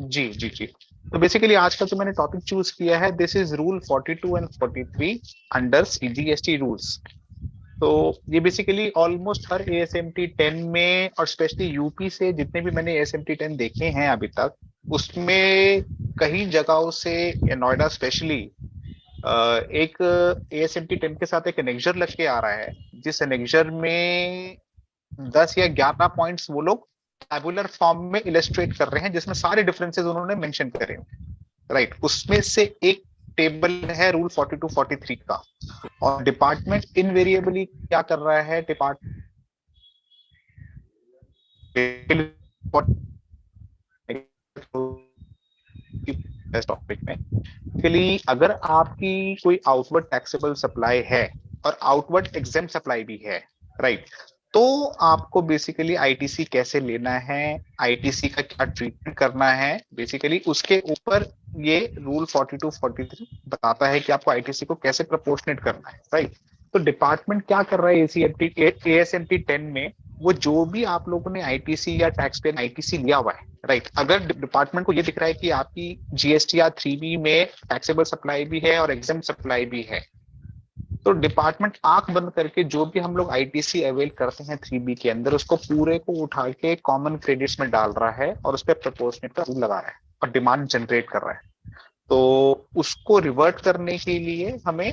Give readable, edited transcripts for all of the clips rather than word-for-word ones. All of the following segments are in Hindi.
जी जी जी। तो बेसिकली आज का जो मैंने टॉपिक चूज किया है, this is rule 42 and 43 under CGST rules. तो ये बेसिकली ऑलमोस्ट हर एएसएमटी 10 में, और स्पेशली यूपी से जितने भी मैंने एएसएमटी 10 देखे हैं अभी तक, उसमें कई जगहों से, या नोएडा स्पेशली, एक एएसएमटी 10 के साथ एक एनेक्जर लग के आ रहा है, जिस एनेक्जर में 10 या 11 पॉइंट्स वो लोग टैबुलर फॉर्म में इलस्ट्रेट कर रहे हैं, जिसमें सारे डिफरेंसेस उन्होंने मेंशन करे हैं। राइट, उसमें से एक टेबल है रूल 42 43 का। और डिपार्टमेंट इनवेरिएबली क्या कर रहा है, टॉपिक में बेसिकली, अगर आपकी कोई आउटवर्ड टैक्सेबल सप्लाई है और आउटवर्ड एग्जेम सप्लाई भी है, राइट, तो आपको बेसिकली आईटीसी कैसे लेना है, आईटीसी का क्या ट्रीटमेंट करना है, बेसिकली उसके ऊपर ये रूल 42 43 बताता है कि आपको आईटीसी को कैसे प्रपोर्शनेट करना है। राइट, तो डिपार्टमेंट क्या कर रहा है एएसएमटी 10 में, वो जो भी आप लोगों ने आईटीसी या टैक्स पे आईटीसी लिया हुआ है, राइट, अगर डिपार्टमेंट को ये दिख रहा है कि आपकी जीएसटीआर 3B में टैक्सेबल सप्लाई भी है और एग्जाम सप्लाई भी है, तो डिपार्टमेंट आंख बंद करके जो भी हम लोग आईटीसी अवेल करते हैं 3B के अंदर, उसको पूरे को उठा के कॉमन क्रेडिट्स में डाल रहा है और उस पर प्रपोर्शनेट का रूल लगा रहा है और डिमांड जनरेट कर रहा है। तो उसको रिवर्ट करने के लिए हमें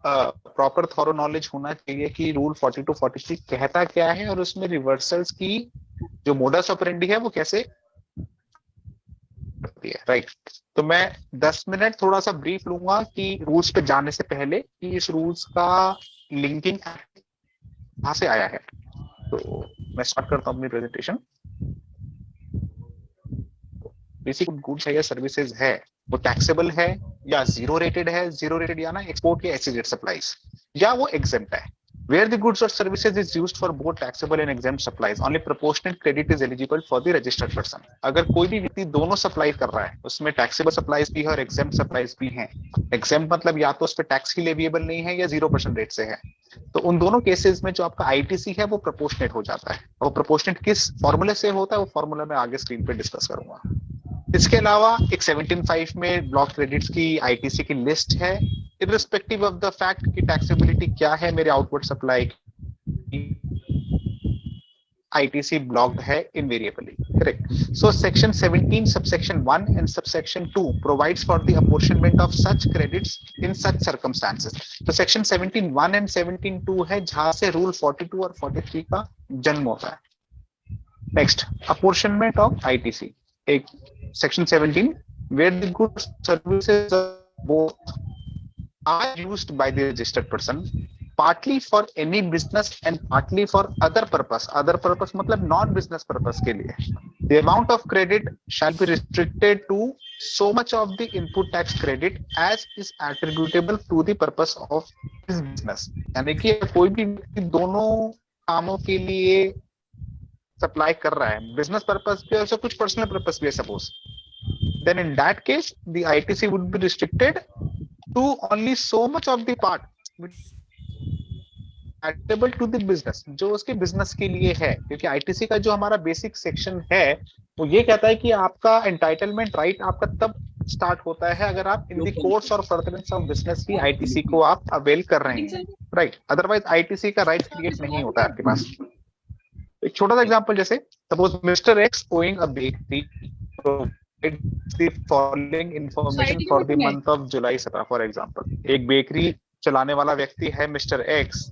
प्रॉपर थॉरो नॉलेज होना चाहिए कि रूल 42 43 कहता क्या है, और उसमें रिवर्सल्स की जो मोडस ऑपरेंडी है वो कैसे करती है। राइट, तो मैं 10 मिनट थोड़ा सा ब्रीफ लूंगा कि रूल्स पे जाने से पहले कि इस रूल्स का लिंकिंग कहां से आया है। तो मैं स्टार्ट करता हूं अपनी प्रेजेंटेशन। बेसिक गुड्स है या सर्विसेज है, वो टैक्सेबल है या जीरो रेटेड है, जीरो रेटेड या ना एक्सपोर्ट या एसईजेड सप्लाईज, या वो एग्जेम्प्ट है। Where the goods or services is used for both taxable and exempt supplies, only proportionate credit is eligible for the registered person. अगर कोई भी व्यक्ति दोनों सप्लाई कर रहा है, उसमें टैक्सेबल सप्लाईज भी है और एग्जेम्प्ट सप्लाईज भी हैं, एग्जेम्प्ट मतलब या तो उस पर टैक्स ही लेविएबल नहीं है या 0% रेट से है, तो उन दोनों केसेस में जो आपका आईटीसी है वो प्रोपोर्शनेट हो जाता है। और प्रोपोर्शनेट किस फॉर्मूले से होता है, वो फॉर्मूला मैं आगे स्क्रीन पे डिस्कस करूंगा। इसके अलावा एक 17.5 में ब्लॉक क्रेडिट्स की आईटीसी की लिस्ट है, इररिस्पेक्टिव ऑफ द फैक्ट कि टैक्सेबिलिटी क्या है मेरे आउटवर्ड सप्लाई की, आईटीसी ब्लॉक्ड है invariably. Correct. So section 17 subsection 1 and subsection 2 provides for the apportionment of such credits in such circumstances. तो सेक्शन 17 1 एंड 17 2 है जहां से रूल 42 और 43 का जन्म होता है। Next, apportionment of ITC. एक section 17 where the goods services both are used by the registered person partly for any business and partly for other purpose। other purpose मतलब non business purpose के लिए। the amount of credit shall be restricted to so much of the input tax credit as is attributable to the purpose of his business। यानी कि कोई भी व्यक्ति दोनों कामों के लिए सप्लाई कर रहा है, बिजनेस पर्पस भी है, कुछ पर्सनल पर्पस भी है suppose, then in that case the ITC would be restricted to only so much of the part attributable to the business, जो उसके बिजनेस के लिए है। क्योंकि आईटीसी का जो हमारा बेसिक सेक्शन है वो ये कहता है कि आपका एंटाइटलमेंट राइट आपका तब स्टार्ट होता है अगर आप इन द कोर्स और फर्दरेंस ऑफ बिजनेस की आईटीसी को आप अवेल कर रहे हैं। राइट, अदरवाइज आईटीसी का राइट क्रिएट नहीं होता है आपके पास। एक छोटा सा एग्जांपल, जैसे suppose mister x owing a bakery the following information for the month of July 17 for example. एक बेकरी चलाने वाला व्यक्ति है मिस्टर एक्स,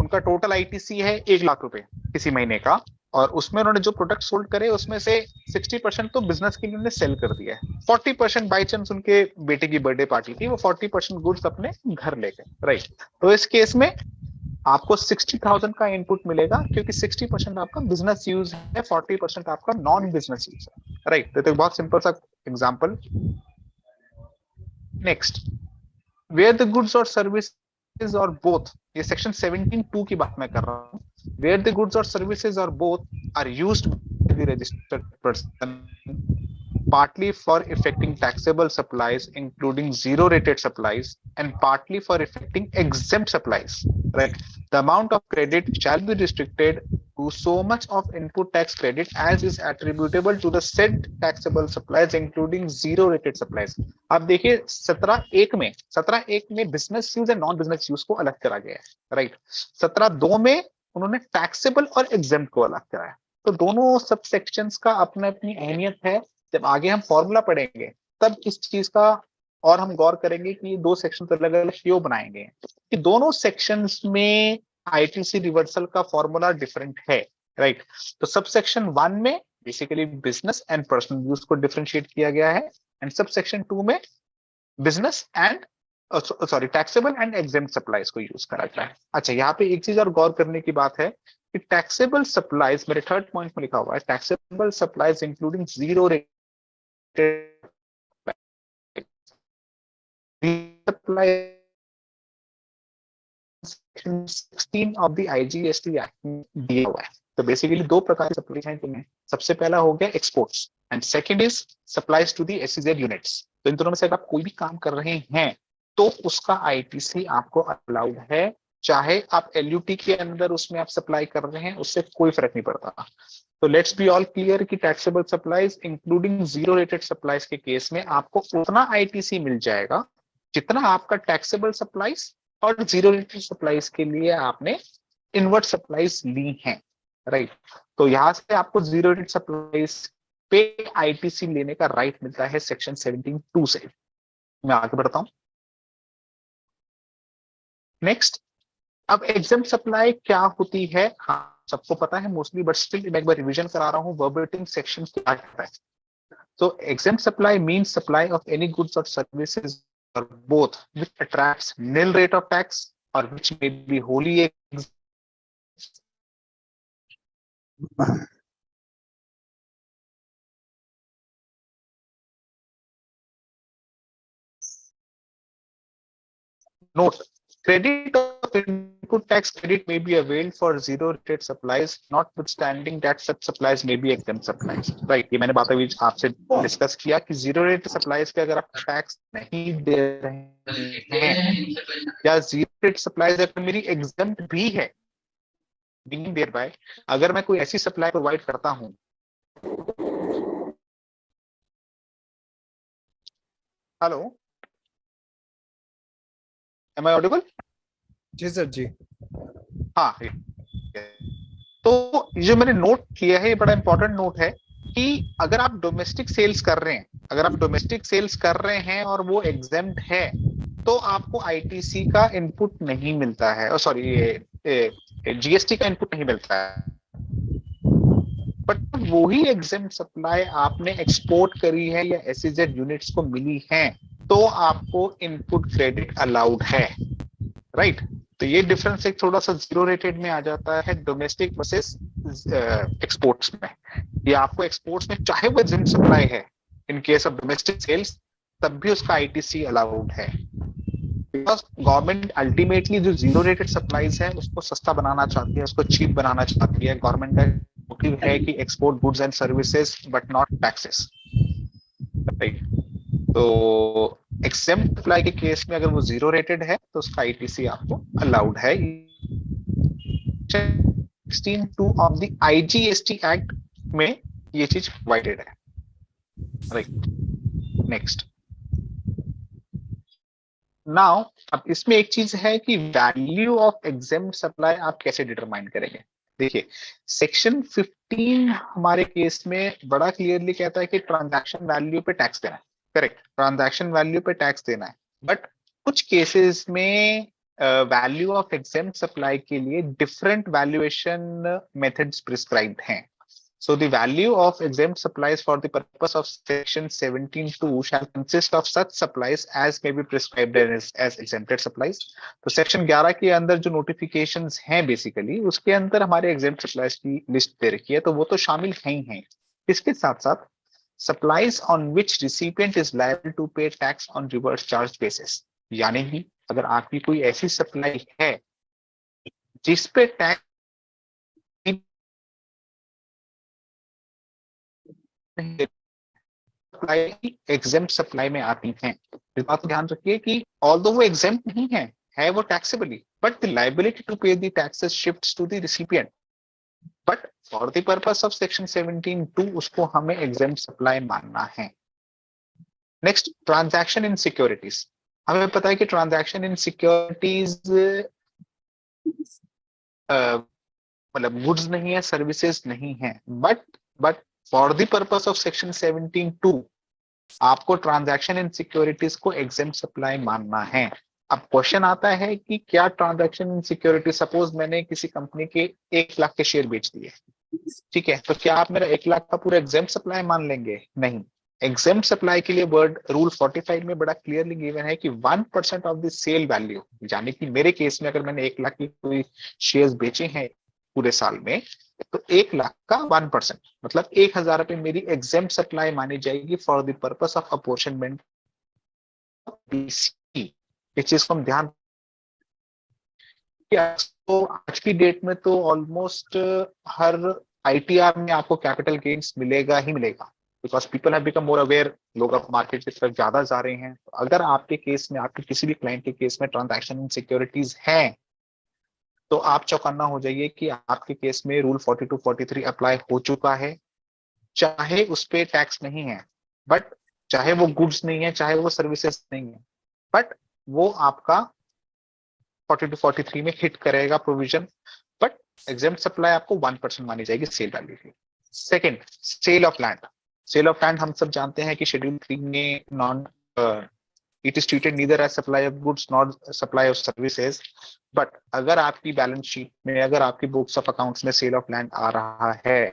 उनका टोटल आईटीसी है 1 लाख रुपए किसी महीने का, और उसमें उन्होंने जो प्रोडक्ट सोल्ड करे उसमें से 60% तो बिजनेस के लिए उन्होंने सेल कर दिया है, 40% बाई चांस उनके बेटे की बर्थडे पार्टी थी, वो 40% गुड्स अपने घर ले गए। राइट, तो इस केस में आपको 60,000 का इनपुट मिलेगा क्योंकि 60% आपका बिजनेस यूज है, 40% आपका नॉन बिजनेस यूज है। राइट, तो बहुत सिंपल सा example. Next, where the goods और सर्विसेज और बोथ, ये सेक्शन 17(2) की बात मैं कर रहा हूं। वेयर द गुड्स और सर्विसेज और both are used by the registered person partly for effecting taxable supplies including zero rated supplies and partly for effecting exempt supplies, right, the amount of credit shall be restricted to so much of input tax credit as is attributable to the said taxable supplies including zero rated supplies. अब देखिए 17(1) में business use and non business use को अलग करा गया है, राइट। 17(2) में उन्होंने टैक्सेबल और एग्जेम्प्ट को अलग कराया। तो दोनों सब सेक्शंस का अपने अपनी अहमियत है। जब आगे हम फॉर्मूला पढ़ेंगे तब इस चीज का और हम गौर करेंगे कि ये दो सेक्शन अलग अलग क्यों बनाए गए हैं, कि दोनों सेक्शंस में आईटीसी रिवर्सल का फॉर्मूला डिफरेंट है, राइट। तो सब सेक्शन 1 में basically business and personal use को डिफरेंशिएट किया गया है, एंड सब सेक्शन 2 में business and sorry taxable and exempt supplies को यूज करा गया है। अच्छा, यहाँ पे एक चीज और गौर करने की बात है कि टैक्सेबल सप्लाईज मेरे थर्ड पॉइंट में लिखा हुआ है, taxable supplies including zero rated supply 16 of the IGST act में दिया हुआ है। तो बेसिकली दो प्रकार की सप्लाई हैं तुम्हें। सबसे पहला हो गया exports and second is supplies to the SEZ units. तो इन दोनों में से अगर आप कोई भी काम कर रहे हैं तो उसका आईटीसी आपको अलाउड है, चाहे आप एलयूटी के अंदर उसमें आप सप्लाई कर रहे हैं, उससे कोई फर्क नहीं पड़ता। तो लेट्स बी ऑल क्लियर कि taxable supplies including zero rated supplies के केस में आपको उतना आईटीसी मिल जाएगा जितना आपका टैक्सेबल सप्लाईज और जीरो रेटेड सप्लाईज के लिए आपने इनवर्ट सप्लाईज ली हैं, राइट। तो यहां से आपको जीरो रेटेड सप्लाईज पे आईटीसी लेने का राइट मिलता है सेक्शन 17(2) से। मैं आगे बढ़ता हूं। नेक्स्ट, अब एग्जेम्प्ट सप्लाई क्या होती है, हाँ सबको पता है मोस्टली, बट स्टिल मैं एक बार रिवीजन करा रहा हूं वर्बेटिम सेक्शन क्या कहता है। So exempt supply means supply of any goods or services or both which attracts nil rate of tax or which may be wholly note. Credit of input tax credit may be availed for zero rate supplies, notwithstanding that such supplies may be exempt supplies. Right? ये मैंने बात अभी आपसे डिस्कस किया कि जीरो रेट सप्लाईज पे अगर आप टैक्स नहीं दे रहे हैं या जीरो रेट सप्लाईज अगर मेरी एग्जेम्प्ट भी है, मीनिंग देयर बाय अगर मैं कोई ऐसी सप्लाई प्रोवाइड करता हूं, हेलो, एम आई ऑडिबल? जी सर जी। हाँ, तो जो मैंने नोट किया है ये बड़ा इंपॉर्टेंट नोट है कि अगर आप डोमेस्टिक सेल्स कर रहे हैं, अगर आप डोमेस्टिक सेल्स कर रहे हैं और वो एग्जेम्प्ट है तो आपको आईटीसी का इनपुट नहीं मिलता है, सॉरी ये जीएसटी का इनपुट नहीं मिलता है। बट वही एग्जेम्प्ट सप्लाई आपने एक्सपोर्ट करी है या एसईजेड यूनिट्स को मिली है तो आपको इनपुट क्रेडिट अलाउड है, राइट। तो ये डिफरेंस एक थोड़ा सा जीरो रेटेड में आ जाता है डोमेस्टिक वर्सेस एक्सपोर्ट्स में। ये आपको एक्सपोर्ट्स में चाहे वो एग्जेम्प्ट सप्लाई है in case of domestic sales तब भी उसका आईटीसी अलाउड है, बिकॉज गवर्नमेंट अल्टीमेटली जो जीरो रेटेड सप्लाईज है उसको सस्ता बनाना चाहती है, उसको चीप बनाना चाहती है। गवर्नमेंट का मोटिव है कि export goods and services but not taxes, right. तो एक्सेम्प्ट सप्लाई के केस में अगर वो जीरो रेटेड है तो उसका आईटीसी आपको अलाउड है। 16(2) ऑफ द आईजीएसटी एक्ट में ये चीज प्रोवाइडेड है, राइट। नेक्स्ट, नाउ अब इसमें एक चीज है कि वैल्यू ऑफ एग्जेम्प्ट सप्लाई आप कैसे डिटरमाइन करेंगे। देखिए सेक्शन 15 हमारे केस में बड़ा क्लियरली कहता है कि ट्रांजैक्शन वैल्यू पे टैक्स देना है, करेक्ट, ट्रांजैक्शन वैल्यू पे टैक्स देना है। बट कुछ केसेस में वैल्यू ऑफ एग्जेम्प्ट सप्लाई के लिए डिफरेंट वैल्यूएशन मेथड्स प्रिस्क्राइब्ड हैं। So the value of exempt supplies for the purpose of section 17(2) shall consist of such supplies as may be prescribed as exempted supplies. तो section 11 के अंदर जो notifications हैं बेसिकली उसके अंदर हमारे exempt supplies की लिस्ट दे रखी है, तो वो तो शामिल हैं ही हैं। इसके साथ साथ supplies on which recipient is liable to pay tax on reverse charge basis, यानी कि अगर आपकी कोई ऐसी सप्लाई है जिस पे टैक्स सप्लाई एग्जेम्प्ट सप्लाई में आती हैं। इस बात को ध्यान रखिए कि ऑल्दो वो एग्जेम्प्ट नहीं है वो taxably, but the liability to pay the taxes shifts to the recipient. But for the purpose of section 17(2) उसको हमें एग्जेम्प्ट सप्लाई मानना है। Next, transaction in securities. हमें पता है कि ट्रांजैक्शन इन सिक्योरिटीज मतलब गुड्स नहीं है, सर्विसेज नहीं है, but for the purpose of section 17(2) आपको ट्रांजैक्शन इन सिक्योरिटीज को एग्जेम्प्ट सप्लाई मानना है। अब क्वेश्चन आता है कि क्या ट्रांजैक्शन इन सिक्योरिटी, सपोज मैंने किसी कंपनी के 1 लाख के शेयर बेच दिए, ठीक है, तो क्या आप मेरा 1 लाख का पूरा एग्जेम्प्ट सप्लाई मान लेंगे? नहीं। एग्जेम्प्ट सप्लाई के लिए वर्ड रूल 45 में बड़ा क्लियरली गिवन है कि 1% ऑफ द सेल वैल्यू, यानी कि मेरे केस में अगर मैंने 1 लाख की कोई शेयर्स बेचे हैं पूरे साल में, तो 1 लाख का 1% मतलब 1,000 रुपए मेरी एग्जेम्प्ट सप्लाई मानी जाएगी for the purpose of apportionment. इस चीज को हम ध्यान, तो आज की डेट में तो ऑलमोस्ट हर आईटीआर में आपको कैपिटल गेन्स मिलेगा ही मिलेगा, because people have become more aware, लोग अब मार्केट की तरफ ज्यादा जा रहे हैं। तो अगर आपके केस में, आपके किसी भी क्लाइंट के केस में ट्रांजैक्शन इन सिक्योरिटीज हैं, तो आप चौकन्ना हो जाइए कि आपके केस में रूल 42 43 अप्लाई हो चुका है। चाहे उस पर टैक्स नहीं है, बट चाहे वो गुड्स नहीं है, चाहे वो सर्विसेज नहीं है, बट वो आपका 42 43 में हिट करेगा प्रोविजन। बट एग्जेम्प्ट सप्लाई आपको 1% मानी जाएगी सेल वैल्यू की। Second, sale of land. Sale of land हम सब जानते हैं कि शेड्यूल 3 में non, it is treated neither as supply of goods not supply of services. But अगर आपकी बैलेंस शीट में, अगर आपकी बुक्स ऑफ अकाउंट्स में सेल ऑफ लैंड आ रहा है,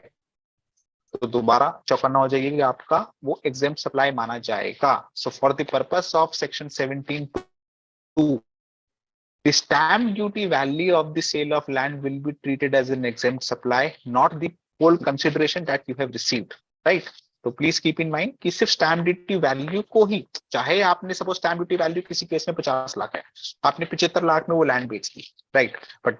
तो दोबारा चौकन्ना हो जाइए कि आपका वो एग्जेम्प्ट सप्लाई माना जाएगा। So for the purpose of section 17(2), the stamp duty value of the sale of land will be treated as an exempt supply, not the whole consideration that you have received, right? तो प्लीज कीप इन माइंड कि सिर्फ स्टैम्प ड्यूटी वैल्यू को ही, चाहे आपने सपोज स्टैम्प ड्यूटी वैल्यू किसी केस में 50 लाख है, आपने 75 लाख में वो लैंड बेच दी, right, but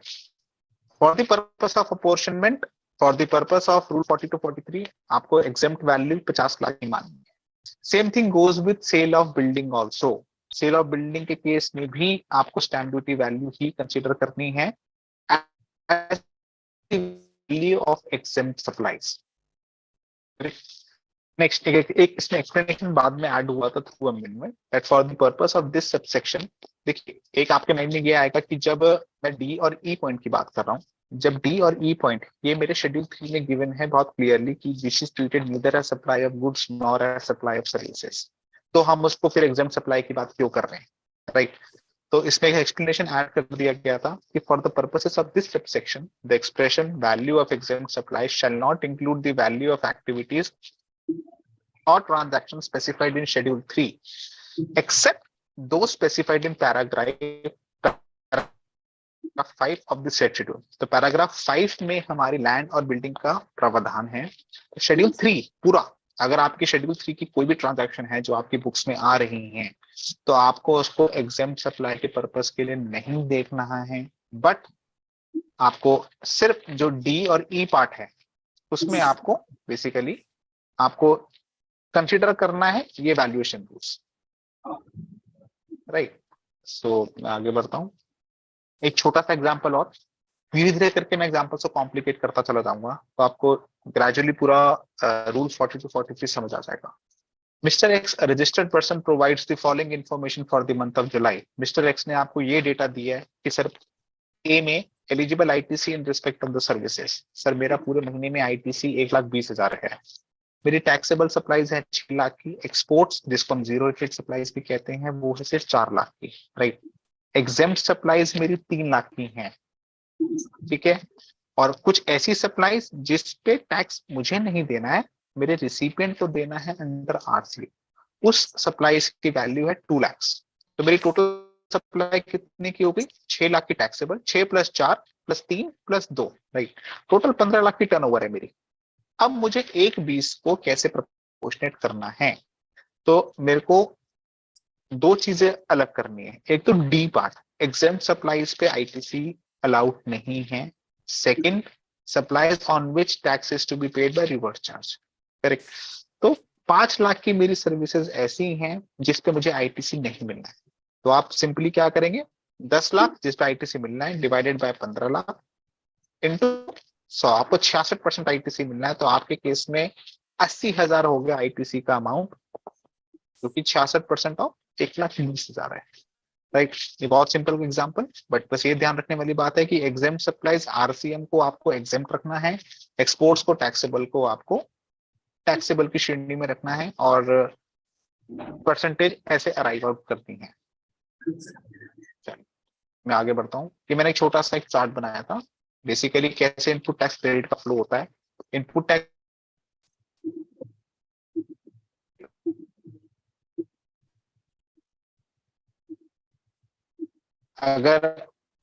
for the purpose of apportionment, for the purpose of rule 42 43 आपको एग्जेम्प्ट वैल्यू 50 लाख ही माननी है। Same thing goes with sale of building also. Sale of building के केस में भी आपको स्टैम्प ड्यूटी वैल्यू ही कंसीडर करनी है value of exempt supplies. Next, एक इसमें एक्सप्लेनेशन बाद में ऐड हुआ था through amendment, that for the purpose of this subsection. देखिए, एक आपके माइंड में ये आएगा कि जब मैं डी और ई पॉइंट की बात कर रहा हूँ, जब डी और ई पॉइंट ये मेरे शेड्यूल 3 में गिवन है बहुत क्लियरली कि this is treated neither as supply of goods nor as supply of services, तो हम उसको फिर एग्जाम सप्लाई की बात क्यों कर रहे हैं, राइट? तो इसमें एक एक्सप्लेनेशन ऐड कर दिया गया था कि for the purposes of this subsection the expression value of exempt supply shall not include the value of activities or transaction specified in schedule 3 except those specified in paragraph 5 of the said schedule। तो पैराग्राफ 5 में हमारी लैंड और बिल्डिंग का प्रावधान है। शेड्यूल 3 पूरा, अगर आपकी शेड्यूल 3 की कोई भी ट्रांजैक्शन है जो आपकी बुक्स में आ रही हैं, तो आपको उसको एग्जेम्प्ट सप्लाई के पर्पस के लिए नहीं देखना है, बट आपको सिर्फ जो डी और ई पार्ट है उसमें आपको बेसिकली आपको कंसिडर करना है ये वैल्यूएशन रूल्स, राइट? सो मैं आगे बढ़ता हूँ, एक छोटा सा एग्जांपल, और धीरे धीरे करके मैं एग्जांपल्स को कॉम्प्लिकेट करता चला जाऊंगा, तो आपको ग्रेजुअली पूरा रूल 42 43 समझ आ जाएगा। Mister x registered person provides the following information for the month of July. Mister x ने आपको ये डेटा दिया है कि सर ए में eligible ITC in respect of the services, sir मेरा पूरे महीने में आईटीसी 1,20,000 है, मेरी टैक्सेबल सप्लाईज है 6 लाख की, एक्सपोर्ट्स जिसको हम जीरो इफेक्ट सप्लाईज भी कहते हैं वो है सिर्फ 4 लाख की, राइट? एग्जेम्प्ट सप्लाईज मेरी 3 लाख की हैं, ठीक है, और कुछ ऐसी सप्लाईज जिस पे टैक्स मुझे नहीं देना है, मेरे रिसिपिएंट को देना है अंडर आरसी, उस सप्लाईज की वैल्यू है 2 लाख। तो मेरी टोटल सप्लाई कितनी की हो गई? 6 लाख की टैक्सेबल, 6 + 4 + 3 + 2, राइट, टोटल 15 लाख की टर्नओवर है मेरी। अब मुझे 1/20 को कैसे प्रोपोर्शनेट करना है, तो मेरे को दो चीजें अलग करनी है। एक तो डी पार्ट, एग्जेम्प्ट सप्लाईज पे आईटीसी अलाउड नहीं है। Second, supplies on which tax is to be paid by reverse charge, correct? तो 5 लाख की मेरी सर्विसेज ऐसी हैं जिस पे मुझे आईटीसी नहीं मिलना है, तो आप सिंपली क्या करेंगे, 10 लाख जिस पे आईटीसी मिलना है डिवाइडेड बाय 15 लाख इंटू 100, आपको 66% आईटीसी मिलना है, तो आपके केस में 80,000 हो गया आईटीसी का अमाउंट, जो कि 66% ऑफ 1,20,000 है। राइट, ये बहुत सिंपल एग्जांपल, बट बस ये ध्यान रखने वाली बात है कि एग्जेम्प्ट सप्लाईज आरसीएम को आपको एग्जेम्प्ट रखना है, एक्सपोर्ट्स को टैक्सेबल को आपको टैक्सेबल की श्रेणी में रखना है, और परसेंटेज ऐसे अराइव आउट करती है। चलिए मैं आगे बढ़ता हूँ कि मैंने एक छोटा सा एक चार्ट बनाया था, बेसिकली कैसे इनपुट टैक्स क्रेडिट का फ्लो होता है। इनपुट टैक्स अगर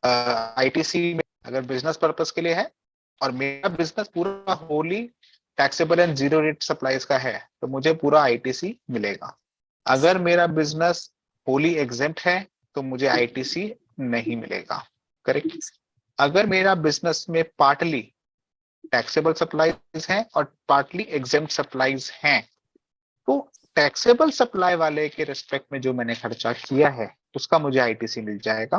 आईटीसी में अगर बिजनेस पर्पस के लिए है और मेरा बिजनेस पूरा Holi taxable and zero rate supplies का है, तो मुझे पूरा आईटीसी मिलेगा। अगर मेरा बिजनेस होली एग्जेम्प्ट है तो मुझे आईटीसी नहीं मिलेगा। करेक्ट। अगर मेरा बिजनेस में पार्टली टैक्सेबल सप्लाईज हैं और पार्टली एग्जेम्प्ट सप्लाईज हैं, तो टैक्सेबल सप्लाई वाले के रिस्पेक्ट में जो मैंने खर्चा किया है उसका मुझे आईटीसी मिल जाएगा,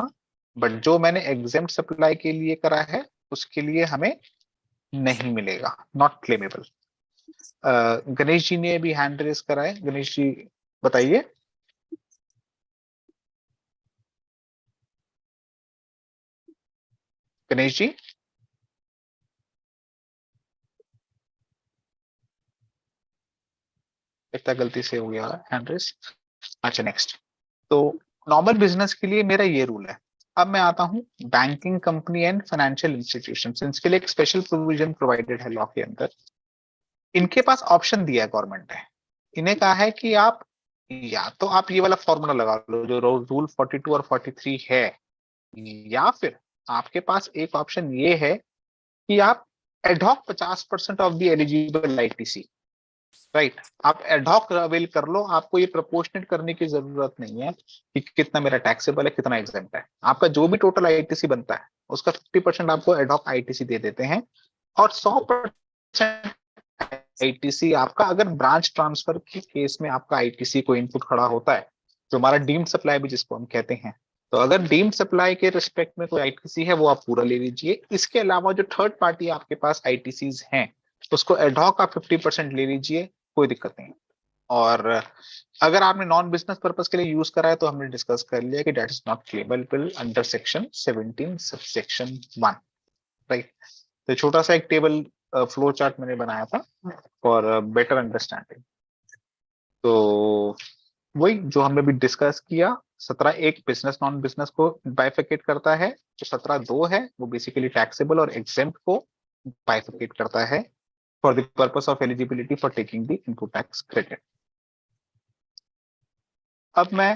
बट जो मैंने एग्जेम्प्ट सप्लाई के लिए करा है उसके लिए हमें नहीं मिलेगा, नॉट क्लेमेबल। गणेश जी ने भी हैंड रेज करा है, गणेश जी बताइए। गणेश जी, इतना गलती से हो गया हैंड रेज। अच्छा नेक्स्ट, तो नॉर्मल बिजनेस के लिए मेरा ये रूल है। अब मैं आता हूं banking company and financial institution, इसके लिए एक स्पेशल प्रोविजन प्रोवाइडेड है लॉ के अंदर। इनके पास ऑप्शन दिया है गवर्नमेंट ने, इन्हें कहा है कि आप या तो आप ये वाला फॉर्मूला लगा लो जो रूल 42 और 43 है, या फिर आपके पास एक ऑप्शन ये है कि आप ad hoc 50% of the eligible ITC, right, आप एडहॉक अवेल कर लो। आपको ये प्रोपोर्शनेट करने की जरूरत नहीं है कि कितना मेरा टैक्सेबल है कितना एग्जेम्प्ट है। आपका जो भी टोटल आईटीसी बनता है उसका 50% आपको एडहॉक आईटीसी दे देते हैं, और 100% आईटीसी आपका अगर ब्रांच ट्रांसफर के केस में आपका आईटीसी को इनपुट खड़ा होता है, जो हमारा डीम्ड सप्लाई भी जिसको हम कहते हैं, तो अगर डीम्ड सप्लाई के रिस्पेक्ट में कोई आईटीसी है वो आप पूरा ले लीजिए। इसके अलावा जो थर्ड पार्टी आपके पास आईटीसीज हैं उसको एडहॉक आप 50% ले लीजिए, कोई दिक्कत नहीं। और अगर आपने नॉन बिजनेस पर्पस के लिए यूज करा है तो हमने डिस्कस कर लिया कि that is not claimable under section 17 subsection 1, right. तो छोटा सा एक टेबल फ्लो चार्ट मैंने बनाया था फॉर बेटर अंडरस्टैंडिंग। तो वही जो हमने भी डिस्कस किया, 17 एक बिजनेस नॉन बिजनेस को बाइफिकेट करता है, जो 17 दो है वो बेसिकली टैक्सेबल और एग्जेम्प्ट को बाइफिकेट करता है for the purpose of eligibility for taking the input tax credit. अब मैं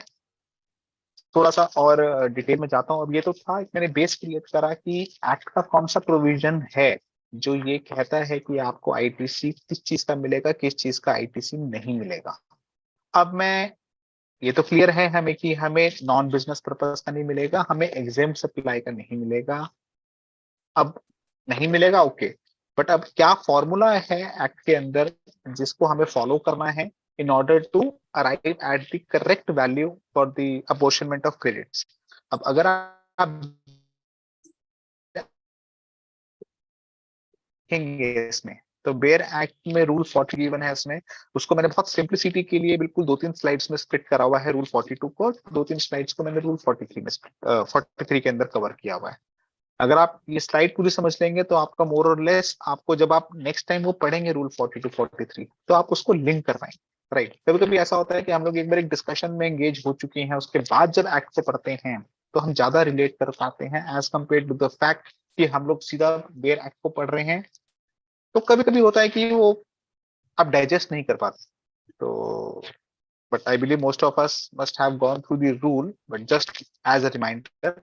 थोड़ा सा और डिटेल में जाता हूँ। अब ये तो था मैंने बेस क्रिएट करा कि एक्ट का कौन सा प्रोविजन है जो ये कहता है कि आपको आईटीसी किस चीज का मिलेगा, किस चीज का आईटीसी नहीं मिलेगा। अब मैं ये तो क्लियर है हमें कि हमें नॉन बिजनेस पर्पस का नहीं मिलेगा, हमें एग्जेम्प्ट सप्लाई का नहीं मिलेगा। अब नहीं मिलेगा, ओके, बट अब क्या फॉर्मूला है एक्ट के अंदर जिसको हमें फॉलो करना है in order to arrive at the correct value for the apportionment of credits. अब अगर आप देखेंगे इसमें, तो बेयर एक्ट में रूल 40 गिवन है इसमें, उसको मैंने बहुत सिंप्लिसिटी के लिए बिल्कुल 2-3 स्लाइड्स में स्प्लिट करा हुआ है रूल 42 को, 2-3 स्लाइड्स को मैंने रूल 43 में 43 के अंदर कवर किया हुआ है। अगर आप ये स्लाइड पूरी समझ लेंगे तो आपका मोर और लेस आपको जब आप नेक्स्ट टाइम वो पढ़ेंगे रूल 42 43 तो आप उसको लिंक कर पाएंगे, राइट। कभी कभी ऐसा होता है कि हम लोग एक बार एक डिस्कशन में एंगेज हो चुके हैं, उसके बाद जब एक्ट को पढ़ते हैं तो हम ज्यादा रिलेट कर पाते हैं as compare to the fact कि हम लोग सीधा बेयर एक्ट को पढ़ रहे हैं। तो कभी कभी होता है कि वो आप डाइजेस्ट नहीं कर पाते। तो but I believe most of us must have gone through the rule, but just as a reminder.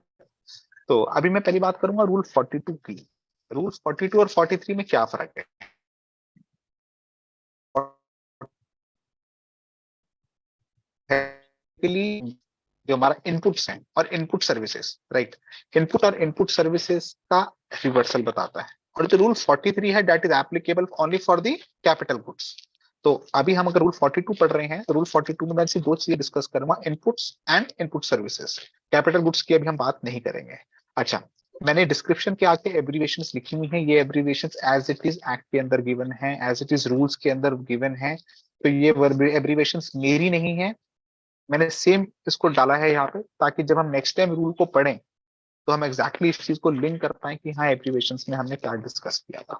तो अभी मैं पहली बात करूंगा रूल 42 की। रूल 42 और 43 में क्या फर्क है? जो हमारा इनपुट्स हैं और इनपुट सर्विसेज, राइट, इनपुट और इनपुट सर्विसेज का रिवर्सल बताता है। और जो रूल 43 है that is applicable only for the capital goods. तो अभी हम अगर रूल 42 पढ़ रहे हैं तो रूल 42 में मैं सिर्फ दो चीजें डिस्कस करूंगा, inputs and input services. Capital goods की अभी हम बात नहीं करेंगे। अच्छा, मैंने डिस्क्रिप्शन के आगे एब्रीवेशंस लिखी हुई हैं, ये abbreviations as it is act के अंदर गिवन है, एज इट इज रूल्स के अंदर गिवन है, तो ये एब्रीवेशंस मेरी नहीं है, मैंने सेम इसको डाला है यहाँ पे, ताकि जब हम नेक्स्ट टाइम रूल को पढ़ें तो हम एग्जैक्टली इस चीज को लिंक कर पाए कि हाँ एब्रीवेशंस में हमने क्या डिस्कस किया था।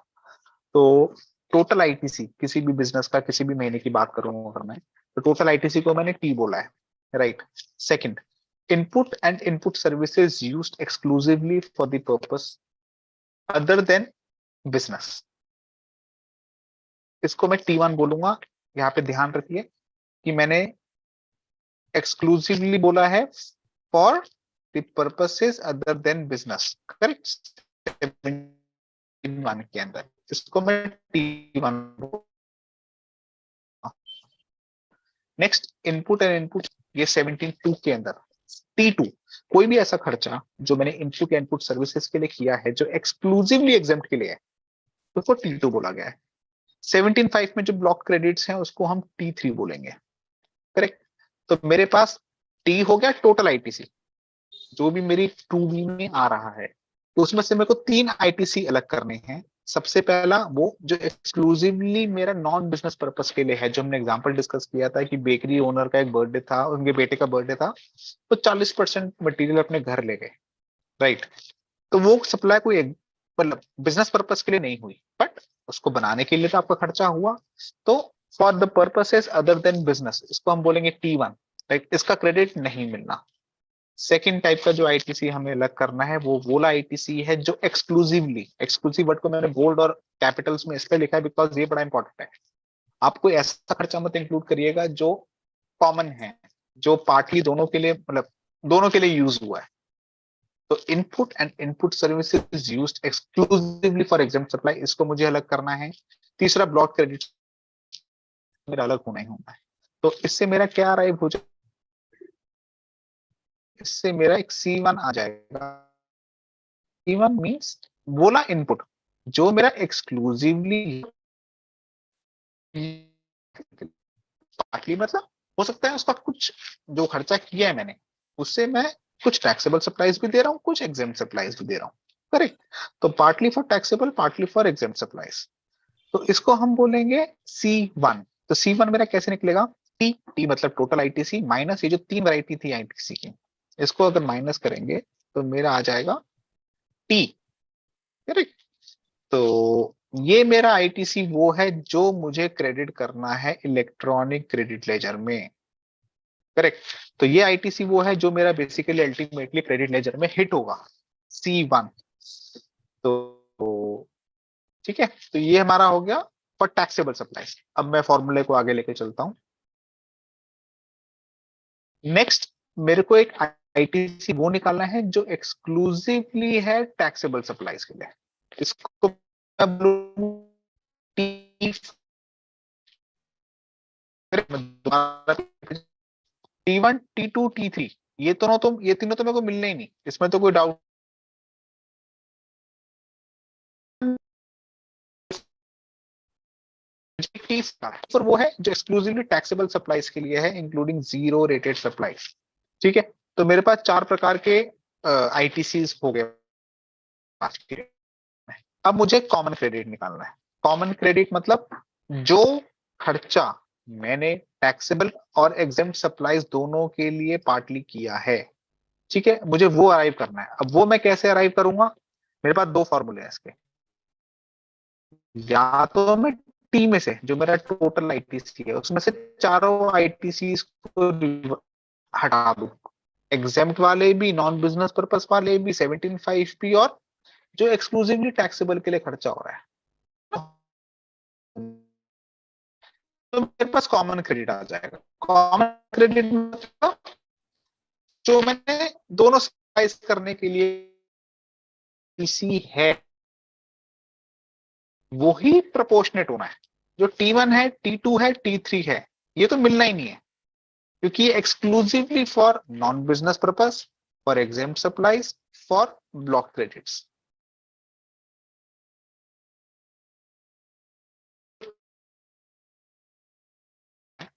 तो टोटल आईटीसी किसी भी बिजनेस का किसी भी महीने की बात करूंगा अगर मैं, तो टोटल आईटीसी को मैंने टी बोला है, right. Second, input and input services used exclusively for the purpose other than business, इसको मैं टी1 बोलूंगा। यहाँ पे ध्यान रखिए कि मैंने एक्सक्लूसिवली बोला है for the purposes other than business, correct, के अंदर, इसको मैं टी1। नेक्स्ट, इनपुट एंड इनपुट, ये 17(2) के अंदर टी2, कोई भी ऐसा खर्चा जो मैंने इनपुट या इनपुट सर्विसेज के लिए किया है जो एक्सक्लूसिवली एग्जेम्प्ट के लिए है, उसको टी2 बोला गया है। 17(5) में जो ब्लॉक क्रेडिट्स हैं उसको हम टी3 बोलेंगे, करेक्ट। तो मेरे पास टी हो गया टोटल आईटीसी, जो भी मेरी 2B में आ रहा है, तो उसमें से मेरे को 3 आईटीसी अलग करने हैं। सबसे पहला वो जो एक्सक्लूसिवली मेरा नॉन बिजनेस पर्पस के लिए है, जो हमने एग्जांपल डिस्कस किया था कि बेकरी ओनर का एक बर्थडे था, उनके बेटे का बर्थडे था, तो 40% मटेरियल अपने घर ले गए, राइट। तो वो सप्लाई कोई मतलब बिजनेस पर्पस के लिए नहीं हुई, बट उसको बनाने के लिए तो आपका खर्चा हुआ, तो for the purposes other than business, इसको हम बोलेंगे टी1, राइट। इसका क्रेडिट नहीं मिलना। सेकेंड टाइप का जो आईटीसी हमें अलग करना है वो बोला आईटीसी है जो एक्सक्लूसिवली, एक्सक्लूसिव वर्ड को मैंने बोल्ड और कैपिटल्स में इसलिए लिखा है बिकॉज ये बड़ा इंपॉर्टेंट है। आप कोई ऐसा खर्चा मत इंक्लूड करिएगा जो कॉमन है, जो पार्टली दोनों के लिए, मतलब दोनों के लिए यूज हुआ है। तो input and input services used exclusively for example supply, इसको मुझे अलग करना है। तीसरा, ब्लॉक क्रेडिट मेरा अलग होना ही होना है। तो इससे मेरा क्या अराइव हो जाए, इससे मेरा एक C1 आ जाएगा। C1 मीन्स बोला इनपुट जो मेरा एक्सक्लूसिवली, पार्टली मतलब हो सकता है उसका कुछ जो खर्चा किया है मैंने उससे मैं कुछ टैक्सेबल सप्लाईज भी दे रहा हूँ, कुछ एग्जेम्प्ट सप्लाईज भी दे रहा हूँ, करेक्ट। तो partly for taxable, partly for exempt supplies, तो इसको हम बोलेंगे C1। तो C1 मेरा कैसे निकलेगा, टी, टी मतलब टोटल आईटीसी माइनस ये जो 3 वैरायटी थी आईटीसी की, इसको अगर माइनस करेंगे तो मेरा आ जाएगा टी, करेक्ट। तो ये मेरा आईटीसी वो है जो मुझे क्रेडिट करना है इलेक्ट्रॉनिक क्रेडिट लेजर में, करेक्ट। तो ये आईटीसी वो है जो मेरा बेसिकली अल्टीमेटली क्रेडिट लेजर में हिट होगा, C1। तो ठीक है, तो ये हमारा हो गया फॉर टैक्सेबल सप्लाईज। अब मैं फॉर्मूले को आगे लेके चलता हूं। नेक्स्ट, मेरे को एक आईटीसी वो निकालना है जो एक्सक्लूसिवली है टैक्सेबल सप्लाईज के लिए, इसको T1, T2, T3, ये तीनों तो मेरे को मिलने ही नहीं, इसमें तो कोई डाउट। पर वो है जो एक्सक्लूसिवली टैक्सेबल सप्लाईज के लिए है, इंक्लूडिंग जीरो रेटेड सप्लाईज, ठीक है। तो मेरे पास 4 प्रकार के आईटीसीज हो गए। अब मुझे कॉमन क्रेडिट निकालना है। कॉमन क्रेडिट मतलब जो खर्चा मैंने टैक्सेबल और एग्जेम्प्ट सप्लाईज दोनों के लिए पार्टली किया है, ठीक है, मुझे वो अराइव करना है। अब वो मैं कैसे अराइव करूंगा, मेरे पास 2 फॉर्मूले हैं इसके। या तो मैं टी में से जो मेरा टोटल आईटीसी है उसमें से चारों आईटीसी को हटा दूं, एग्जेम्प्ट वाले भी, नॉन बिजनेस पर्पस वाले भी, 17(5) भी, और जो एक्सक्लूसिवली टैक्सेबल के लिए खर्चा हो रहा है, तो मेरे पास कॉमन क्रेडिट आ जाएगा। कॉमन क्रेडिट मतलब जो मैंने दोनों साइज करने के लिए इसी है वो ही प्रोपोर्शनेट होना है। जो T1 है, T2 है, T3 है, ये तो मिलना ही नहीं है, क्योंकि ये exclusively for non business purpose, for exempt supplies, for block credits.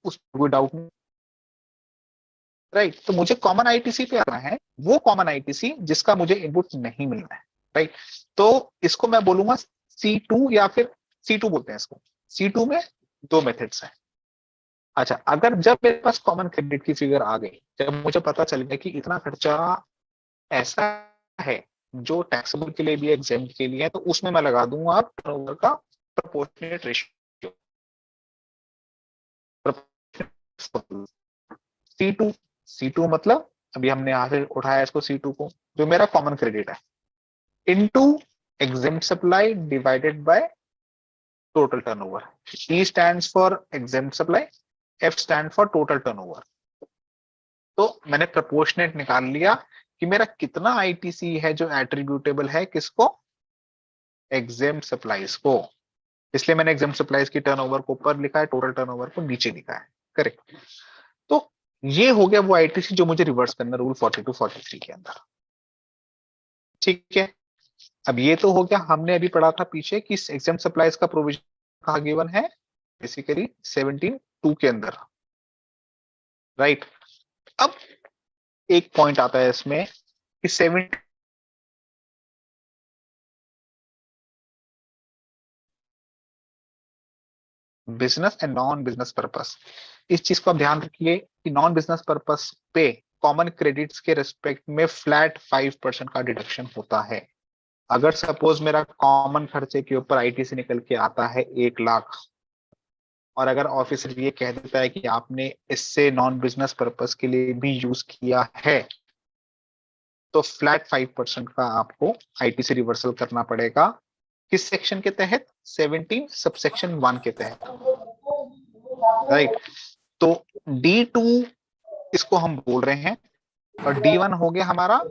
उस कोई डाउट नहीं, राइट। तो मुझे कॉमन आईटीसी पे आना है, वो कॉमन आईटीसी जिसका मुझे इनपुट नहीं मिलना है। राइट। तो इसको मैं बोलूंगा C2 या फिर C2 बोलते हैं इसको। C2 में दो मेथड्स हैं। अच्छा, अगर जब मेरे पास कॉमन क्रेडिट की फिगर आ गई, जब मुझे पता चल गया कि इतना खर्चा ऐसा है जो टैक्सेबल के लिए भी एग्जेम्प्ट के लिए है, तो उसमें मैं लगा दूंगा टर्नओवर का प्रोपोर्शनेट रेशियो। C2, C2 मतलब अभी हमने यहां से उठाया इसको C2 को, जो मेरा कॉमन क्रेडिट है, into exempt supply divided by total turnover. E stands for exempt supply, F stand for total turnover. तो मैंने प्रोपोर्शनेट निकाल लिया कि मेरा कितना आईटीसी है जो एट्रीब्यूटेबल है किसको, एग्जेम्प्ट सप्लाईज को। इसलिए मैंने एग्जेम्प्ट सप्लाईज की टर्नओवर को ऊपर लिखा है, टोटल टर्नओवर को नीचे लिखा है। करेक्ट। तो ये हो गया वो आईटीसी जो मुझे रिवर्स करना रूल 42 43 के अंदर। ठीक है, अब ये तो हो गया, हमने अभी पढ़ा था पीछे कि एग्जेम्प्ट सप्लाईज का प्रोविजन कहाँ गिवन है, बेसिकली 17(2) के अंदर। राइट। अब एक पॉइंट आता है इसमें कि 7 business and non business purpose. इस चीज को आप ध्यान रखिए कि नॉन बिजनेस पर्पस पे कॉमन क्रेडिट्स के रिस्पेक्ट में फ्लैट 5% का डिडक्शन होता है। अगर सपोज मेरा कॉमन खर्चे के ऊपर आईटीसी निकल के आता है 1 लाख, और अगर ऑफिसर ये कह देता है कि आपने इससे नॉन बिजनेस पर्पस के लिए भी यूज किया है, तो फ्लैट 5% का आपको आईटीसी रिवर्सल करना पड़ेगा। किस सेक्शन के तहत, 17 सबसेक्शन 1 के तहत। राइट। तो D2 इसको हम बोल रहे हैं, और D1 हो गया हमारा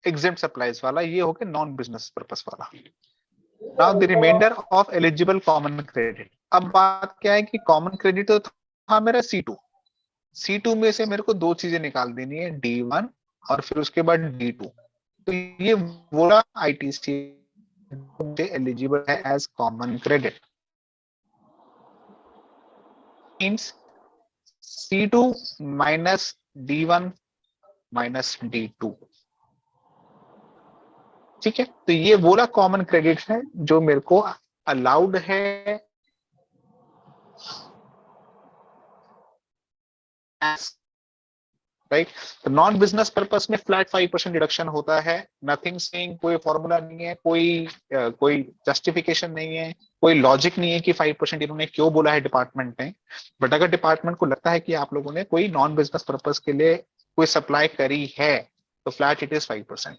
एग्जेम्प्ट सप्लाईज वाला, ये हो गया नॉन बिजनेस पर्पस वाला। Now the reminder of eligible common credit. अब बात क्या है कि कॉमन क्रेडिट तो था मेरा C2 में से मेरे को दो चीजें निकाल देनी है, D1 और फिर उसके बाद D2। तो ये बोला आईटीसी एलिजिबल है as common credit, means C2 minus D1 minus D2। ठीक है, तो ये बोला कॉमन क्रेडिट है जो मेरे को अलाउड है राइट। तो नॉन बिजनेस पर्पस में फ्लैट 5% डिडक्शन होता है, नथिंग सेइंग, कोई फॉर्मूला नहीं है, कोई जस्टिफिकेशन नहीं है, कोई लॉजिक नहीं है कि 5% इन्होंने क्यों बोला है डिपार्टमेंट ने। बट अगर डिपार्टमेंट को लगता है कि आप लोगों ने कोई नॉन बिजनेस पर्पस के लिए कोई सप्लाई करी है, तो फ्लैट इट इज 5%।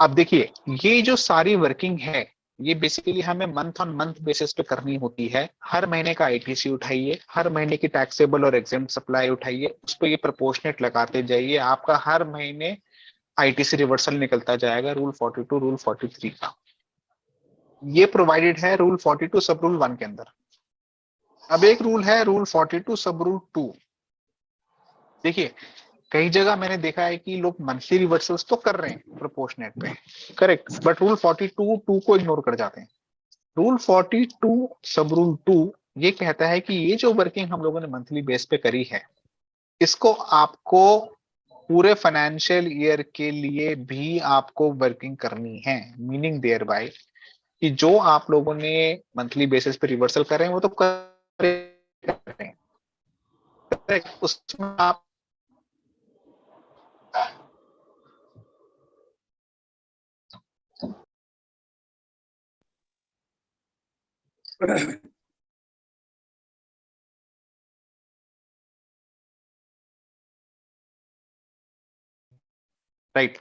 अब देखिए, ये जो सारी वर्किंग है, ये बेसिकली हमें मंथ ऑन मंथ बेसिस पे करनी होती है। हर महीने का आईटीसी उठाइए, हर महीने की टैक्सेबल और एग्जेम्प्ट सप्लाई उठाइए, उस पर ये प्रोपोर्शनेट लगाते जाइए, आपका हर महीने आईटीसी रिवर्सल निकलता जाएगा रूल 42 रूल 43 का। ये प्रोवाइडेड है रूल 42 सब रूल 1 के अंदर। अब एक रूल है रूल 42 सब रूल 2। देखिए, कई जगह मैंने देखा है कि लोग मंथली रिवर्सल्स तो कर रहे हैं प्रोपोर्शनेट पे, करेक्ट, बट रूल 42 2 को इग्नोर कर जाते हैं। रूल 42 सब रूल 2 ये कहता है कि ये जो वर्किंग हम लोगों ने मंथली बेस पे करी है, इसको आपको पूरे फाइनेंशियल ईयर के लिए भी आपको वर्किंग करनी है। मीनिंग देयर बाय कि जो आप लोगों ने मंथली बेसिस पे रिवर्सल कर रहे हैं वो तो कर रहे हैं, उसमें आप राइट।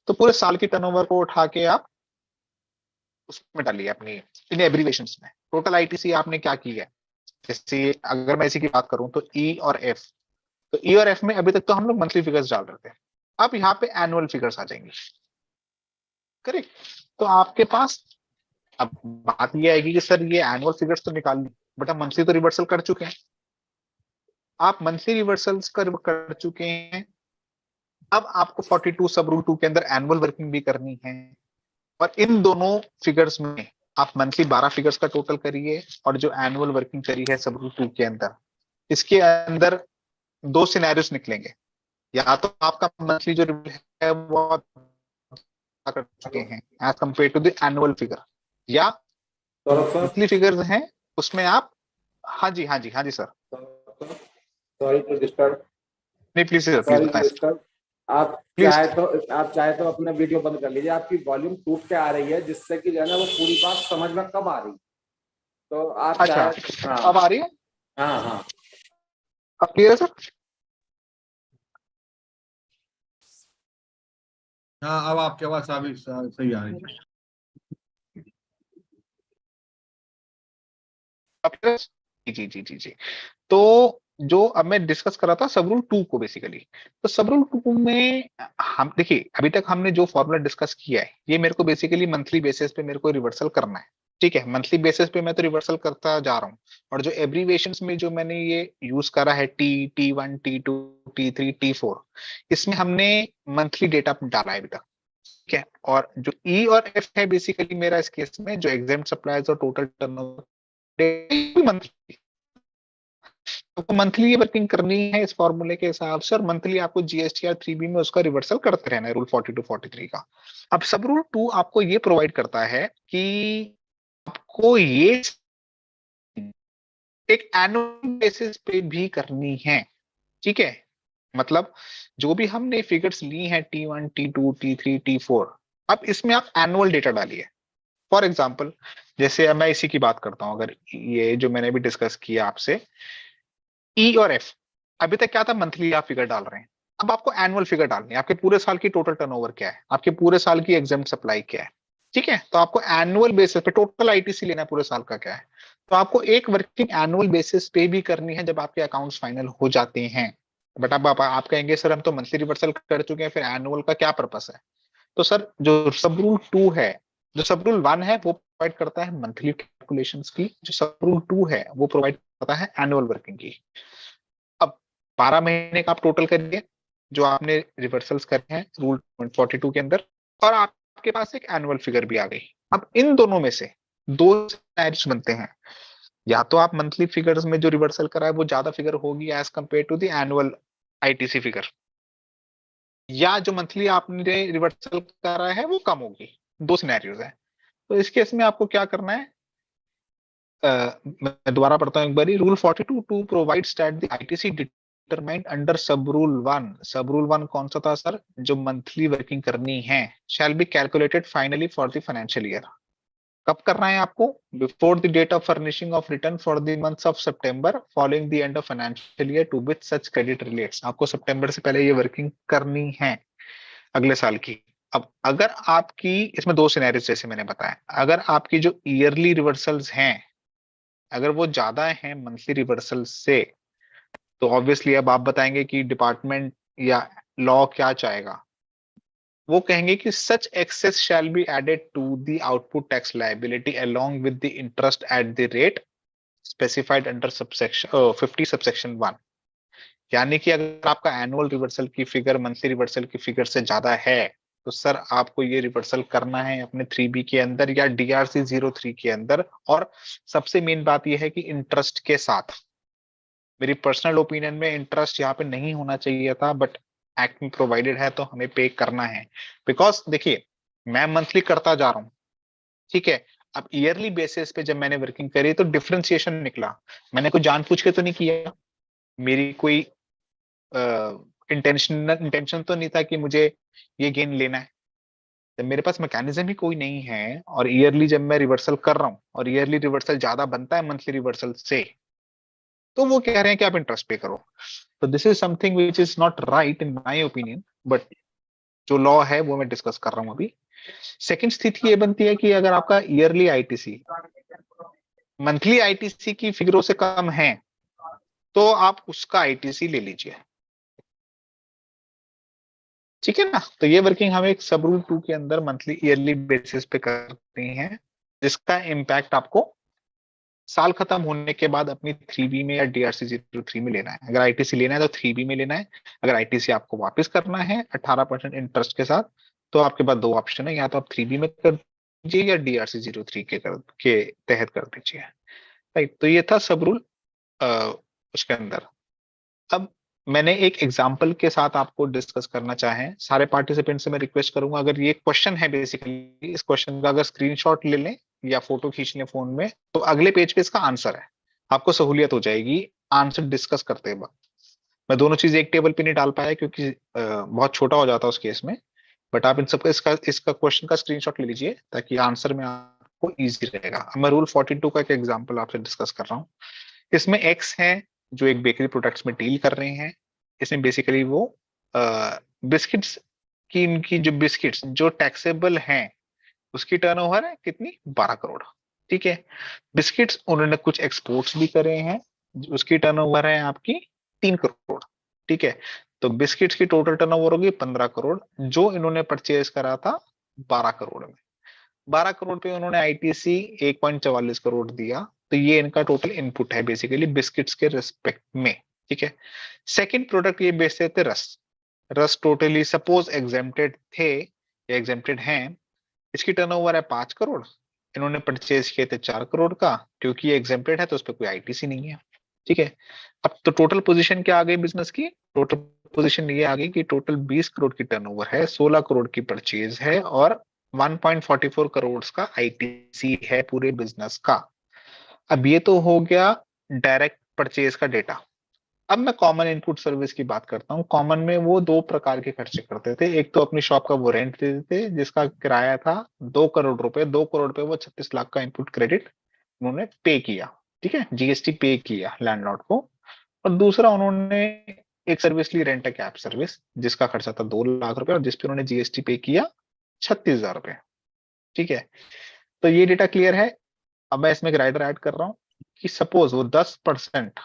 तो पूरे साल की टर्नओवर को उठा के आप उसमें डालिए अपनी इन एब्रीवेशंस में। टोटल आईटीसी आपने क्या की है, जैसे अगर मैं इसी की बात करूं तो ई और एफ। तो ई और एफ में अभी तक तो हम लोग मंथली फिगर्स डाल रहे थे, अब यहाँ पे एनुअल फिगर्स आ जाएंगे। करेक्ट। तो आपके पास अब बात ये आएगी कि सर ये एनुअल फिगर्स तो निकाल ली, बट हम मंथली तो रिवर्सल कर चुके हैं। आप मंथली रिवर्सल्स कर चुके हैं, अब आपको 42 सब रूल 2 के अंदर एनुअल वर्किंग भी करनी है। और इन दोनों फिगर्स में आप मंथली 12 फिगर्स का टोटल करिए, और जो एनुअल वर्किंग करी है सब रूल 2 के अंदर, इसके अंदर दो सिनेरियोस निकलेंगे। या तो आपका मंथली जो है वो कर चुके हैं as compare to the annual figure, या सौरभ सर, मंथली फिगर्स हैं उसमें आप। हाँ जी, हाँ जी, हाँ जी सर। सॉरी टू डिस्टर्ब, नहीं please sir, please sorry to बताएं सर, डिस्टर्ब। आप प्लीज। चाहे तो आप चाहे तो अपना वीडियो बंद कर लीजिए, आपकी वॉल्यूम टूट के आ रही है, जिससे कि जो है ना वो पूरी बात समझ में कम आ रही है। तो आप अच्छा, चाहे, हाँ अब आ रही है? हाँ हाँ, अब क्लियर है सर? हाँ, अब आपकी आवाज सही आ रही है। अब clear है? जी जी जी जी। तो जो अब मैं डिस्कस कर रहा था सब रूल 2 को बेसिकली, तो सब रूल 2 में हम देखिए अभी तक हमने जो फॉर्मूला डिस्कस किया है ये मेरे को बेसिकली मंथली बेसिस पे मेरे को रिवर्सल करना है। ठीक है, मंथली बेसिस पे मैं तो रिवर्सल करता जा रहा हूँ, और जो एब्रीविएशंस में जो मैंने ये यूज करा है T1 T2 T3 T4, इसमें हमने मंथली डेटा डाला है अभी तक। ठीक है, और जो ई और एफ है बेसिकली मेरा इस केस में जो एग्जाम्ड सप्लायर्स और टोटल टर्नओवर मंथली, आपको मंथली वर्किंग करनी है इस फॉर्मूले के हिसाब से, और मंथली आपको जीएसटीआर 3B में उसका रिवर्सल करते रहना है रूल 42 43 का। अब सब रूल 2 आपको ये प्रोवाइड करता है कि आपको ये एक एनुअल बेसिस पे भी करनी है। ठीक है, मतलब जो भी हमने फिगर्स ली हैं T1 T2 T3 T4, अब इसमें आप एनुअल डेटा डालिए। फॉर एग्जाम्पल जैसे अब मैं इसी की बात करता हूं, अगर ये जो मैंने भी डिस्कस किया आपसे ई और एफ, अभी तक क्या था मंथली आप फिगर डाल रहे हैं, अब आपको एनुअल फिगर डालनी है, आपके पूरे साल की टोटल टर्नओवर क्या है, आपके पूरे साल की एग्जाम सप्लाई क्या है। ठीक है, तो आपको एनुअल बेसिस पे टोटल आईटीसी लेना है पूरे साल का क्या है, तो आपको एक वर्किंग एनुअल बेसिस पे भी करनी है जब आपके अकाउंट्स फाइनल हो जाते हैं। बट अब आप कहेंगे सर हम तो मंथली रिवर्सल कर चुके हैं, फिर एनुअल का क्या पर्पस है? तो सर जो सब रूल 2 है, जो सब रूल 1 है वो प्रोवाइड करता है मंथली कैलकुलेशंस की, जो सब रूल 2 है वो प्रोवाइड करता है एनुअल वर्किंग की। अब 12 महीने का आप टोटल करिए जो आपने रिवर्सल्स करे हैं रूल 42 के अंदर, और आपके पास एक एनुअल फिगर भी आ गई। अब इन दोनों में से दो सिनेरियोस बनते हैं, या तो आप मंथली फिगर्स में जो रिवर्सल करा है वो ज्यादा फिगर होगी as compare to the annual ITC figure, या जो मंथली आपने रिवर्सल करा है वो कम होगी। दो सिनेरियोज हैं। तो इस केस में आपको क्या करना है, मैं दोबारा पढ़ता हूं एक बारी। Rule 42 two provides that the ITC determined under sub rule 1, sub rule 1 कौन सा था सर, जो मंथली वर्किंग करनी है, shall be calculated finally for the financial year. कब करना है आपको? Before the date of furnishing of return for the months of September following the end of financial year to which such credit relates. आपको सितंबर से पहले ये वर्किंग करनी है अगले साल की। अब अगर आपकी इसमें दो सिनेरियोस जैसे मैंने बताया, अगर आपकी जो ईयरली रिवर्सल्स हैं अगर वो ज्यादा है मंथली रिवर्सल से, तो ऑब्वियसली अब आप बताएंगे कि डिपार्टमेंट या लॉ क्या चाहेगा, वो कहेंगे कि such excess shall be added to the output tax liability along with the interest at the rate specified under subsection 50 subsection 1। यानी कि अगर आपका एनुअल रिवर्सल की फिगर मंथली रिवर्सल की फिगर से ज्यादा है, तो सर आपको ये रिवर्सल करना है अपने 3B के अंदर या DRC 03 के अंदर। और सबसे मेन बात यह है कि इंटरेस्ट के साथ। मेरी पर्सनल ओपिनियन में इंटरेस्ट यहाँ पे नहीं होना चाहिए था, बट एक्ट में प्रोवाइडेड है तो हमें पे करना है। बिकॉज देखिए मैं मंथली करता जा रहा हूँ, ठीक है, अब ईयरली बेसिस पे जब मैंने वर्किंग करी तो डिफरेंशिएशन निकला। मैंने कोई जानबूझ के तो नहीं किया, मेरी कोई इंटेंशन तो नहीं था कि मुझे ये गेन लेना है। जब मेरे पास मैकेनिज्म ही कोई नहीं है और ईयरली जब मैं रिवर्सल कर रहा हूँ और ईयरली रिवर्सल ज्यादा बनता है मंथली रिवर्सल से, तो वो कह रहे हैं कि आप इंटरेस्ट पे करो। तो this is something which is not right in my opinion, but जो लॉ है वो मैं डिस्कस कर रहा हूँ अभी। सेकंड स्थिति ये बनती है कि अगर आपका ईयरली आईटीसी मंथली आईटीसी की फिगरों से कम है, तो आप उसका आईटीसी ले लीजिए। ठीक है ना, तो ये वर्किंग हम एक सब रूल 2 के अंदर मंथली ईयरली बेसिस पे करते हैं, जिसका इम्पैक्ट आपको साल खत्म होने के बाद अपनी 3B में या DRC 03 में लेना है। अगर आईटीसी लेना है तो 3B में लेना है, अगर आईटीसी आपको वापस करना है 18% इंटरेस्ट के साथ, तो आपके पास दो ऑप्शन है, या तो आप 3B में कर दीजिए या DRC 03 के तहत कर दीजिए। राइट, तो ये था सब रूल उसके अंदर। अब मैंने एक एग्जांपल के साथ आपको डिस्कस करना चाहें, सारे पार्टिसिपेंट से मैं रिक्वेस्ट करूंगा, अगर ये क्वेश्चन है बेसिकली, इस क्वेश्चन का अगर स्क्रीनशॉट ले लें या फोटो खींच लें फोन में, तो अगले पेज पे इसका आंसर है, आपको सहूलियत हो जाएगी आंसर डिस्कस करते वक्त। मैं दोनों चीज एक टेबल पे नहीं डाल पाया क्योंकि बहुत छोटा हो जाता है उस केस में, बट आप इन सबका इसका इसका क्वेश्चन का स्क्रीनशॉट ले लीजिए ताकि आंसर में आपको इजी रहेगा। अब मैं रूल 42 का एक एग्जांपल आपसे डिस्कस कर रहा हूँ। इसमें एक्स है जो एक बेकरी प्रोडक्ट्स में डील कर रहे हैं। इसमें बेसिकली वो बिस्किट्स की, इनकी जो बिस्किट्स जो टैक्सेबल हैं उसकी टर्नओवर है कितनी, 12 करोड़। ठीक है, बिस्किट्स उन्होंने कुछ एक्सपोर्ट्स भी करे हैं, उसकी टर्नओवर है आपकी 3 करोड़। ठीक है, तो बिस्किट्स की टोटल टर्नओवर होगी 15 करोड़, जो इन्होंने परचेज करा था 12 करोड़ में। 12 करोड़ पे उन्होंने आईटीसी 1.44 करोड़ दिया, तो ये इनका टोटल इनपुट है बेसिकली बिस्किट्स के रिस्पेक्ट में। ठीक है, सेकंड प्रोडक्ट ये बेचते थे रस। रस टोटली सपोज एग्जेम्प्टेड थे या एग्जेम्प्टेड हैं, इसकी टर्नओवर है 5 करोड़, इन्होंने परचेज किए थे 4 करोड़ का, क्योंकि ये एग्जेम्प्टेड है तो उस पर कोई आईटीसी नहीं है। ठीक है, अब तो टोटल पोजीशन क्या आ गई बिजनेस की, टोटल पोजीशन ये आ गई कि टोटल 20 करोड़ की टर्नओवर है, 16 करोड़ की परचेज है और 1.44 करोड़ का आईटीसी है पूरे बिजनेस का। अब ये तो हो गया डायरेक्ट परचेज का डेटा। अब मैं कॉमन इनपुट सर्विस की बात करता हूँ। कॉमन में वो दो प्रकार के खर्चे करते थे, एक तो अपनी शॉप का वो रेंट देते थे जिसका किराया था 2 करोड़ रुपए, 2 करोड़ पे वो 36 लाख का इनपुट क्रेडिट उन्होंने पे किया। ठीक है, जीएसटी पे किया लैंडलॉर्ड को। और दूसरा उन्होंने एक सर्विस ली, रेंट अ कैब सर्विस, जिसका खर्चा था 2 लाख रुपए और जिसपे उन्होंने जीएसटी पे किया 36,000 रुपए। ठीक है, तो ये डेटा क्लियर है। अब मैं इसमें एक राइडर ऐड कर रहा हूँ कि सपोज वो 10%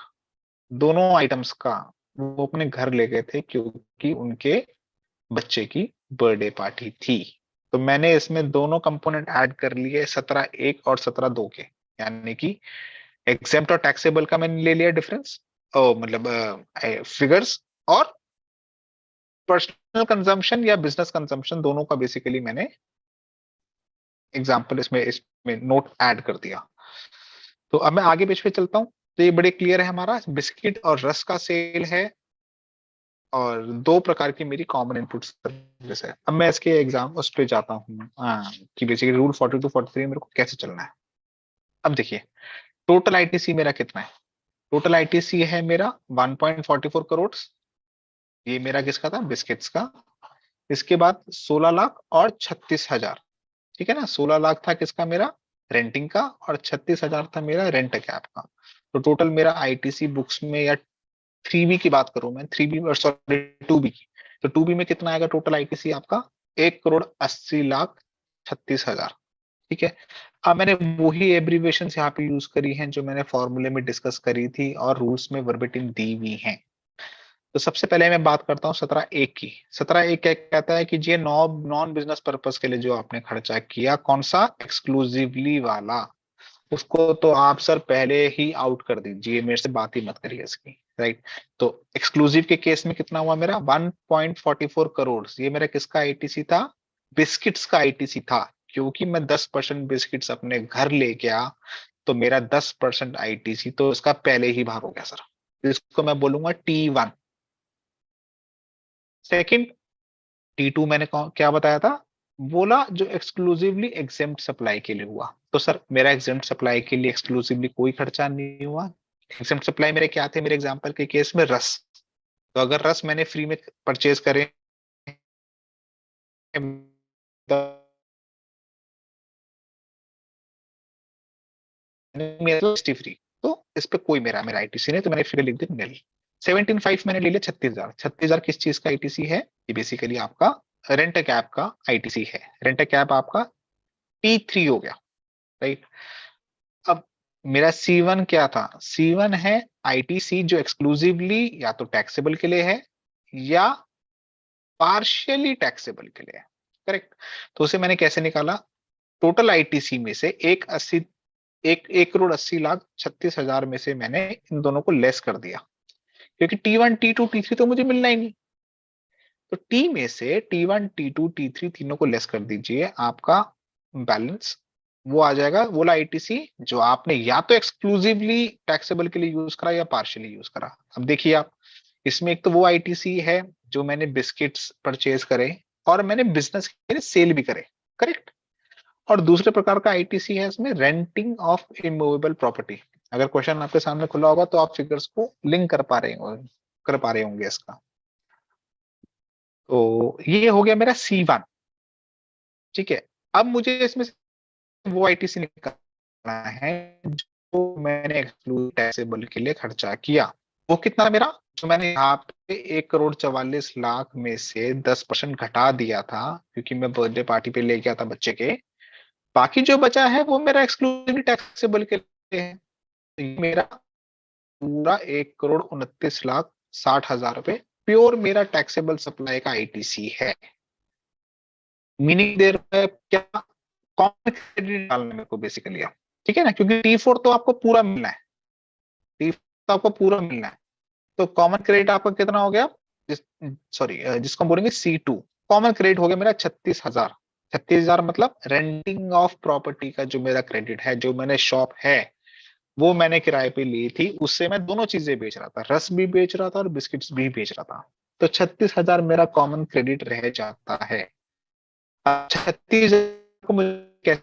दोनों आइटम्स का वो अपने घर ले गए थे क्योंकि उनके बच्चे की बर्थडे पार्टी थी। तो मैंने इसमें दोनों कंपोनेंट ऐड कर लिए, 17(1) और 17(2) के, यानी कि एग्जेम्प्ट और टैक्सेबल का मैंने ले लिया डिफरेंस, मतलब फिगर्स, और पर्सनल कंजम्पशन या बिजनेस कंजम्पशन दोनों का बेसिकली मैंने एग्जाम्पल इसमें नोट ऐड कर दिया। तो अब मैं आगे पेज पे चलता हूँ। तो ये बड़े क्लियर है, हमारा बिस्किट और रस का सेल है और दो प्रकार की मेरी कॉमन इनपुट सर्विस है। अब मैं इसके एग्जाम उस पे जाता हूँ कि बेसिकली रूल 42 43 मेरे को कैसे चलना है। अब देखिए टोटल आईटीसी मेरा कितना है, टोटल आईटीसी है मेरा 1.44 करोड़। ये मेरा किसका था, बिस्किट्स का। इसके बाद 16 लाख और 36,000। ठीक है ना, 16 लाख था किसका, मेरा रेंटिंग का, और 36,000 था मेरा रेंट कैप का। तो टोटल मेरा आईटीसी बुक्स में, या 3B की बात करूं मैं, 3B और सॉरी 2B की, तो 2B में कितना आएगा टोटल आईटीसी आपका, 1,80,36,000। ठीक है, अब मैंने वही एब्रीविएशन यहाँ पे यूज करी हैं जो मैंने फॉर्मूले में डिस्कस करी थी और रूल्स में वर्बेटिम दी हुई हैं। तो सबसे पहले मैं बात करता हूँ 17(1) की। 17(1) क्या कहता है कि ये नॉन बिजनेस पर्पस के लिए जो आपने खर्चा किया, कौन सा, एक्सक्लूसिवली वाला, उसको तो आप सर पहले ही आउट कर दीजिए, मेरे से बात ही मत करिए इसकी। राइट, तो एक्सक्लूसिव के केस में कितना हुआ मेरा, 1.44 करोड़। ये मेरा किसका आईटीसी था, बिस्किट्स का आईटीसी था, क्योंकि मैं 10% बिस्किट्स अपने घर ले गया तो मेरा 10% आईटीसी तो इसका पहले ही बाहर हो गया सर। इसको मैं बोलूंगा T1। सेकंड T2 मैंने क्या बताया था, बोला जो एक्सक्लूसिवली एग्जेम्प्ट सप्लाई के लिए हुआ। तो सर मेरा एग्जेम्प्ट सप्लाई के लिए एक्सक्लूसिवली कोई खर्चा नहीं हुआ। एग्जेम्प्ट सप्लाई मेरे क्या थे, मेरे एग्जांपल के केस में रस। तो अगर रस मैंने फ्री में परचेज करे फ्री, तो इस पे कोई मेरा मेरा आईटीसी नहीं, तो मैंने फिगर लिख दी निल। 17.5 मैंने ले लिया 36,000। 36,000 किस चीज का आईटीसी है, ये बेसिकली आपका रेंट कैप का आईटीसी है। रेंट कैप आपका T3 हो गया। राइट, अब मेरा C1 क्या था, C1 है आईटीसी जो एक्सक्लूसिवली या तो टैक्सेबल के लिए है या पार्शियली टैक्सेबल के लिए है। करेक्ट, तो उसे मैंने कैसे निकाला, टोटल आईटीसी में से 1,80,36,000 में से मैंने इन दोनों को लेस कर दिया, क्योंकि T1 T2 T3 तो मुझे मिलना ही नहीं। तो T में से T1 T2 T3 तीनों को लेस कर दीजिए, आपका बैलेंस वो आ जाएगा, बोला आईटीसी जो आपने या तो एक्सक्लूसिवली टैक्सेबल के लिए यूज करा या पार्शियली यूज करा। अब देखिए आप, इसमें एक तो वो आईटीसी है जो मैंने बिस्किट्स परचेज करे और मैंने बिजनेस के लिए सेल भी करे, करेक्ट। और दूसरे प्रकार का आईटीसी है इसमें रेंटिंग ऑफ इमूवेबल प्रॉपर्टी। अगर क्वेश्चन आपके सामने खुला होगा तो आप फिगर्स को लिंक कर पा रहे होंगे इसका। तो ये हो गया मेरा C1, ठीक है। अब मुझे इसमें से वो आईटीसी निकालना है जो मैंने एक्सक्लूसिव टैक्सेबल के लिए खर्चा किया। वो कितना मेरा, जो मैंने यहाँ पे 1,44,00,000 में से 10% घटा दिया था क्योंकि मैं बर्थडे पार्टी पे ले गया था बच्चे के। बाकी जो बचा है वो मेरा एक्सक्लूसिवली टैक्सेबल के लिए है। तो ये मेरा पूरा 1,29,60,000 रुपए प्योर मेरा टैक्सेबल सप्लाई का आईटीसी है। मीनिंग देर में क्या, कॉमन क्रेडिट डालना मेरे को बेसिकली, ठीक है ना, क्योंकि T4 तो आपको पूरा मिलना है, T4 तो आपको पूरा मिलना है। तो कॉमन क्रेडिट आपका कितना हो गया, जिसको हम बोलेंगे C2, कॉमन क्रेडिट हो गया मेरा 36,000। 36,000 मतलब रेंटिंग ऑफ प्रॉपर्टी का जो मेरा क्रेडिट है, जो मैंने शॉप है वो मैंने किराए पे ली थी, उससे मैं दोनों चीजें बेच रहा था, रस भी बेच रहा था और बिस्किट्स भी बेच रहा था। तो 36,000 मेरा कॉमन क्रेडिट रह जाता है। 36,000 को मुझे कैसे,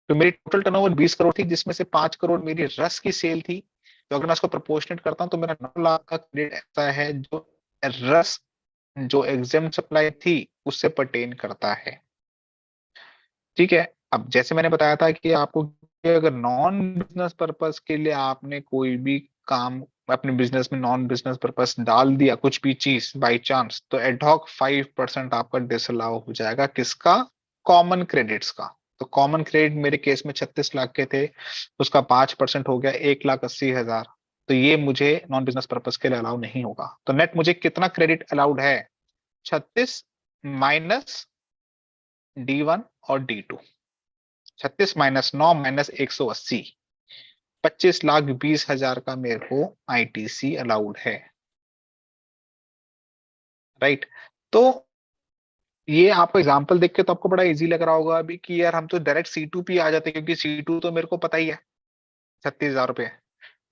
तो मेरी टोटल टर्नओवर 20 करोड़ थी जिसमें से 5 करोड़ मेरी रस की सेल थी। तो अगर मैं उसको प्रोपोर्शनेट करता हूं तो मेरा 9 लाख का क्रेडिट ऐसा है जो रस जो एग्जेम्प्ट सप्लाई थी उससे पर्टेन करता है, ठीक है। अब जैसे मैंने बताया था कि आपको कि अगर नॉन बिजनेस पर्पस के लिए आपने कोई भी काम अपने बिजनेस में नॉन बिजनेस पर्पस डाल दिया कुछ भी चीज बाई चांस, तो एडहॉक 5% आपका डिसअलाउ हो जाएगा, किसका, कॉमन क्रेडिट्स का। तो कॉमन क्रेडिट मेरे केस में 36 लाख के थे, उसका 5% हो गया 1,80,000। तो ये मुझे नॉन बिजनेस पर्पस के लिए अलाउ नहीं होगा। तो नेट मुझे कितना क्रेडिट अलाउड है, 36 माइनस D1 और D2, 36 माइनस 9 माइनस 180, 25,20,000 का मेरे को आईटीसी अलाउड है, राइट। तो ये आपको एग्जांपल देख के तो आपको बड़ा इजी लग रहा होगा अभी कि यार हम तो डायरेक्ट C2 पे आ जाते क्योंकि C2 तो मेरे को पता ही है 36,000 रुपए।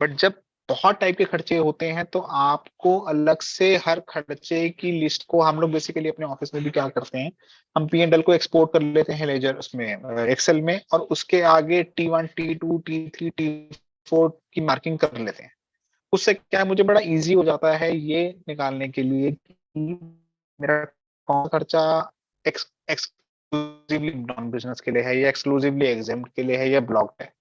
बट जब बहुत टाइप के खर्चे होते हैं तो आपको अलग से हर खर्चे की लिस्ट को, हम लोग बेसिकली अपने ऑफिस में भी क्या करते हैं, हम P&L को एक्सपोर्ट कर लेते हैं लेजर उसमें एक्सेल में, और उसके आगे T1 T2 T3 T4 की मार्किंग कर लेते हैं। उससे क्या है, मुझे बड़ा इजी हो जाता है ये निकालने के लिए कि मेरा कौन खर्चा एक्सक्लूसिवली नॉन बिजनेस के लिए है या एक्सक्लूसिवली एग्जेम्प्ट के लिए है या ब्लॉक्ड है,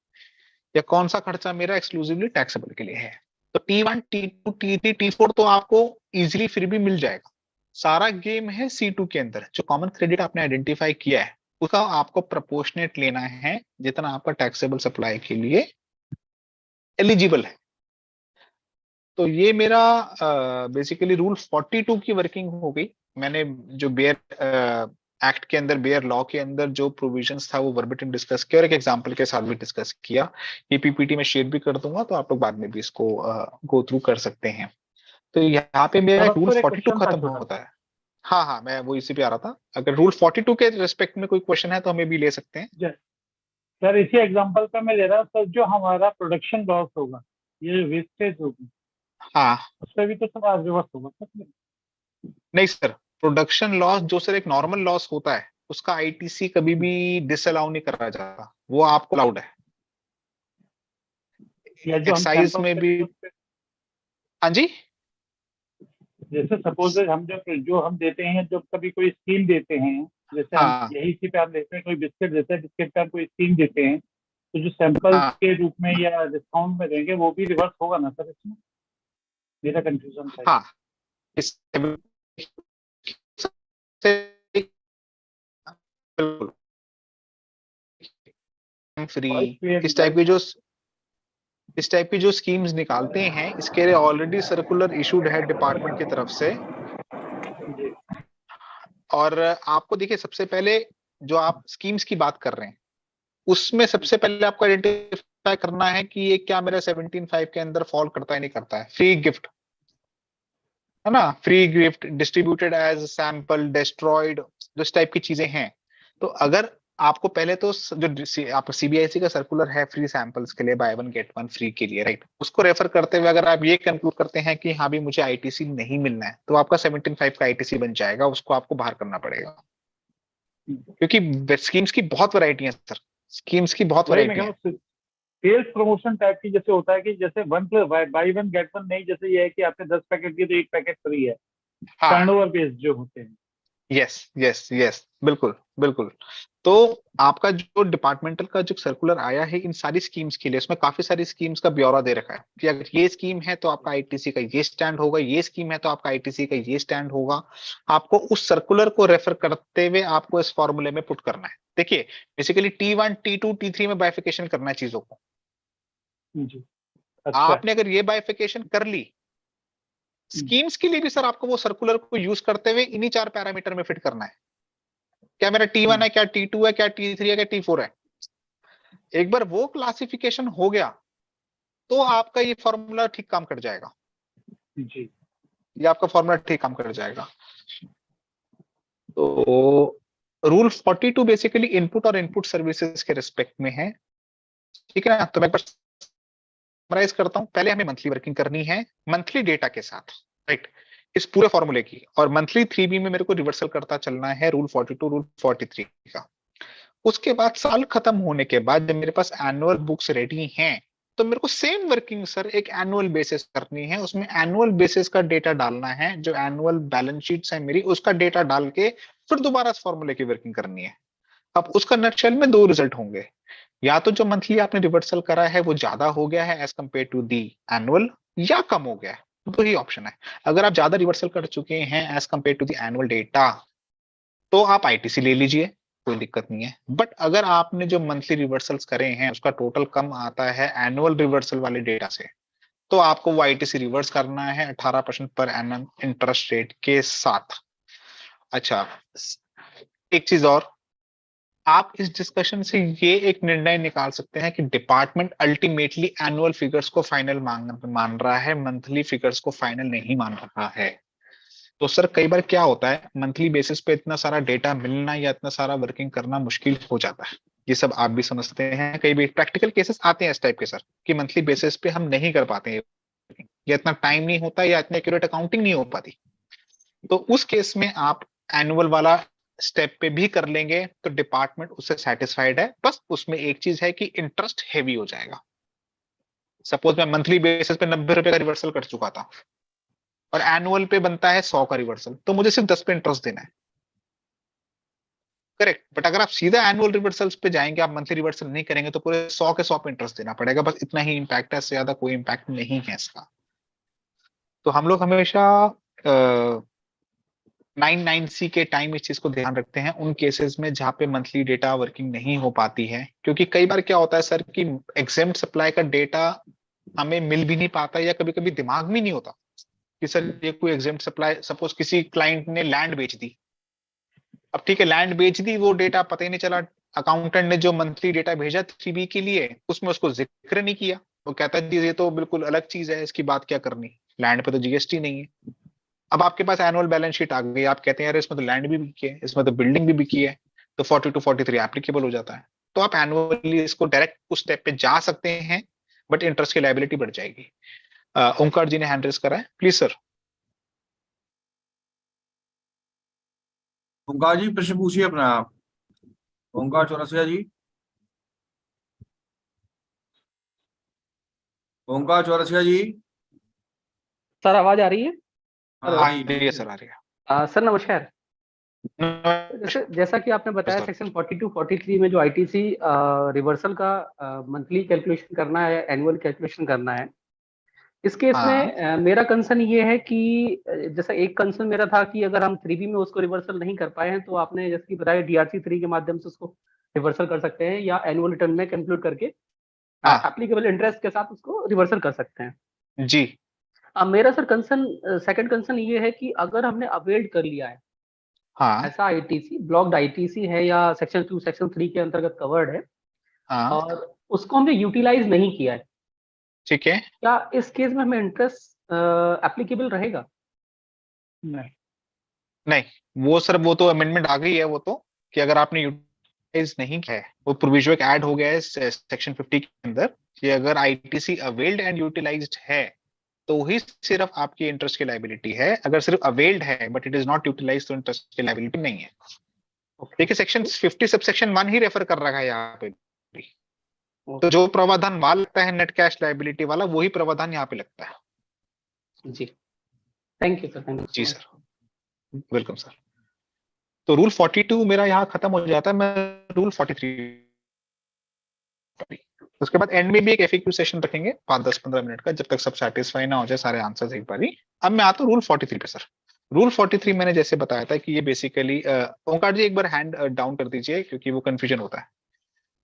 या कौन सा खर्चा मेरा एक्सक्लूसिवली टैक्सेबल के लिए है। तो T1 T2 T3 T4 तो आपको इजीली फिर भी मिल जाएगा। सारा गेम है C2 के अंदर, जो कॉमन क्रेडिट आपने आइडेंटिफाई किया है उसका आपको प्रोपोर्शनेट लेना है जितना आपका टैक्सेबल सप्लाई के लिए एलिजिबल है। तो ये मेरा बेसिकली रूल 42 की वर्किंग हो गई। मैंने जो बेयर एक्ट के अंदर, बेयर लॉ के अंदर जो प्रोविजंस था वो वर्बेटिम डिस्कस किया और एक एग्जांपल के साथ भी डिस्कस किया। ये पीपीटी में शेयर भी कर दूंगा तो आप लोग बाद में भी इसको गो थ्रू कर सकते हैं। तो यहाँ पे मेरा रूल 42 खत्म होता है। हाँ हाँ, मैं वो इसी पे आ रहा था। अगर रूल 42 के रिस्पेक्ट में कोई क्वेश्चन है तो हमें भी ले सकते हैं। सर इसी एग्जांपल पे मैं ले रहा हूँ सर, जो हमारा प्रोडक्शन लॉस होगा, ये वेस्टेज होगी, हाँ, उस पर भी तो सर रिवर्स होगा सर? नहीं सर, प्रोडक्शन लॉस जो सर एक नॉर्मल लॉस होता है उसका आईटीसी कभी भी डिसअलाउ नहीं करा जाता, वो आपको अलाउड है। या जो हम एक्साइज में भी, हाँ जी, जैसे सपोज हम जो हम देते हैं, जब कभी कोई स्कीम देते हैं, जैसे हम हाँ यही सी पे हम देते हैं, कोई बिस्किट देते हैं, बिस्किट पे हम कोई स्कीम देते हैं, तो जो सैंपल हाँ के रूप में या डिस्काउंट में देंगे वो भी रिवर्स होगा ना सर इसमें? मेरा कंफ्यूजन था। हाँ, इस बिल्कुल फ्री, इस टाइप की जो इस टाइप की जो स्कीम्स निकालते हैं इसके लिए ऑलरेडी सर्कुलर इशूड है डिपार्टमेंट की तरफ से। और आपको देखिए, सबसे पहले जो आप स्कीम्स की बात कर रहे हैं उसमें सबसे पहले आपको आइडेंटिफाई करना है कि ये क्या मेरा 17(5) के अंदर फॉल करता है नहीं करता है। फ्री गिफ्ट है ना, free gift, distributed as sample, destroyed, जो इस टाइप की चीजें हैं। तो अगर आपको पहले तो आप सीबीआईसी का सर्कुलर है फ्री सैंपल्स के लिए, by one get one free के लिए, राइट, उसको रेफर करते हुए अगर आप ये कंक्लूड करते हैं कि हाँ भी मुझे आईटीसी नहीं मिलना है, तो आपका 17.5 का आईटीसी बन जाएगा, उसको आपको बाहर करना पड़ेगा, क्योंकि स्कीम्स की बहुत वैरायटी है सर, स्कीम्स की बहुत वही मैं वैरायटी है। सेल्स प्रमोशन टाइप की जैसे होता है कि जैसे one plus by one get one नहीं, जैसे ये है कि आपने 10 पैकेट किए तो एक पैकेट फ्री है, हाँ, टर्नओवर बेस्ड जो होते हैं। यस यस यस, बिल्कुल बिल्कुल। तो आपका जो डिपार्टमेंटल का जो सर्कुलर आया है इन सारी स्कीम्स के लिए, उसमें काफी सारी स्कीम्स का ब्यौरा दे रखा है कि अगर ये स्कीम है तो आपका आईटीसी का ये स्टैंड होगा, ये स्कीम है तो आपका आईटीसी का ये स्टैंड होगा। आपको उस सर्कुलर को रेफर करते हुए आपको इस फॉर्मूले में पुट करना है। देखिए, बेसिकली T1 T2 T3 में बाइफिकेशन करना है चीजों को। जी, अच्छा। आपने अगर ये बाइफिकेशन कर ली, स्कीम्स के लिए भी सर आपको वो सर्कुलर को यूज करते हुए इन्हीं 4 पैरामीटर में फिट करना है। क्या मेरा T1 है, क्या T2 है, क्या T3 है, क्या T4 है। एक बार वो क्लासिफिकेशन हो गया तो आपका ये फॉर्मूला ठीक काम कर जाएगा। जी, ये आपका फॉर्मूला ठीक काम कर जाएगा। तो रूल 42 बेसिकली इनपुट और इनपुट सर्विसेज के रिस्पेक्ट में है, ठीक है ना। तो मैं समराइज करता हूं। पहले हमें मंथली वर्किंग करनी है मंथली डेटा के साथ, राइट, इस पूरे फॉर्मूले की। और मंथली 3B में मेरे को रिवर्सल करता चलना है रूल 42 रूल 43 का। उसके बाद साल खत्म होने के बाद जब मेरे पास एनुअल बुक्स रेडी हैं, तो मेरे को सेम वर्किंग सर एक एनुअल बेसिस करनी है। उसमें एनुअल बेसिस का डेटा डालना है, जो एनुअल बैलेंस शीट्स है मेरी, उसका डेटा डाल के फिर दोबारा इस फॉर्मूले की वर्किंग करनी है। अब उसका नटशेल में 2 रिजल्ट होंगे, या तो जो मंथली आपने रिवर्सल करा है वो ज्यादा हो गया है as compare to the annual, या कम हो गया है। तो ही ऑप्शन है। अगर आप ज्यादा रिवर्सल कर चुके हैं as compare to the annual data, तो आप आईटीसी ले लीजिए, कोई दिक्कत नहीं है। बट अगर आपने जो मंथली रिवर्सल्स करे हैं उसका टोटल कम आता है एनुअल रिवर्सल वाले डेटा से, तो आपको वो आईटीसी रिवर्स करना है 18% पर एनम इंटरेस्ट रेट के साथ। अच्छा, एक चीज और, आप इस डिस्कशन से ये एक निर्णय निकाल सकते हैं कि डिपार्टमेंट अल्टीमेटली एनुअल फिगर्स को फाइनल मान रहा है, मंथली फिगर्स को फाइनल नहीं मान रहा है। तो सर कई बार क्या होता है, मंथली बेसिस पे इतना सारा डेटा मिलना या इतना सारा वर्किंग करना मुश्किल हो जाता है। ये सब आप भी समझते हैं, कई भी प्रैक्टिकल केसेस आते हैं इस टाइप के सर, कि मंथली बेसिस पे हम नहीं कर पाते हैं, या इतना टाइम नहीं होता, या इतनी एक्यूरेट अकाउंटिंग नहीं हो पाती। तो उस केस में आप एनुअल वाला स्टेप पे भी कर लेंगे तो डिपार्टमेंट उससे सेटिस्फाइड है। बस उसमें एक चीज है कि इंटरेस्ट हैवी हो जाएगा। सपोज मैं मंथली बेसिस पे 90 रुपए का रिवर्सल कर चुका था और एनुअल पे बनता है 100 का रिवर्सल, तो मुझे सिर्फ 10 पे इंटरेस्ट देना है, करेक्ट। बट अगर आप सीधा एनुअल रिवर्सल्स पे जाएंगे, आप मंथली रिवर्सल नहीं करेंगे, तो पूरे 100 के 100 पे इंटरेस्ट देना पड़ेगा। बस इतना ही इम्पैक्ट है, इससे ज्यादा कोई इम्पैक्ट नहीं है इसका। तो हम लोग हमेशा 99C के टाइम इस चीज को ध्यान रखते हैं उन केसेस में जहां पे मंथली डेटा वर्किंग नहीं हो पाती है। क्योंकि कई बार क्या होता है सर कि एग्जेम्प्ट सप्लाई का डेटा हमें मिल भी नहीं पाता, या कभी कभी दिमाग में नहीं होता कि सर ये कोई एग्जेम्प्ट सप्लाई, सपोज किसी क्लाइंट ने लैंड बेच दी। अब ठीक है, लैंड बेच दी, वो डेटा पता ही नहीं चला। अकाउंटेंट ने जो मंथली डेटा भेजा 3B के लिए, उसमें उसको जिक्र नहीं किया। वो कहता है ये तो बिल्कुल अलग चीज है, इसकी बात क्या करनी, लैंड पे तो जीएसटी नहीं है। अब आपके पास एनुअल बैलेंस शीट आ गई, आप कहते हैं यार इसमें तो लैंड भी बिकी है, इसमें तो बिल्डिंग भी बिकी है, तो 42 43 एप्लीकेबल हो जाता है। तो आप एनुअली इसको डायरेक्ट उस स्टेप पे जा सकते हैं, बट इंटरेस्ट की लायबिलिटी बढ़ जाएगी। ओंकार जी ने हैंड रेस करा है, प्लीज सर। ओंकार जी प्रश्न पूछिए अपना आप। ओंकार चौरसिया जी, ओंकार चौरसिया जी। सर आवाज आ रही है? हाँ, आ रही है सर, आ रही है। सर नमस्कार। जैसा कि आपने बताया नमस्कार। सेक्शन 42 43 में जो आईटीसी रिवर्सल का मंथली कैलकुलेशन करना है, एनुअल कैलकुलेशन करना है, इस केस हाँ में मेरा कंसर्न ये है कि जैसा एक कंसर्न मेरा था कि अगर हम 3B में उसको रिवर्सल नहीं कर पाए हैं, तो आपने जैसे कि बताया DRC 3 के माध्यम से उसको रिवर्सल कर सकते हैं, या एनुअल रिटर्न में कंक्लूड करके हाँ एप्लीकेबल इंटरेस्ट के साथ उसको रिवर्सल कर सकते हैं। जी। अब मेरा सर कंसर्न, सेकंड कंसर्न ये है कि अगर हमने अवेल्ड कर लिया है हाँ ऐसा आईटीसी, ब्लॉक्ड आईटीसी है या सेक्शन 2 सेक्शन 3 के अंतर्गत कवर्ड है, हाँ और उसको हमने यूटिलाइज नहीं किया है, ठीक है। क्या इस केस में हमें इंटरेस्ट एप्लीकेबल रहेगा? नहीं, नहीं, वो सर वो तो अमेंडमेंट आ गई है, वो तो कि अगर आपने यूटिलाइज नहीं है, वो प्रोविजन एक ऐड हो गया है सेक्शन 50 के अंदर कि अगर आईटीसी अवेल्ड एंड यूटिलाइज्ड है तो ही सिर्फ आपकी इंटरेस्ट की लायबिलिटी है, अगर सिर्फ अवेल्ड है but it is not utilize तो इंटरेस्ट की लायबिलिटी नहीं है। देखिए सेक्शन 50 सबसेक्शन 1 ही रेफर कर रखा है यहाँ पे भी। तो जो प्रावधान वहां लगता है नेट कैश लायबिलिटी वाला, वही प्रावधान यहाँ पे लगता है। जी, thank you sir, thank you. जी सर, वेलकम सर। तो रूल 42 मेरा यहाँ खत्म हो जाता है, मैं रूल 43 उसके बाद एंड में भी एक एफएक्यू सेशन रखेंगे 5-10-15 मिनट का, जब तक सब सेटिस्फाई ना हो जाए सारे आंसर्स एक बारी। अब मैं आता हूँ रूल 43 पे सर। रूल 43 मैंने जैसे बताया था कि ये बेसिकली ओंकार जी एक बार हैंड डाउन कर दीजिए क्योंकि वो कंफ्यूजन होता है,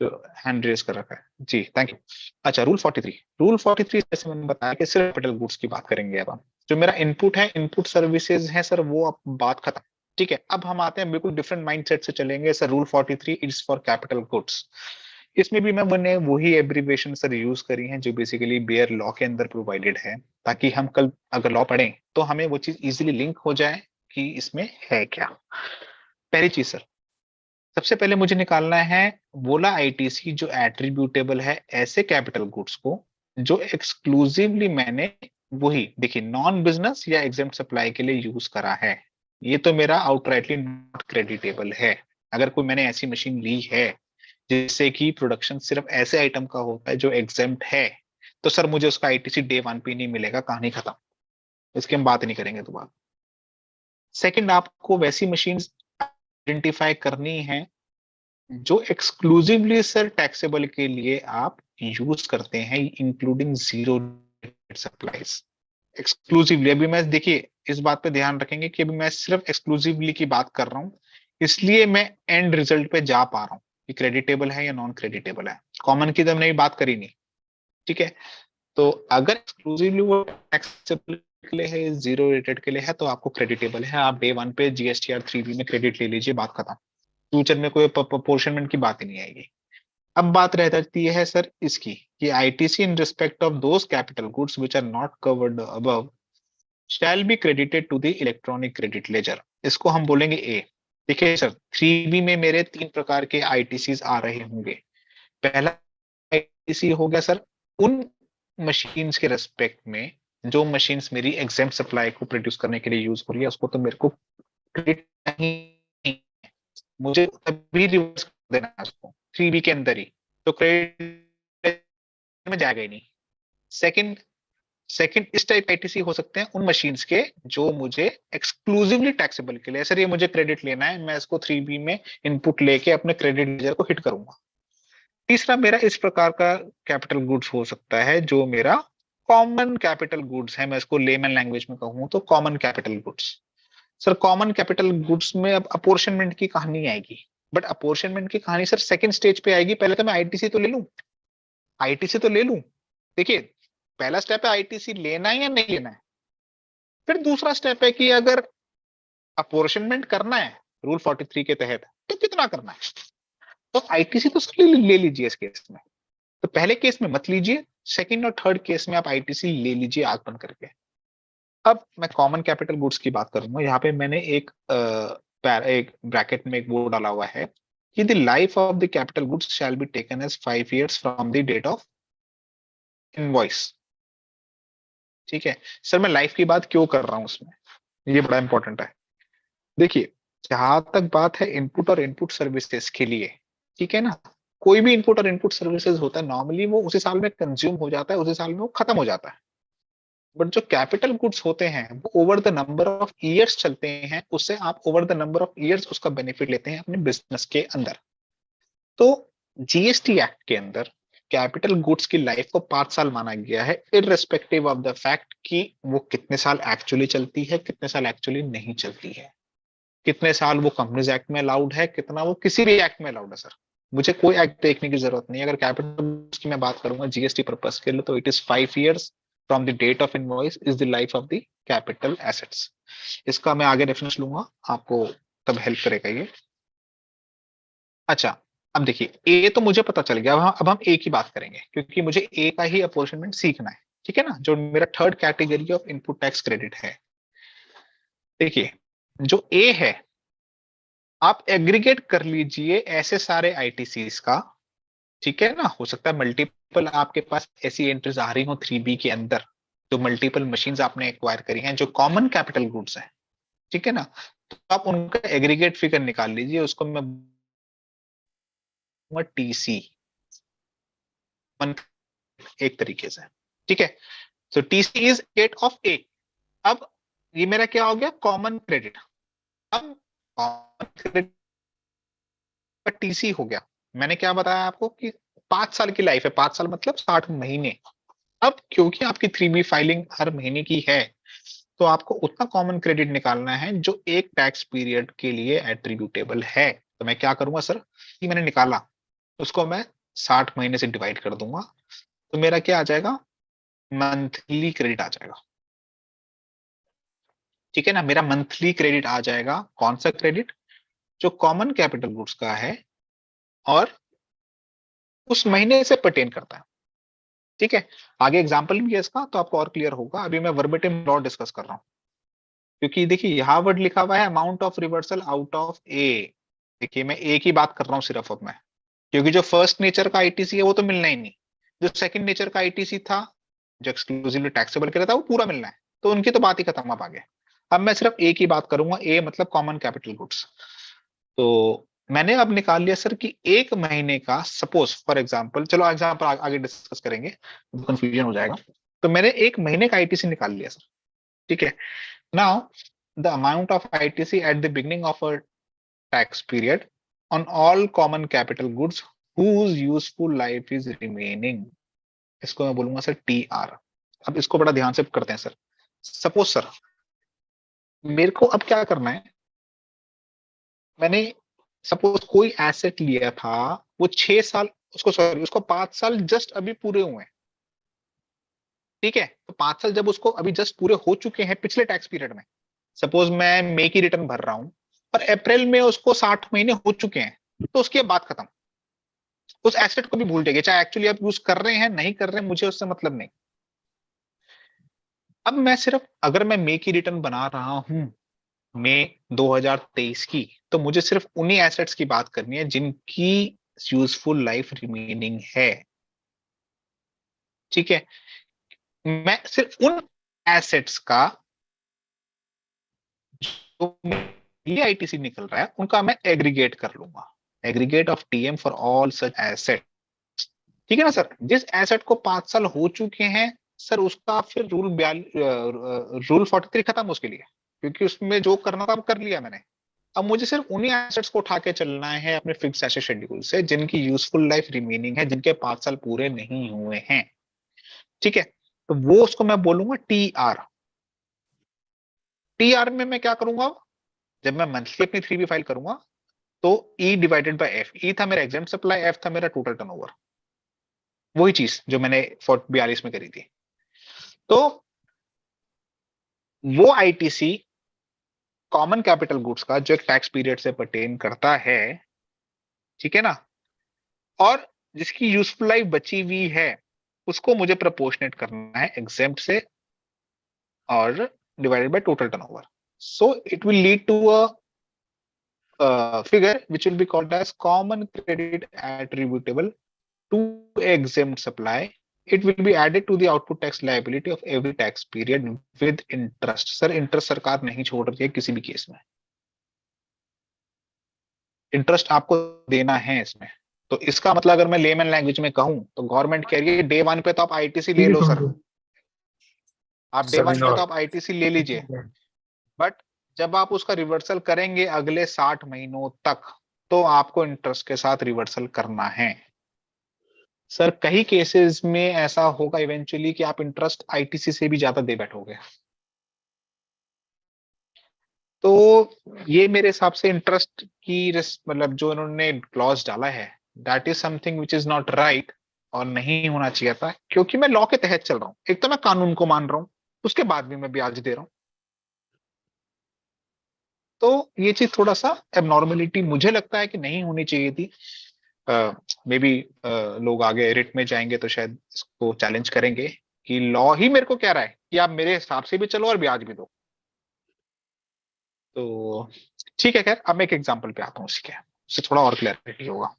तो हैंड रेज कर रखा है जी, थैंक यू। अच्छा रूल 43 जैसे मैंने बताया कि सिर्फ कैपिटल गुड्स की बात करेंगे। अब हम जो मेरा इनपुट है, इनपुट सर्विसेज है सर, वो अब बात खत्म, ठीक है। अब हम आते हैं बिल्कुल डिफरेंट माइंडसेट से चलेंगे sir. Rule 43 is for capital goods. इसमें भी मैंने वही एब्रीविएशन सर यूज करी हैं जो बेसिकली बेयर लॉ के अंदर प्रोवाइडेड है, ताकि हम कल अगर लॉ पढ़ें तो हमें वो चीज इजीली लिंक हो जाए कि इसमें है क्या। पहली चीज सर, सबसे पहले मुझे निकालना है बोला आईटीसी जो एट्रीब्यूटेबल है ऐसे कैपिटल गुड्स को जो एक्सक्लूसिवली मैंने वही देखिए नॉन बिजनेस या एग्जेम्प्ट सप्लाई के लिए यूज करा है। ये तो मेरा आउटराइटली नॉट क्रेडिटेबल है। अगर कोई मैंने ऐसी मशीन ली है जिससे कि प्रोडक्शन सिर्फ ऐसे आइटम का होता है जो एग्जेम्प्ट है, तो सर मुझे उसका आईटीसी डे 1 पे नहीं मिलेगा, कहानी खत्म, इसकी हम बात नहीं करेंगे दोबारा। सेकंड, आपको वैसी मशीन आइडेंटिफाई करनी है जो एक्सक्लूसिवली सर टैक्सेबल के लिए आप यूज करते हैं, इंक्लूडिंग जीरो सप्लाईज। एक्सक्लूसिवली, अभी मैं देखिए इस बात पे ध्यान रखेंगे कि अभी मैं सिर्फ एक्सक्लूसिवली की बात कर रहा हूं, इसलिए मैं एंड रिजल्ट पे जा पा रहा हूं कि क्रेडिटेबल है या नॉन क्रेडिटेबल है। कॉमन की तो हमने बात करी नहीं, ठीक है। तो अगर एक्सक्लूसिवली वो टैक्सेबल के लिए है, जीरो रेटेड के लिए है, तो आपको क्रेडिटेबल है, आप डे 1 पे जीएसटीआर 3B में क्रेडिट ले लीजिए, बात खत्म। फ्यूचर में कोई प्रोपोर्शनमेंट की बात ही नहीं आएगी। अब बात रह जाती है सर इसकी कि ITC in respect of those capital goods which are not covered above shall be credited to the electronic credit ledger. इसको हम बोलेंगे ए। देखिए सर 3B में मेरे 3 प्रकार के आईटीसीज आ रहे होंगे। पहला आईटीसी हो गया सर उन मशीन्स के रेस्पेक्ट में जो मशीन्स मेरी एग्जेम्प्ट सप्लाई को प्रोड्यूस करने के लिए यूज हो रही है, उसको तो मेरे को क्रेडिट नहीं, मुझे तभी रिवर्स कर देना है उसको 3B के अंदर ही, तो क्रेडिट में जाएगा ही नहीं। सेकंड इस टाइप आईटीसी हो सकते हैं उन मशीन्स के जो मुझे एक्सक्लूसिवली टैक्सेबल के लिए, सर ये मुझे क्रेडिट लेना है, मैं इसको 3B में इनपुट लेके अपने क्रेडिट लेजर को हिट करूंगा। तीसरा मेरा इस प्रकार का कैपिटल गुड्स हो सकता है जो मेरा कॉमन कैपिटल गुड्स है, मैं इसको लेमन लैंग्वेज में कहूं तो common capital goods. Sir common capital goods में अब अपोर्शनमेंट की कहानी आएगी, बट अपोर्शनमेंट की कहानी सर सेकंड स्टेज पे आएगी। पहले तो मैं आईटीसी तो ले लूं, देखिए पहला स्टेप है आईटीसी लेना है या नहीं लेना है, फिर दूसरा स्टेप है कि अगर अपोर्शनमेंट करना है रूल 43 के तहत तो कितना करना है। तो आईटीसी तो सर ले लीजिए इस केस में, तो पहले केस में मत लीजिए, सेकंड और थर्ड केस में आप आईटीसी ले लीजिए आग बंद करके। अब मैं कॉमन कैपिटल गुड्स की बात करूंगा। यहाँ पे मैंने एक ब्रैकेट में एक वो डाला हुआ है कि the life of the capital goods shall be taken as 5 years from the date of invoice. ठीक है सर, मैं लाइफ की बात क्यों कर रहा हूं उसमें, ये बड़ा इंपॉर्टेंट है। देखिए जहां तक बात है इनपुट और इनपुट सर्विसेज के लिए, ठीक है ना, कोई भी इनपुट और इनपुट सर्विसेज होता है नॉर्मली वो उसी साल में कंज्यूम हो जाता है, उसी साल में वो खत्म हो जाता है। बट जो कैपिटल गुड्स होते हैं वो over the number of years चलते हैं, उससे आप over the number of years उसका बेनिफिट लेते हैं अपने बिजनेस के अंदर। तो जीएसटी एक्ट के अंदर कैपिटल गुड्स की लाइफ को 5 साल माना गया है, इररिस्पेक्टिव ऑफ द फैक्ट कि वो कितने साल एक्चुअली चलती है, कितने साल एक्चुअली नहीं चलती है, कितने साल वो कंपनीज एक्ट में अलाउड है, कितना वो किसी भी एक्ट में अलाउड है। सर मुझे कोई एक्ट देखने की जरूरत नहीं है। अगर कैपिटल गुड्स की मैं बात करूंगा जीएसटी पर्पस के लिए तो it is 5 years from the date of invoice is the life of the capital assets. इसका मैं आगे रेफरेंस लूंगा, आपको तब हेल्प करेगा ये। अच्छा अब देखिए ए तो मुझे पता चल गया, अब हम ए की बात करेंगे क्योंकि मुझे ए का ही अपॉर्चुनिटी सीखना है, ठीक है ना, जो मेरा third category of input tax credit है। देखिए जो ए है आप एग्रीगेट कर लीजिए ऐसे सारे आईटीसीज का, ठीक है ना। हो सकता है मल्टीपल आपके पास ऐसी एंट्रीज आ रही हो 3B के अंदर, जो मल्टीपल मशीन्स आपने एक्वायर करी हैं जो कॉमन कैपिटल गुड्स हैं, ठीक है ना। तो आप उनका एग्रीगेट फिगर निकाल लीजिए, उसको मैं TC एक तरीके से, ठीक है। सो TC is get of A। अब ये मेरा क्या हो गया, कॉमन क्रेडिट। अब कॉमन क्रेडिट का TC हो गया। मैंने क्या बताया आपको कि 5 साल की लाइफ है, 5 साल मतलब 60 महीने। अब क्योंकि आपकी 3B फाइलिंग हर महीने की है, तो आपको उतना कॉमन क्रेडिट निकालना है जो एक टैक्स पीरियड के लिए एट्रीब्यूटेबल है। तो मैं क्या करूंगा सर, कि मैंने निकाला उसको मैं 60 महीने से डिवाइड कर दूंगा, तो मेरा क्या आ जाएगा, मंथली क्रेडिट आ जाएगा, ठीक है ना। मेरा मंथली क्रेडिट आ जाएगा, कौन सा क्रेडिट, जो कॉमन कैपिटल गुड्स का है और उस महीने से पर्टेन करता है, ठीक है। आगे एग्जांपल भी है इसका, तो आपको और क्लियर होगा। अभी मैं वर्बेटिम लॉ डिस्कस कर रहा हूं, क्योंकि देखिए यहां वर्ड लिखा हुआ है amount of reversal out of A. देखिए मैं ए की बात कर रहा हूं सिर्फ अब मैं, क्योंकि जो फर्स्ट नेचर का आईटीसी है वो तो मिलना ही नहीं, जो सेकंड नेचर का आईटीसी था जो एक्सक्लूसिवली टैक्सेबल कर था वो पूरा मिलना है, तो उनकी तो बात ही खत्म। अब आगे अब मैं सिर्फ ए की बात करूंगा, ए मतलब कॉमन कैपिटल गुड्स। तो मैंने अब निकाल लिया सर कि एक महीने का, सपोज फॉर एग्जांपल, चलो एग्जांपल आगे डिस्कस करेंगे, कंफ्यूजन हो जाएगा। तो मैंने एक महीने का आईटीसी निकाल लिया सर, ठीक है। Now the amount of ITC at the beginning of a tax period on all common capital goods whose useful life is remaining, इसको मैं बोलूंगा सर TR। अब इसको बड़ा ध्यान से करते हैं सर। सपोज सर मेरे को अब क्या करना है, मैंने सपोज कोई एसेट लिया था, वो 6 साल, उसको सॉरी उसको 5 साल जस्ट अभी पूरे हुए हैं, ठीक है। तो 5 साल जब उसको अभी जस्ट पूरे हो चुके हैं पिछले टैक्स पीरियड में, सपोज मैं मई की रिटर्न भर रहा हूं और अप्रैल में उसको 60 महीने हो चुके हैं, तो उसकी अब बात खत्म, उस एसेट को भी भूल जाइए, चाहे एक्चुअली आप यूज कर रहे हैं नहीं कर रहे हैं, मुझे उससे मतलब नहीं। अब मैं सिर्फ अगर मैं मई की रिटर्न बना रहा हूं, मई 2023 की, तो मुझे सिर्फ उन्हीं एसेट्स की बात करनी है जिनकी यूजफुल लाइफ रिमेनिंग है, ठीक है। मैं सिर्फ उन एसेट्स का जो ये आईटीसी निकल रहा है उनका मैं एग्रीगेट कर लूंगा, aggregate of TM for all such asset, ठीक है ना सर। जिस एसेट को 5 साल हो चुके हैं सर, उसका फिर रूल 43 खत्म उसके लिए, क्योंकि उसमें जो करना था वो कर लिया मैंने। अब मुझे सिर्फ उन्हीं एसेट्स को उठा के चलना है अपने फिक्स एसेट शेड्यूल से जिनकी यूजफुल लाइफ रिमेनिंग है, जिनके 5 साल पूरे नहीं हुए हैं, ठीक है। तो वो उसको मैं बोलूंगा TR। TR में मैं क्या करूंगा, जब मैं मंथली अपनी 3B फाइल करूंगा तो E divided by F, E था मेरा एग्जेम्प्ट सप्लाई, F था मेरा टोटल टर्नओवर, वही चीज जो मैंने 42 में करी थी। तो वो आईटीसी कॉमन कैपिटल गुड्स का जो एक टैक्स पीरियड से पर्टेन करता है, ठीक है ना, और जिसकी यूजफुल लाइफ बची हुई है, उसको मुझे प्रोपोर्शनेट करना है एग्जेम्प्ट से और divided by total turnover. So it will lead to a figure which will be called as common credit attributable to exempt supply. It will be added to the output tax liability of every tax period with interest. Sir interest सरकार नहीं छोड़ रही है किसी भी केस में, इंटरेस्ट आपको देना है इसमें। तो इसका मतलब अगर मैं लेमन लैंग्वेज में कहूं तो गवर्नमेंट कह रही है डे 1 पे तो आप आईटीसी ले लो सर, आप डे 1 पे तो आप आईटीसी ले लीजिए, बट जब आप उसका रिवर्सल करेंगे अगले 60 महीनों तक, तो आपको इंटरेस्ट के साथ रिवर्सल करना है। सर कई केसेस में ऐसा होगा इवेंचुअली कि आप इंटरेस्ट आईटीसी से भी ज्यादा दे बैठोगे। तो ये मेरे हिसाब से इंटरेस्ट की मतलब जो इन्होंने क्लॉज डाला है, that is something which is not right, और नहीं होना चाहिए था, क्योंकि मैं लॉ के तहत चल रहा हूँ। एक तो मैं कानून को मान रहा हूँ, उसके बाद भी मैं ब्याज दे रहा हूँ, तो ये चीज थोड़ा सा एबनॉर्मेलिटी मुझे लगता है कि नहीं होनी चाहिए थी। मे बी लोग आगे रिट में जाएंगे तो शायद इसको चैलेंज करेंगे कि लॉ ही मेरे को कह रहा है कि आप मेरे हिसाब से भी चलो और ब्याज भी दो। तो ठीक है, खैर अब मैं एक एग्जांपल पे आता हूँ उसके, उससे थोड़ा और क्लैरिटी होगा।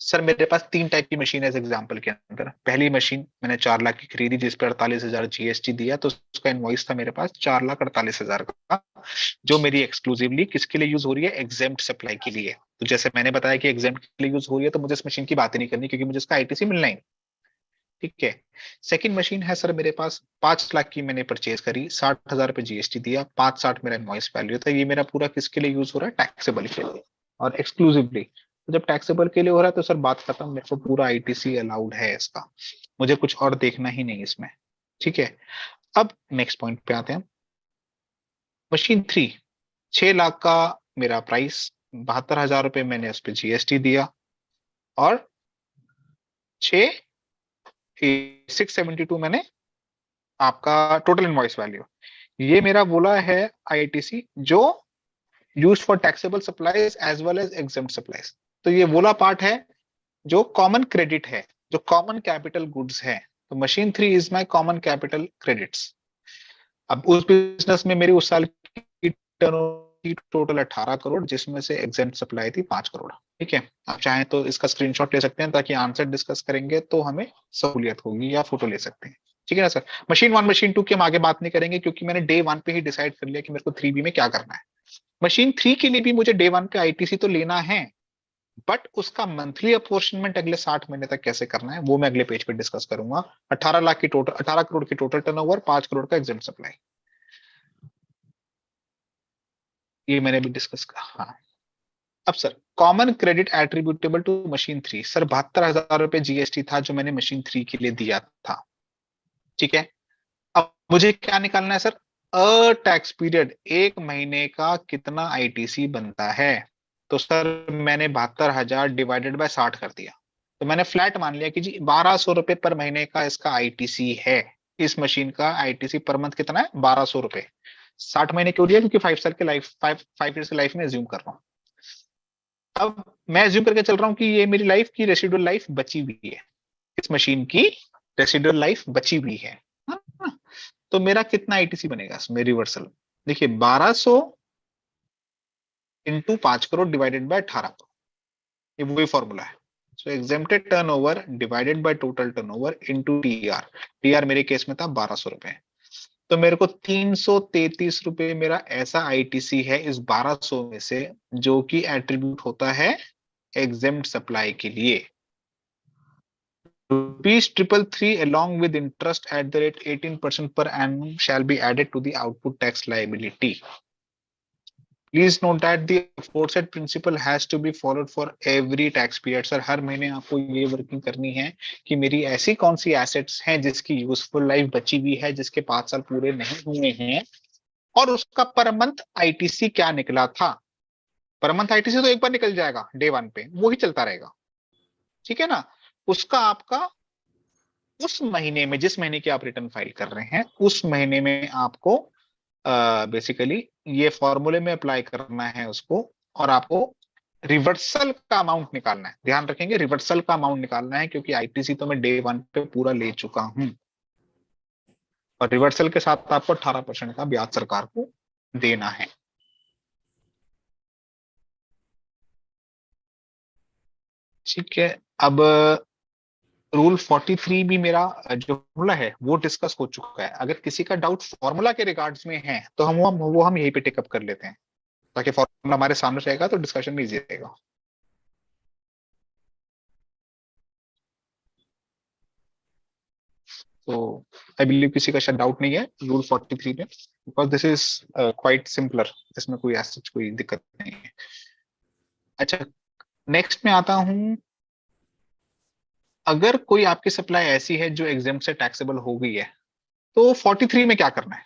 सर मेरे पास 3 टाइप की मशीन है इस एग्जांपल के अंदर। पहली मशीन मैंने 4 लाख की खरीदी जिस पे 48,000 जीएसटी दिया, तो उसका इनवॉइस था मेरे पास 4,48,000 का, जो मेरी एक्सक्लूसिवली किसके लिए यूज हो रही है, एग्जेम्प्ट सप्लाई के लिए। तो जैसे मैंने बताया कि एग्जेम्प्ट के लिए यूज हो रही है, तो मुझे इस मशीन की बात ही नहीं करनी क्योंकि मुझे इसका आईटीसी मिलना ही नहीं। ठीक है। सेकंड मशीन है सर मेरे पास 5 लाख की, मैंने परचेज करी, 60,000 पे जीएसटी दिया, 560 मेरा इनवॉइस वैल्यू था। ये मेरा पूरा किसके लिए यूज हो रहा है, टैक्सेबल के लिए और एक्सक्लूसिवली। तो जब टैक्सेबल के लिए हो रहा है तो सर बात खत्म, मेरे को पूरा आईटीसी अलाउड है इसका, मुझे कुछ और देखना ही नहीं इसमें। ठीक है। अब नेक्स्ट पॉइंट पे आते हैं। मशीन 3, 6 लाख का मेरा प्राइस, 72,000 रुपए मैंने उस पर जीएसटी दिया और 672 मैंने आपका टोटल इनवॉइस वैल्यू। ये मेरा बोला है आईटीसी जो used for taxable supplies as well as exempt supplies. तो ये बोला पार्ट है जो कॉमन क्रेडिट है, जो कॉमन कैपिटल गुड्स है। तो machine 3 is my common capital credits. अब उस बिजनेस में मेरी उस साल की टर्नओवर टोटल 18 करोड़, जिसमें से एग्जेम्प्ट सप्लाई थी 5 करोड़। ठीक है। आप चाहें तो इसका स्क्रीनशॉट ले सकते हैं ताकि आंसर डिस्कस करेंगे तो हमें सहूलियत होगी, या फोटो ले सकते हैं। ठीक है ना सर। मशीन 1 मशीन 2 की हम आगे बात नहीं करेंगे क्योंकि मैंने डे 1 पे ही डिसाइड कर लिया कि मेरे को 3B में क्या करना है। मशीन 3 के लिए भी मुझे डे 1 पे आईटीसी तो लेना है, बट उसका मंथली अपॉर्शनमेंट अगले 60 महीने तक कैसे करना है वो मैं अगले पेज पे डिस्कस करूंगा। 18 लाख की टोटल, 18 करोड़ की टोटल टर्नओवर, 5 करोड़ का एग्जेम्प्ट सप्लाई, ये मैंने भी डिस्कस किया। हाँ। अब sir common credit attributable to machine 3, sir 72,000 रुपए जीएसटी था जो मैंने मशीन 3 के लिए दिया था। ठीक है। अब मुझे क्या निकालना है सर, अ टैक्स पीरियड 1 महीने का कितना आईटीसी बनता है। तो सर मैंने 72,000 डिवाइडेड बाय 60 कर दिया, तो मैंने फ्लैट मान लिया कि जी 1,200 रुपए पर महीने का इसका आईटीसी है। इस मशीन का आईटीसी पर मंथ कितना है, 1,200 रुपए। 60 महीने क्यों दिया, क्योंकि 5 साल के लाइफ, 5 ईयर्स की लाइफ में एज्यूम कर रहा हूं। अब मैं एज्यूम करके चल रहा हूं कि ये मेरी लाइफ की रेसिडुअल लाइफ बची हुई है, इस मशीन की रेसिडुअल लाइफ बची हुई है। हाँ? तो मेरा कितना आईटीसी बनेगा इसमें रिवर्सल, देखिए 1,200 into 5 crore divided by 18 crore, ये वही फॉर्मूला है। So exempted turnover divided by total turnover into TR. TR मेरे केस में था 1,200 रुपए, तो मेरे को 333 रुपए मेरा ऐसा आईटीसी है इस 1,200 में से जो कि एट्रीब्यूट होता है एग्जेम्प्ट सप्लाई के लिए। ₹333 along with interest at the rate 18% per annum shall be added to the output tax liability. Please note that the aforesaid principle has to be followed for every tax period. Sir हर महीने आपको ये वर्किंग करनी है कि मेरी ऐसी कौन सी एसेट्स हैं जिसकी यूजफुल लाइफ बची हुई है, जिसके 5 साल पूरे नहीं हुए हैं, और उसका पर मंथ आईटीसी क्या निकला था। पर मंथ आईटीसी तो एक बार निकल जाएगा डे 1 पे, वो ही चलता रहेगा। ठीक है ना। उसका आपका उस महीने में, जिस महीने की आप रिटर्न फाइल कर रहे हैं, उस महीने में आपको बेसिकली ये फॉर्मूले में अप्लाई करना है उसको, और आपको रिवर्सल का अमाउंट निकालना है। ध्यान रखेंगे रिवर्सल का अमाउंट निकालना है, क्योंकि आईटीसी तो मैं डे 1 पे पूरा ले चुका हूं, और रिवर्सल के साथ आपको 18% का ब्याज सरकार को देना है। ठीक है। अब रूल 43 भी मेरा जो फॉर्मूला है वो डिस्कस हो चुका है। अगर किसी का डाउट फॉर्मूला के रिगार्ड्स में है तो हम यहीं पे टेकअप कर लेते हैं, ताकि फॉर्मूला हमारे सामने रहेगा तो डिस्कशन में इजी रहेगा। तो आई बिलीव किसी का शायद डाउट नहीं है रूल 43 में, because this is quite simpler, इसमें कोई ऐसा कोई दिक्कत नहीं है। अच्छा, नेक्स्ट में आता हूं। अगर कोई आपकी सप्लाई ऐसी है जो एग्जेम्प्ट से टैक्सेबल हो गई है, तो 43 में क्या करना है।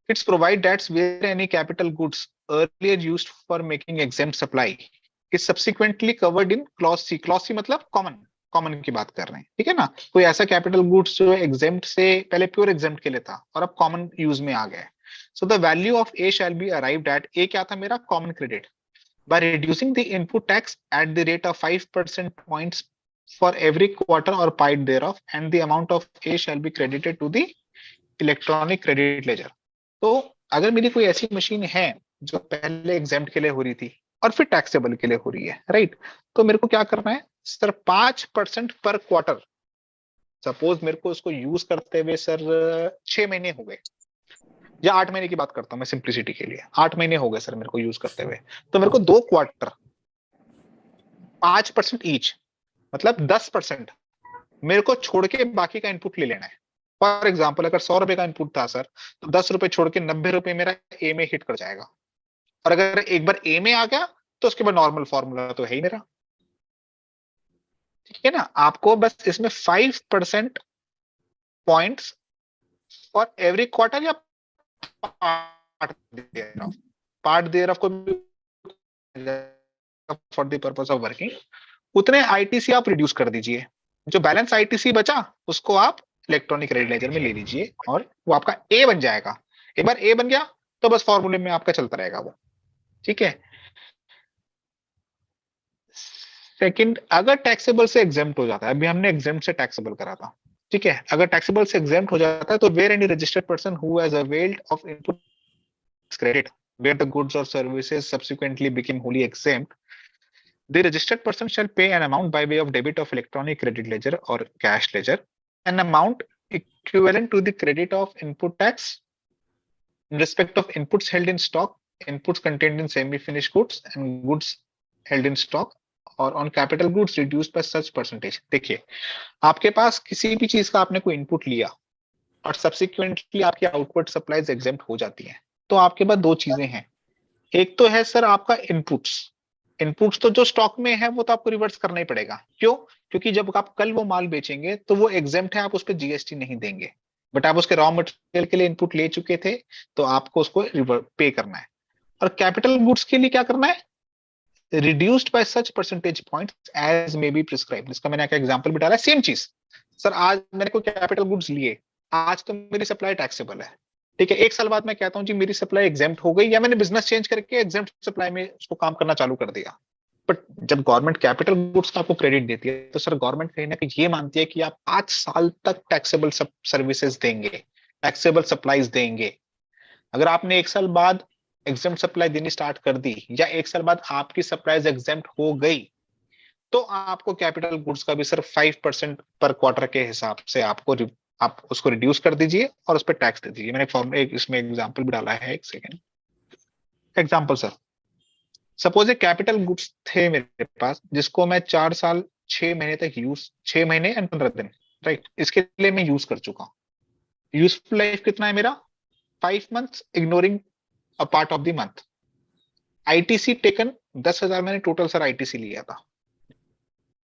It's provide that where any capital goods earlier used for making exempt supply is subsequently covered in clause C. Clause C मतलब कॉमन की बात कर रहे हैं। ठीक है ना। कोई ऐसा कैपिटल गुड्स जो एग्जेम्प्ट से पहले प्योर एग्जेम्प्ट के लिए था और अब कॉमन यूज में आ गया है। So the value of A shall be arrived at, A क्या था मेरा, common credit, by reducing the input tax at the rate of 5% points for every quarter or paid thereof, and the amount of A shall be credited to the electronic credit ledger. तो अगर मेरी कोई ऐसी मशीन है जो पहले एग्जाम्प्ट के लिए हो रही थी और फिर टैक्सेबल के लिए हो रही है, राइट, तो मेरे को क्या करना है सर, 5% पर क्वार्टर। सपोज मेरे को उसको यूज करते हुए सर 6 महीने हो गए, या 8 महीने की बात करता हूं मैं सिंप्लिसिटी के लिए, 8 महीने हो गए सर मेरे को यूज करते हुए, तो मेरे को 2 क्वार्टर 5% ईच, मतलब 10% मेरे को छोड़ के बाकी का इनपुट ले लेना है। फॉर एग्जाम्पल अगर 100 रुपए का इनपुट था सर, तो 10 रुपए छोड़ के 90 रुपए मेरा ए में हिट कर जाएगा। और अगर एक बार ए में आ गया तो उसके बाद नॉर्मल फॉर्मूला तो है ही मेरा, ठीक है ना। आपको बस इसमें 5% पॉइंट्स फॉर एवरी क्वार्टर या पार्ट देयर ऑफ को for the purpose of working, उतने आईटीसी आप रिड्यूस कर दीजिए। जो बैलेंस आईटीसी बचा उसको आप इलेक्ट्रॉनिक क्रेडिट लेजर में ले लीजिए और वो आपका ए बन जाएगा। एक बार ए बन गया तो बस फॉर्मूले में आपका चलता रहेगा वो, ठीक है। सेकंड, अगर टैक्सेबल से एग्जेम्प्ट हो जाता है, अभी हमने एग्जेम्प्ट से टैक्सेबल करा था, ठीक है, अगर टैक्सेबल से एग्जेम्प्ट हो जाता है तो where any registered person who has availed of input credit where the goods or services subsequently became wholly exempt, the registered person shall pay an amount by way of debit of electronic credit ledger or cash ledger, an amount equivalent to the credit of input tax in respect of inputs held in stock, inputs contained in semi-finished goods and goods held in stock, or on capital goods reduced by such percentage। देखिए, आपके पास किसी भी चीज का आपने कोई इनपुट लिया और सब्सिक्वेंटली आपकी आउटपुट सप्लाईज एग्जेम्प्ट हो जाती है, तो आपके पास दो चीजें हैं। एक तो है सर आपका इनपुट्स तो जो स्टॉक में है वो तो आपको रिवर्स करना ही पड़ेगा। क्यों? क्योंकि जब आप कल वो माल बेचेंगे तो वो एग्जेम्प्ट है, आप उस पर जीएसटी नहीं देंगे, बट आप उसके रॉ मटेरियल के लिए इनपुट ले चुके थे तो आपको उसको पे करना है। और कैपिटल गुड्स के लिए क्या करना है? Reduced by such percentage points as may be prescribed. इसका मैंने एक एग्जांपल भी डाला, सेम चीज। सर आज मैंने कोई कैपिटल गुड्स लिए, आज तो मेरी सप्लाई टैक्सेबल है, ठीक है, एक साल बाद मैं कहता हूं जी मेरी सप्लाई एग्जेम्प्ट हो गई, या मैंने बिजनेस चेंज करके एग्जेम्प्ट सप्लाई में उसको काम करना चालू कर दिया। बट जब गवर्नमेंट कैपिटल गुड्स का आपको क्रेडिट देती है तो सर गवर्नमेंट कहीं ना कहीं ये मानती है कि आप 5 साल तक टैक्सेबल सर्विसेज देंगे, टैक्सेबल सप्लाईज देंगे। अगर आपने एक साल बाद एग्जेम्प्ट सप्लाई देनी स्टार्ट कर दी या एक साल बाद आपकी सप्लाईज एग्जेम्प्ट हो गई, तो आपको कैपिटल गुड्स का भी सिर्फ 5% पर क्वार्टर के हिसाब से आप उसको रिड्यूस कर दीजिए और उस पर टैक्स दे दीजिए। मैंने एक इसमें एग्जांपल भी डाला है, एक सेकेंड। एग्जांपल सर, सपोज एक कैपिटल गुड्स थे मेरे पास जिसको मैं 4 साल 6 महीने तक 6 महीने एंड 15 दिन, राइट, इसके लिए मैं यूज कर चुका हूं। यूजफुल लाइफ कितना है मेरा? 5 months ignoring a part of the month. ITC taken 10,000 मैंने टोटल सर आईटीसी लिया था।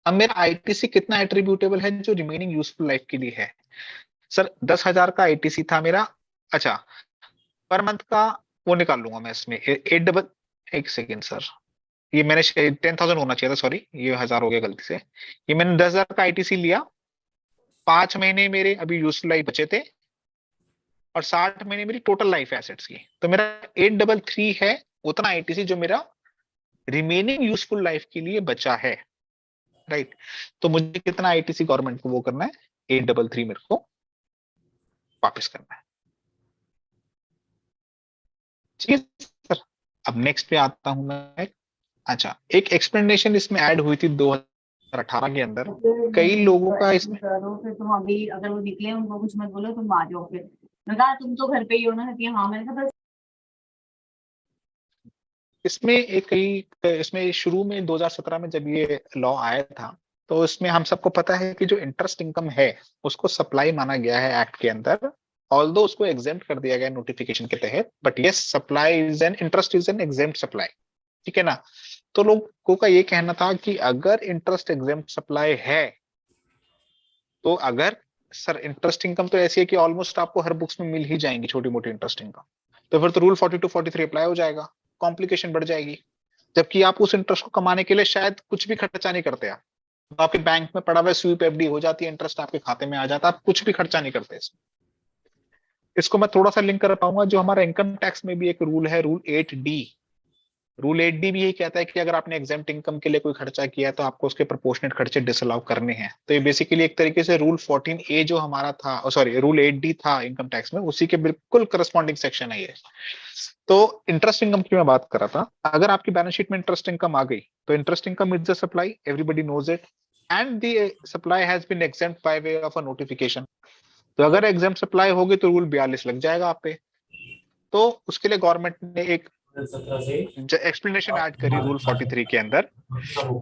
अब मेरा आईटीसी कितना एट्रीब्यूटेबल है जो रिमेनिंग यूजफुल लाइफ के लिए है? सर 10,000 का आईटीसी था मेरा। अच्छा, पर मंथ का वो निकाल लूंगा मैं इसमें, एक सेकेंड सर, ये मैंने 10,000 होना चाहिए था, सॉरी ये 1000 हो गया गलती से। ये मैंने 10,000 का आईटीसी लिया, 5 महीने मेरे अभी यूजफुल लाइफ बचे थे और 60 महीने मेरी टोटल लाइफ एसेट्स की, तो मेरा 833 है उतना आईटीसी जो मेरा रिमेनिंग यूजफुल लाइफ के लिए बचा है, राइट। तो मुझे कितना आईटीसी गवर्नमेंट को वो करना है? 833 मेरे को वापस करना है, ठीक है सर। अब नेक्स्ट पे आता हूं मैं। अच्छा, एक एक्सप्लेनेशन इसमें ऐड हुई थी 2018 के अंदर, कई लोगों का इसमें फिर तुम अभी अगर वो निकले उनको कुछ मत बोलो, तुम आ जाओ। फिर मैं कहा तुम तो घर पे ही हो ना। हाँ, मैंने कहा बस। इसमें शुरू में 2017 में जब ये लॉ आया था तो इसमें हम सबको पता है कि जो इंटरेस्ट इनकम है उसको सप्लाई माना गया है एक्ट के अंदर, ऑल्दो उसको एग्जेम्प्ट कर दिया गया नोटिफिकेशन के तहत, but yes supply is an interest is an exempt supply, ठीक है ना। तो लोगों का ये कहना था कि अगर इंटरेस्ट एग्जेम्प्ट सप्लाई है तो अगर सर इंटरेस्ट इनकम तो ऐसी है कि ऑलमोस्ट आपको हर बुक्स में मिल ही जाएंगी छोटी मोटी इंटरेस्ट इनकम, तो फिर तो रूल 42-43 अप्लाई हो जाएगा, कॉम्प्लिकेशन बढ़ जाएगी। जबकि आप उस इंटरेस्ट को कमाने के लिए शायद कुछ भी खर्चा नहीं करते, आप तो आपके बैंक में पड़ा हुआ स्वीप एफडी हो जाती है, इंटरेस्ट आपके खाते में आ जाता है, आप कुछ भी खर्चा नहीं करते इसमें। इसको मैं थोड़ा सा लिंक कर पाऊंगा, जो हमारा इनकम टैक्स में भी एक रूल है, रूल 8D, रूल 8D भी यही कहता है कि अगर आपने एग्जेम्प्ट इनकम के लिए कोई खर्चा किया है तो आपको उसके प्रोपोर्शनेट खर्चे डिसअलाउ करने हैं। तो ये बेसिकली एक तरीके से रूल 14A जो हमारा था, सॉरी रूल 8D था इनकम टैक्स में, उसी के बिल्कुल करस्पॉन्डिंग सेक्शन है ये। तो इंटरेस्ट इनकम की मैं बात कर रहा था। अगर आपकी बैलेंस शीट में इंटरेस्ट इनकम आ गई तो interest income is the supply, everybody knows it, and the supply has been exempt by way of a notification. तो अगर एग्जेम्प्ट सप्लाई होगी तो रूल 42 लग जाएगा आप पे। तो उसके लिए गवर्नमेंट ने एक एक्सप्लेनेशन ऐड करी रूल 43 के अंदर,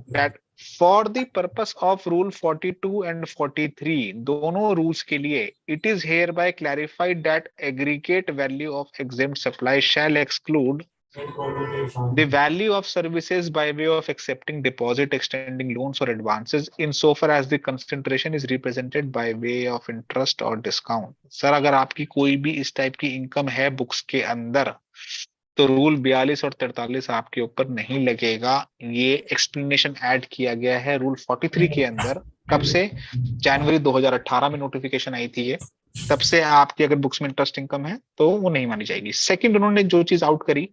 that for the purpose of rule 42 and 43 दोनों rules के लिए it is hereby clarified that aggregate value of exempt supply shall exclude the value of services by way of accepting deposit, extending loans or advances insofar as the concentration is represented by way of interest or discount। Sir अगर आपकी कोई भी इस टाइप की इनकम है बुक्स के अंदर तो रूल 42 और 43 आपके ऊपर नहीं लगेगा। ये एक्सप्लेनेशन ऐड किया गया है रूल 43 के अंदर। कब से? जनवरी 2018 में नोटिफिकेशन आई थी ये, तब से आपकी अगर बुक्स में इंटरेस्ट इनकम है तो वो नहीं मानी जाएगी। सेकंड उन्होंने जो चीज आउट करी,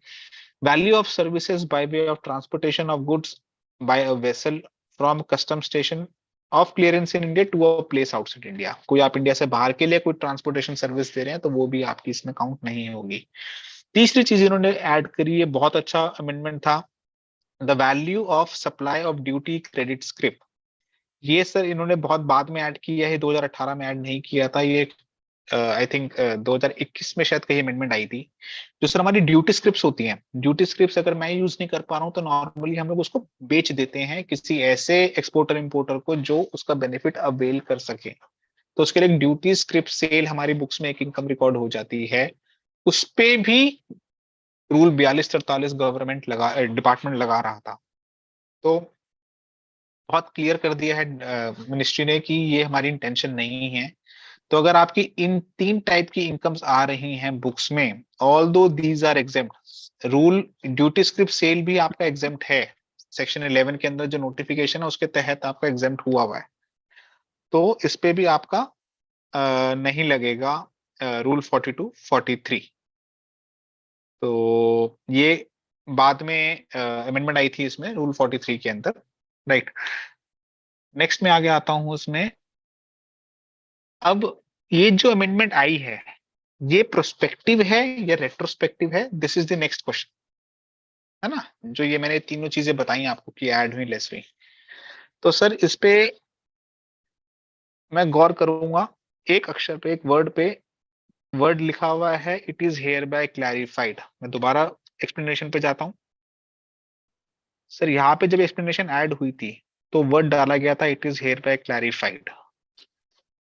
value of services by way of transportation of goods by a vessel from custom station of clearance in India to a place outside India. कोई आप इंडिया से बाहर के लिए कोई ट्रांसपोर्टेशन सर्विस दे रहे हैं तो वो भी आपकी इसमें काउंट नहीं होगी। तीसरी चीज इन्होंने ऐड करी है, बहुत अच्छा अमेंडमेंट था, the value of supply of duty credit script. ये सर इन्होंने बहुत बाद में ऐड किया है, 2018 में ऐड नहीं किया था ये। आई थिंक 2021 में शायद कहीं अमेंडमेंट आई थी। जो सर हमारी ड्यूटी स्क्रिप्ट्स होती हैं, ड्यूटी स्क्रिप्ट्स अगर मैं यूज नहीं कर पा रहा हूँ तो नॉर्मली हम लोग उसको बेच देते हैं किसी ऐसे एक्सपोर्टर इंपोर्टर को जो उसका बेनिफिट अवेल कर सके। तो उसके लिए ड्यूटी स्क्रिप्ट सेल हमारी बुक्स में एक इनकम रिकॉर्ड हो जाती है। उस पे भी रूल 42-43 गवर्नमेंट डिपार्टमेंट लगा रहा था। तो बहुत क्लियर कर दिया है मिनिस्ट्री ने कि ये हमारी इंटेंशन नहीं है। तो अगर आपकी इन 3 टाइप की इनकम्स आ रही हैं बुक्स में, although these are exempt, rule duty script sale भी आपका एग्जेम्प्ट है, सेक्शन 11 के अंदर जो नोटिफिकेशन है उसके तहत आपका एग्जेम्प्ट हुआ हुआ है, तो इस पे भी आपका नहीं लगेगा रूल 42-43। तो ये बाद में अमेंडमेंट आई थी इसमें रूल 43 के अंदर, राइट। नेक्स्ट में आगे आता हूं उसमें। अब ये जो अमेंडमेंट आई है ये प्रोस्पेक्टिव है या रेट्रोस्पेक्टिव है, this is the next question, है ना। जो ये मैंने तीनों चीजें बताई आपको कि ऐड हुई लेस हुई, तो सर इस पे मैं गौर करूंगा। एक अक्षर पे, एक वर्ड पे वर्ड लिखा हुआ है it is hereby clarified. मैं दोबारा एक्सप्लेनेशन पे जाता हूं। सर यहाँ पे जब एक्सप्लेनेशन ऐड हुई थी तो वर्ड डाला गया था it is hereby clarified,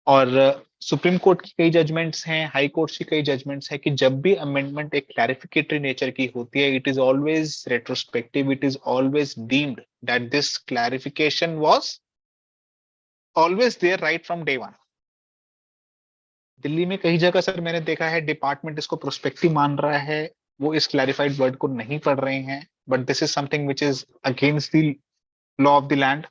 और सुप्रीम कोर्ट की कई जजमेंट्स हैं, हाई कोर्ट की कई जजमेंट्स हैं कि जब भी अमेंडमेंट एक क्लैरिफिकेटरी नेचर की होती है it is always retrospective, it is always deemed that this clarification was always there right from day one. Delhi में कई जगह सर मैंने देखा है डिपार्टमेंट इसको प्रोस्पेक्टिव मान रहा है, वो इस क्लैरिफाइड वर्ड को नहीं पढ़ रहे हैं, but this is something which is against the law of the land.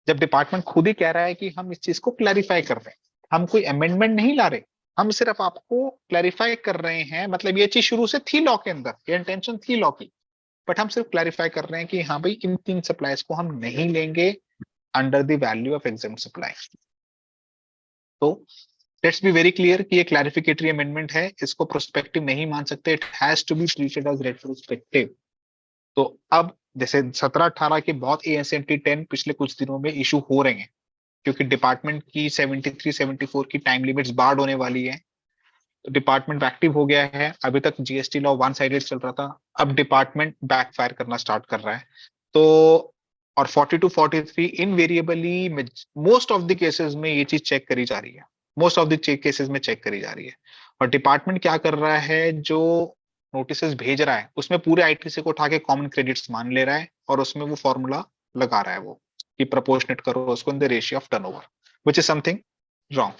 जब डिपार्टमेंट खुद ही कह रहा है कि हम इस चीज को क्लैरिफाई कर रहे हैं, हम कोई अमेंडमेंट नहीं ला रहे, हम सिर्फ आपको क्लैरिफाई कर रहे हैं, मतलब ये चीज शुरू से थी लॉ के अंदर, ये इंटेंशन थी लॉ की, बट हम सिर्फ क्लैरिफाई कर रहे हैं कि हाँ भाई इन 3 सप्लाईज को हम नहीं लेंगे under the value of exempt supply. तो लेट्स बी वेरी क्लियर कि ये क्लैरिफिकेटरी अमेंडमेंट है, इसको प्रोस्पेक्टिव नहीं मान सकते, it has to be treated as retrospective. तो अब जैसे 17-18 के बहुत एएसएमटी 10 पिछले कुछ दिनों में इशू हो रहे हैं क्योंकि डिपार्टमेंट की 73-74 की टाइम लिमिट्स बार्ड होने वाली है, तो डिपार्टमेंट एक्टिव हो गया है। अभी तक जीएसटी लॉ वन साइडेड चल रहा था, अब डिपार्टमेंट बैकफायर करना स्टार्ट कर रहा है। तो और 42-43 invariably most of the cases में ये चीज चेक करी जा रही है, मोस्ट ऑफ द केसेस में चेक करी जा रही है। और डिपार्टमेंट क्या कर रहा है, जो नोटिस भेज रहा है उसमें पूरे आईटीसी को उठा के कॉमन क्रेडिट्स मान ले रहा है और उसमें वो फॉर्मूला लगा रहा है वो कि प्रोपोर्शनेट करो उसको in the ratio of turnover, which is something wrong.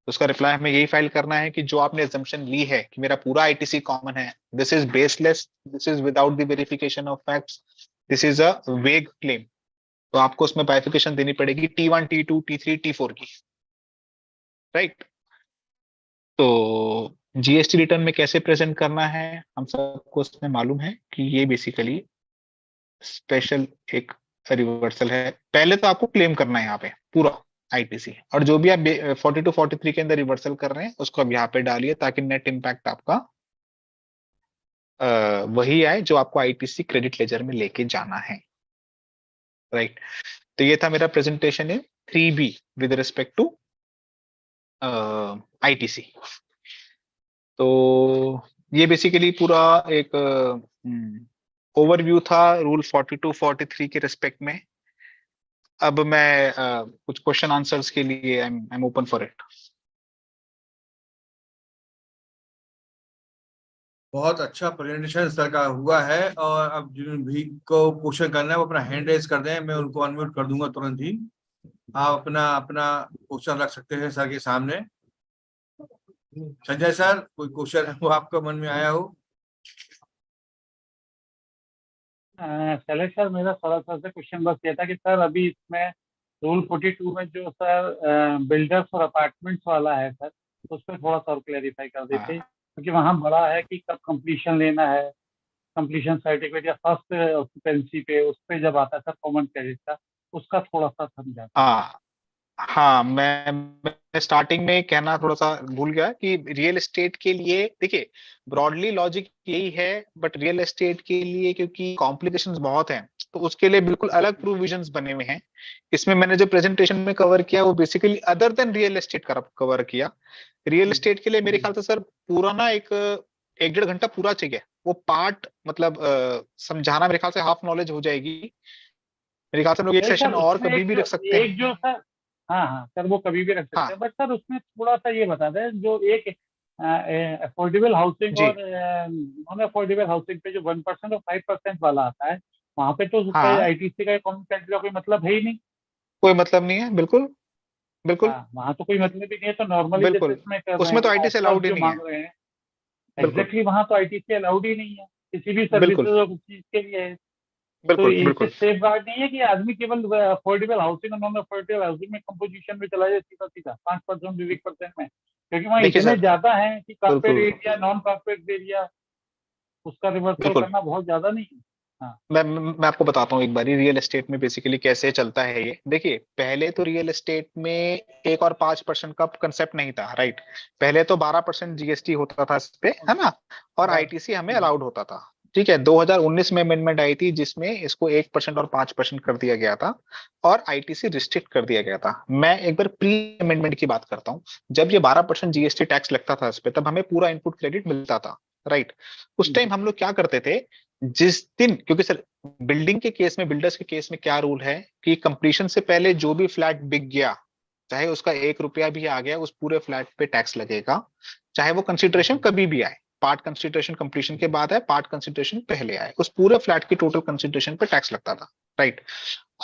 उसका रिप्लाई हमें यही फाइल करना है कि जो आपने assumption ली है कि मेरा पूरा आईटीसी कॉमन है, this is baseless, this is without the verification of facts, this is a वेग क्लेम। तो आपको उसमें बाइफिकेशन देनी पड़ेगी T1, T2, T3, T4 की, राइट। तो जीएसटी रिटर्न में कैसे प्रेजेंट करना है हम सबको उसमें मालूम है कि ये बेसिकली स्पेशल एक रिवर्सल है। पहले तो आपको क्लेम करना है यहाँ पे पूरा आईटीसी, और जो भी आप 42-43 के अंदर रिवर्सल कर रहे हैं उसको अब यहाँ पे डालिए, ताकि नेट इम्पैक्ट आपका वही आए जो आपको आईटीसी क्रेडिट लेजर में लेके जाना है, राइट। तो ये था मेरा presentation in 3B with respect to ITC. तो ये बेसिकली पूरा एक ओवरव्यू था रूल 42-43 के रिस्पेक्ट में। अब मैं कुछ क्वेश्चन आंसर्स के लिए I am open for it. बहुत अच्छा प्रेजेंटेशन सर का हुआ है, और अब जिन भी को क्वेश्चन करना है वो अपना हैंड रेज कर दें, मैं उनको अनम्यूट कर दूंगा तुरंत ही। आप अपना अपना क्वेश्चन रख सकते हैं सर के सामने। संजय सर, कोई क्वेश्चन है वो आपका मन में आया हो? शैलेश सर, मेरा सर से क्वेश्चन बस ये था कि सर अभी इसमें रूल 42 में जो सर बिल्डर्स और अपार्टमेंट्स वाला है सर, उस पर थोड़ा सा और क्लेरिफाई कर देते, क्योंकि वहाँ बड़ा है कि कब कंप्लीशन लेना है, कंप्लीशन सर्टिफिकेट या फर्स्ट ऑक्यूपेंसी पे, उस पे जब आता है सर कॉमन क्रेडिट का, उसका थोड़ा सा समझा। हाँ, मैं स्टार्टिंग में कहना थोड़ा सा भूल गया कि रियल एस्टेट के लिए देखिए ब्रॉडली लॉजिक यही है, बट रियल एस्टेट के लिए क्योंकि कॉम्प्लिकेशंस बहुत हैं, तो उसके लिए बिल्कुल अलग प्रोविजंस बने हुए हैं। इसमें मैंने जो प्रेजेंटेशन में कवर किया वो basically other than real estate cover किया। रियल एस्टेट के लिए मेरे ख्याल से सर पूरा ना एक 1-1.5 घंटा पूरा चाहिए। वो पार्ट मतलब समझाना मेरे ख्याल से हाफ नॉलेज हो जाएगी। मेरे ख्याल से हम लोग एक सर सेशन और उसमें कभी भी रख सकते हैं। एक जो सर, हाँ हाँ सर, वो कभी भी रख सकते हाँ हैं, बट सर उसमें थोड़ा सा ये बता दें, जो एक अफोर्डेबल हाउसिंग जी और नॉन अफोर्डेबल हाउसिंग पे जो 1% और 5% वाला आता है, वहाँ पे तो हाँ, आईटीसी का कॉमन क्रेडिट का कोई मतलब है ही नहीं। कोई मतलब नहीं है, बिल्कुल बिल्कुल हाँ, वहाँ तो कोई मतलब ही नहीं है, तो नॉर्मली जैसे बिल्कुल। इसमें कर रहे उसमें हैं तो वो आईटी से ऑफर्स अलाउड ही जो नहीं है। मांग रहे हैं, बिल्कुल एग्जैक्टली वहाँ तो आईटीसी अलाउड ही नहीं है किसी भी बिल्कुल सर्विसेज और चीज के लिए। तो बिल्कुल इससे बिल्कुल सेफ गार्ड नहीं है कि आदमी केवल अफोर्डेबल हाउसिंग और नॉन अफोर्डेबल हाउसिंग में कंपोजिशन में चला जाए सीधा सीधा 5% विविक परसेंट में, क्योंकि वहाँ देखिए इतने सर, ज्यादा हैं कि कारपेट बिल्कुल एरिया नॉन कारपेट एरिया, उसका रिवर्सल बिल्कुल। करना बहुत ज्यादा नहीं है। हाँ मैं आपको बताता हूँ एक बारी रियल एस्टेट में बेसिकली कैसे चलता है ये। देखिए पहले तो रियल एस्टेट में 1 और 5% का कंसेप्ट नहीं था, राइट। पहले तो 12% जीएसटी होता था इस पे, है ना, और आईटीसी हमें अलाउड होता था। ठीक है, 2019 में अमेंडमेंट आई थी जिसमें इसको 1% और 5% कर दिया गया था, और आईटीसी रिस्ट्रिक्ट कर दिया गया था। मैं एक बार प्री अमेंडमेंट की बात करता हूँ। जब ये 12% जीएसटी टैक्स लगता था इस पे, तब हमें पूरा इनपुट क्रेडिट मिलता था, राइट। उस टाइम हम लोग क्या करते थे, जिस दिन, क्योंकि सर बिल्डिंग के केस में, बिल्डर्स के केस में क्या रूल है कि कंप्लीशन से पहले जो भी फ्लैट बिक गया, चाहे उसका 1 रुपया भी आ गया, उस पूरे फ्लैट पे टैक्स लगेगा, चाहे वो कंसिडरेशन कभी भी आए। पार्ट कंसिडरेशन कंप्लीशन के बाद है, पार्ट कंसिडरेशन पहले आए, उस पूरे फ्लैट की टोटल कंसिडरेशन पे टैक्स लगता था, राइट।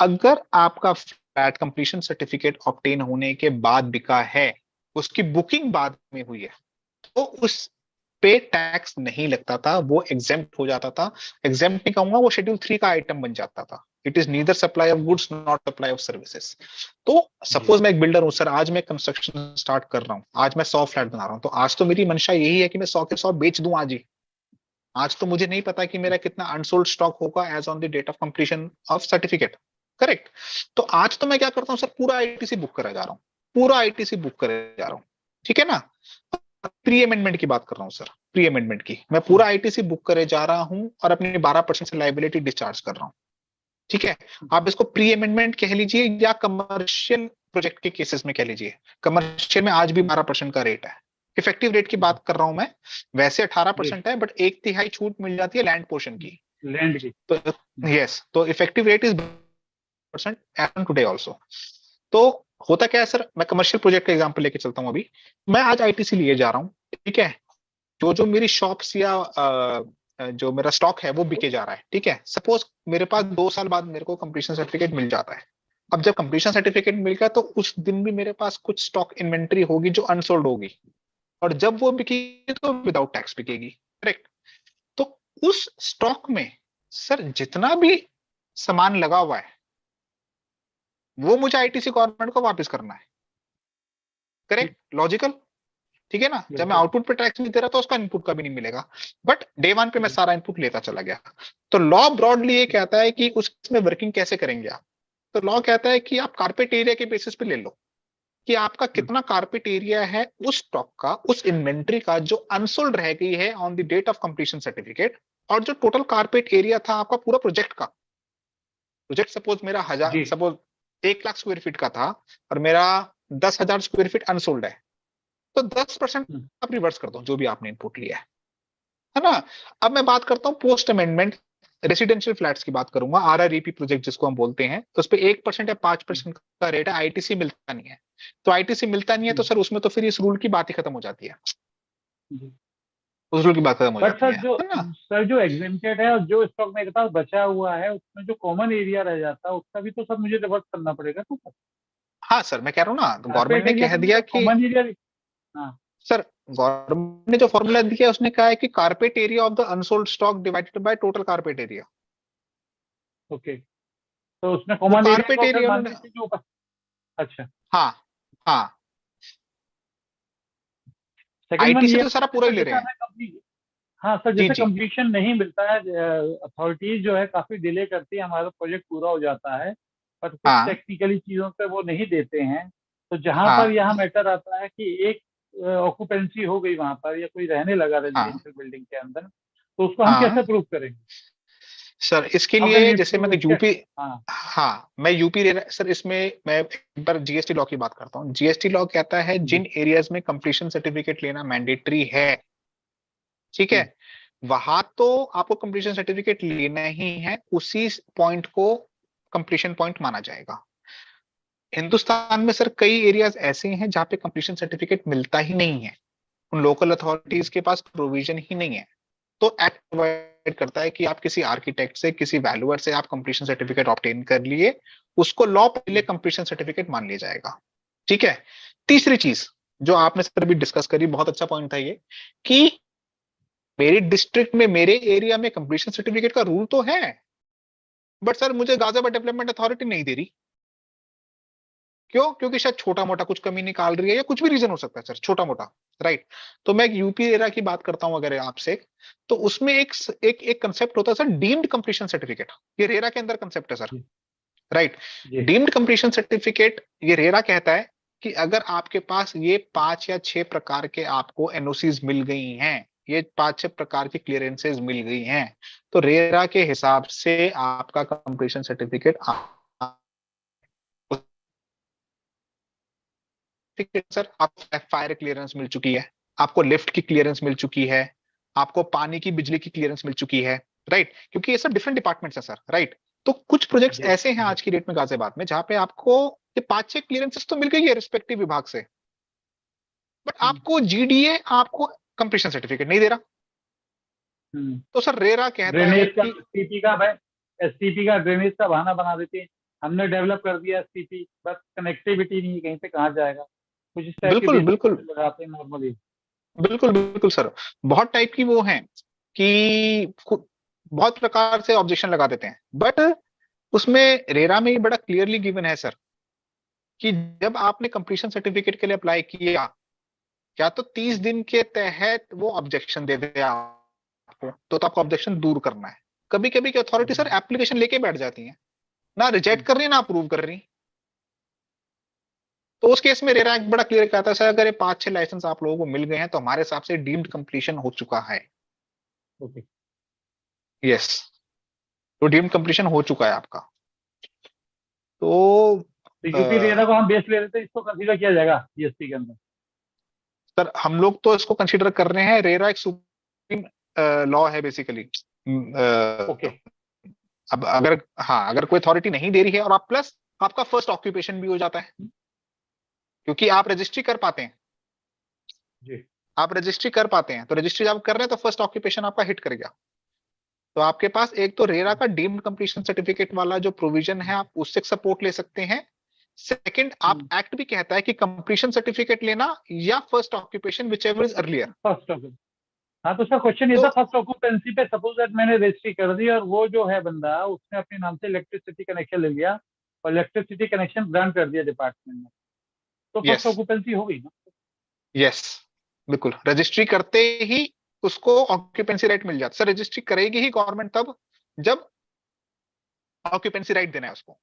अगर आपका फ्लैट कंप्लीशन सर्टिफिकेट ऑब्टेन होने के बाद बिका है, उसकी बुकिंग बाद में हुई है, तो उस पे टैक्स नहीं लगता था, वो एग्जेम्प्ट हो जाता था। एग्जेम्प्ट नहीं कहूंगा, वो शेड्यूल 3 का आइटम बन जाता था। It is neither supply of goods not supply of services. तो सपोज मैं एक बिल्डर हूं सर, आज मैं कंस्ट्रक्शन स्टार्ट कर रहा हूं, आज मैं 100 फ्लैट बना रहा हूं, तो आज तो मेरी मंशा यही है कि मैं 100 के 100 बेच दूं आज ही। आज तो मुझे नहीं पता कि मेरा कितना अनसोल्ड स्टॉक होगा as on the date of completion of certificate, correct. तो आज तो मैं क्या करता हूं सर, पूरा आईटीसी बुक करे जा रहा हूं, पूरा आईटीसी बुक करे जा रहा हूं, ठीक है ना। प्री अमेंडमेंट की बात कर रहा हूं सर, प्री अमेंडमेंट की मैं पूरा आईटीसी बुक करे जा रहा हूं और अपनी 12% से लाइबिलिटी डिस्चार्ज कर रहा हूं, ठीक है। आप इसको प्री अमेंडमेंट कह लीजिए या कमर्शियल प्रोजेक्ट के केसेस में कह लीजिए। कमर्शियल में आज भी 12% का रेट है। इफेक्टिव रेट की बात कर रहा हूं मैं, वैसे 18% है, बट 1/3 छूट मिल जाती है लैंड पोर्शन की। लैंड की। तो यस, तो effective rate is percent as today also. तो होता क्या है सर, मैं कमर्शियल प्रोजेक्ट का एग्जांपल लेके चलता हूं। अभी मैं आज आईटीसी लिए जा रहा हूं, ठीक है। जो जो मेरी शॉप्स या जो मेरा स्टॉक है वो बिके जा रहा है, ठीक है। सपोज मेरे पास 2 साल बाद मेरे को कंप्लीशन सर्टिफिकेट मिल जाता है। अब जब कंप्लीशन सर्टिफिकेट मिल गया तो उस दिन भी मेरे पास कुछ स्टॉक इन्वेंट्री होगी जो अनसोल्ड होगी, और जब वो बिकेगी तो विदाउट टैक्स बिकेगी, करेक्ट। तो उस स्टॉक में सर जितना भी सामान लगा हुआ है वो मुझे आईटीसी गवर्नमेंट को वापस करना है, करेक्ट, लॉजिकल। ठीक है ना। जब मैं बिल्कुल। आउटपुट पे टैक्स नहीं दे रहा तो उसका इनपुट का भी नहीं मिलेगा, बट डे 1 पे मैं जी। सारा इनपुट लेता चला गया। तो लॉ ब्रॉडली ये कहता है कि उसमें वर्किंग कैसे करेंगे आप। तो लॉ कहता है कि आप कारपेट एरिया के बेसिस पे ले लो कि आपका कितना कारपेट एरिया है उस स्टॉक का, उस इन्वेंट्री का जो अनसोल्ड रह गई है on the date of completion certificate, और जो टोटल कारपेट एरिया था आपका पूरा प्रोजेक्ट का। प्रोजेक्ट सपोज मेरा जी। सपोज 1 लाख स्क्वायर फीट का था और मेरा 10,000 स्क्वायर फीट अनसोल्ड है, तो 10% हम्म। आप रिवर्स कर दो जो भी आपने इनपुट लिया है ना। अब मैं बात करता हूँ पोस्ट अमेंडमेंट रेसिडेंशियल फ्लैट्स की बात करूंगा, RREP प्रोजेक्ट जिसको हम बोलते हैं, तो उस पे 1% या 5% का रेट है, आईटीसी मिलता नहीं है। तो आईटीसी मिलता नहीं है तो सर उसमें तो फिर इस रूल की बात ही खत्म हो जाती है, जी। उस रूल की बात खत्म हो बट जाती है है ना। सर जो एग्जेम्प्टेड है और जो स्टॉक मेरे पास बचा हुआ है उसमें जो कॉमन एरिया रह जाता है उसका भी तो सब मुझे रिवर्स करना पड़ेगा तो सर। हाँ सर, मैं कह रहा हूँ ना, तो गवर्नमेंट कारपेट ने एरिया कह तो दिया मुझे कि कॉमन एरिया। हाँ। सर गवर्नमेंट ने जो फॉर्मूला दिया है उसने कहा है कि carpet area of the unsold stock divided by total carpet area. Okay, तो उसमें वो कॉमन एरिया कारपेट को फिर एरिया मान उन्होंने, लीजिए जो ऊपर। अच्छा। हाँ हाँ, सेकंड वन आईटीसी ये तो सारा है पूरा ही सर ले जैसे रहे हैं। हमें कंप्लीट। हाँ सर, जी जैसे जी कंप्लीशन नहीं मिलता है, अथॉरिटीज जो है काफी डिले करती है, हमारा प्रोजेक्ट पूरा हो जाता है पर कुछ हाँ टेक्निकली चीजों पे वो नहीं देते हैं। तो जहां पर हाँ यहाँ मैटर आता है कि एक ऑक्यूपेंसी हो गई वहां पर या कोई रहने लगा हाँ रेजिडेंशियल बिल्डिंग के अंदर, तो उसको हम कैसे हाँ प्रूव करेंगे? सर इसके हाउ कैन लिए वी जैसे मैं प्रूव इसके? यूपी, हाँ। हाँ मैं यूपी सर इसमें मैं एक बार जीएसटी लॉ की बात करता हूँ। जीएसटी लॉ कहता है जी। जिन एरियाज में कंप्लीशन सर्टिफिकेट लेना मैंडेटरी है, ठीक है, हम्म। वहां तो आपको कंप्लीशन सर्टिफिकेट लेना ही है, उसी पॉइंट को कंप्लीशन पॉइंट माना जाएगा। हिंदुस्तान में सर कई एरियाज ऐसे हैं जहां पे कंप्लीशन सर्टिफिकेट मिलता ही नहीं है, उन लोकल अथॉरिटीज के पास प्रोविजन ही नहीं है। तो एक्ट प्रोवाइड करता है कि आप किसी आर्किटेक्ट से, किसी वैल्यूअर से आप कंप्लीशन सर्टिफिकेट ऑब्टेन कर लिए, उसको लॉ पहले कंप्लीशन सर्टिफिकेट मान लिया जाएगा। ठीक है। तीसरी चीज जो आपने सर अभी डिस्कस करी, बहुत अच्छा पॉइंट था ये, कि मेरे डिस्ट्रिक्ट में, मेरे एरिया में कंप्लीशन सर्टिफिकेट का रूल तो है, बट सर मुझे गाजियाबाद डेवलपमेंट अथॉरिटी नहीं दे रही। क्यों? क्योंकि शायद छोटा मोटा कुछ कमी निकाल रही है या कुछ भी रीजन हो सकता है सर, छोटा मोटा। राइट। तो मैं एक यूपी एरा की बात करता हूं अगर आपसे, तो उसमें एक कंसेप्ट होता है सर, डीम्ड कंप्लीशन सर्टिफिकेट। ये रेरा के अंदर कंसेप्ट है सर। जी। राइट। जी। डीम्ड कंप्लीशन सर्टिफिकेट ये रेरा कहता है कि अगर आपके पास ये 5 या 6 प्रकार के आपको एनओसीज मिल गई हैं, ये 5-6 प्रकार की क्लियरेंसेज मिल गई हैं, तो रेरा के हिसाब से आपका कंप्लीशन सर्टिफिकेट ठीक है सर। आपको फायर क्लियरेंस मिल चुकी है, आपको लिफ्ट की क्लियरेंस मिल चुकी है, आपको पानी की, बिजली की क्लियरेंस मिल चुकी है। राइट। क्योंकि ये सब डिफरेंट डिपार्टमेंट्स है सर। राइट। तो कुछ प्रोजेक्ट्स जी। ऐसे हैं आज की डेट में गाजियाबाद में जहां पे आपको ये 5-6 क्लियरेंसेस तो मिल गई है रिस्पेक्टिव विभाग से, बट हम्म। आपको जीडीए, आपको कंप्लीशन सर्टिफिकेट नहीं दे रहा। हम्म। तो सर रेरा कहता है ड्रेनेज का, कि एसटीपी का भाई, एसटीपी का ड्रेनेज का बहाना बना देते हैं। हमने डेवलप कर दिया एसटीपी, बस कनेक्टिविटी नहीं है, कहीं से कहाँ जाएगा, कुछ इस टाइप के बिल्कुल बेसिस बिल्कुल लगाते हैं नॉर्मली। बिल्कुल बिल्कुल सर, बहुत टाइप की वो हैं कि बहुत प्रकार से ऑब्जेक्शन लगा देते हैं, बट उसमें रेरा में ये बड़ा क्लियरली गिवन है सर कि जब आपने कंप्लीशन सर्टिफिकेट के लिए अप्लाई किया, क्या तो 30 दिन के तहत वो ऑब्जेक्शन दे दे आपको, तो आपको ऑब्जेक्शन दूर करना है। कभी कभी की अथॉरिटी सर एप्लीकेशन लेके बैठ जाती है, ना रिजेक्ट कर रही ना अप्रूव कर रही। तो उस केस में रेरा एक बड़ा क्लियर कहता है सर अगर ये 5-6 लाइसेंस आप लोगों को मिल गए हैं तो हमारे हिसाब से डीम्ड कंप्लीशन हो चुका है। ओके। यस। तो डीम्ड कंप्लीशन हो चुका है आपका। तो तो यूपी रेरा को हम बेस ले लेते हैं, इसको कंसीडर किया जाएगा जीएसटी के अंदर? सर हम लोग तो इसको कंसीडर कर रहे हैं, रेरा एक सुप्रीम लॉ है बेसिकली। ओके। अब अगर, हाँ अगर कोई अथॉरिटी नहीं दे रही है और आप प्लस आपका फर्स्ट ऑक्यूपेशन भी हो जाता है, क्योंकि आप रजिस्ट्री कर पाते हैं, जी। आप रजिस्ट्री कर पाते हैं, तो रजिस्ट्री जब कर रहे हैं तो फर्स्ट ऑक्यूपेशन आपका हिट कर गया। तो आपके पास एक तो रेरा का डीम्ड कंप्लीशन सर्टिफिकेट वाला जो प्रोविजन है आप उससे सपोर्ट ले सकते हैं। सेकंड, आप एक्ट भी कहता है कि कंप्लीशन सर्टिफिकेट लेना या first occupation which ever is earlier. First of. हाँ तो सर क्वेश्चन ये तो था, फर्स्ट ऑक्यूपेंसी पे सपोज दैट मैंने रजिस्ट्री कर दी और वो जो है बंदा उसने अपने नाम से इलेक्ट्रिसिटी कनेक्शन ले लिया और इलेक्ट्रिसिटी कनेक्शन ग्रांट कर दिया डिपार्टमेंट ने, तो फर्स्ट यस ऑक्यूपेंसी हो गई ना? यस बिल्कुल रजिस्ट्री करते ही उसको ऑक्यूपेंसी राइट मिल जाता। सर रजिस्ट्री करेगी ही गवर्नमेंट तब जब ऑक्यूपेंसी राइट देना है उसको।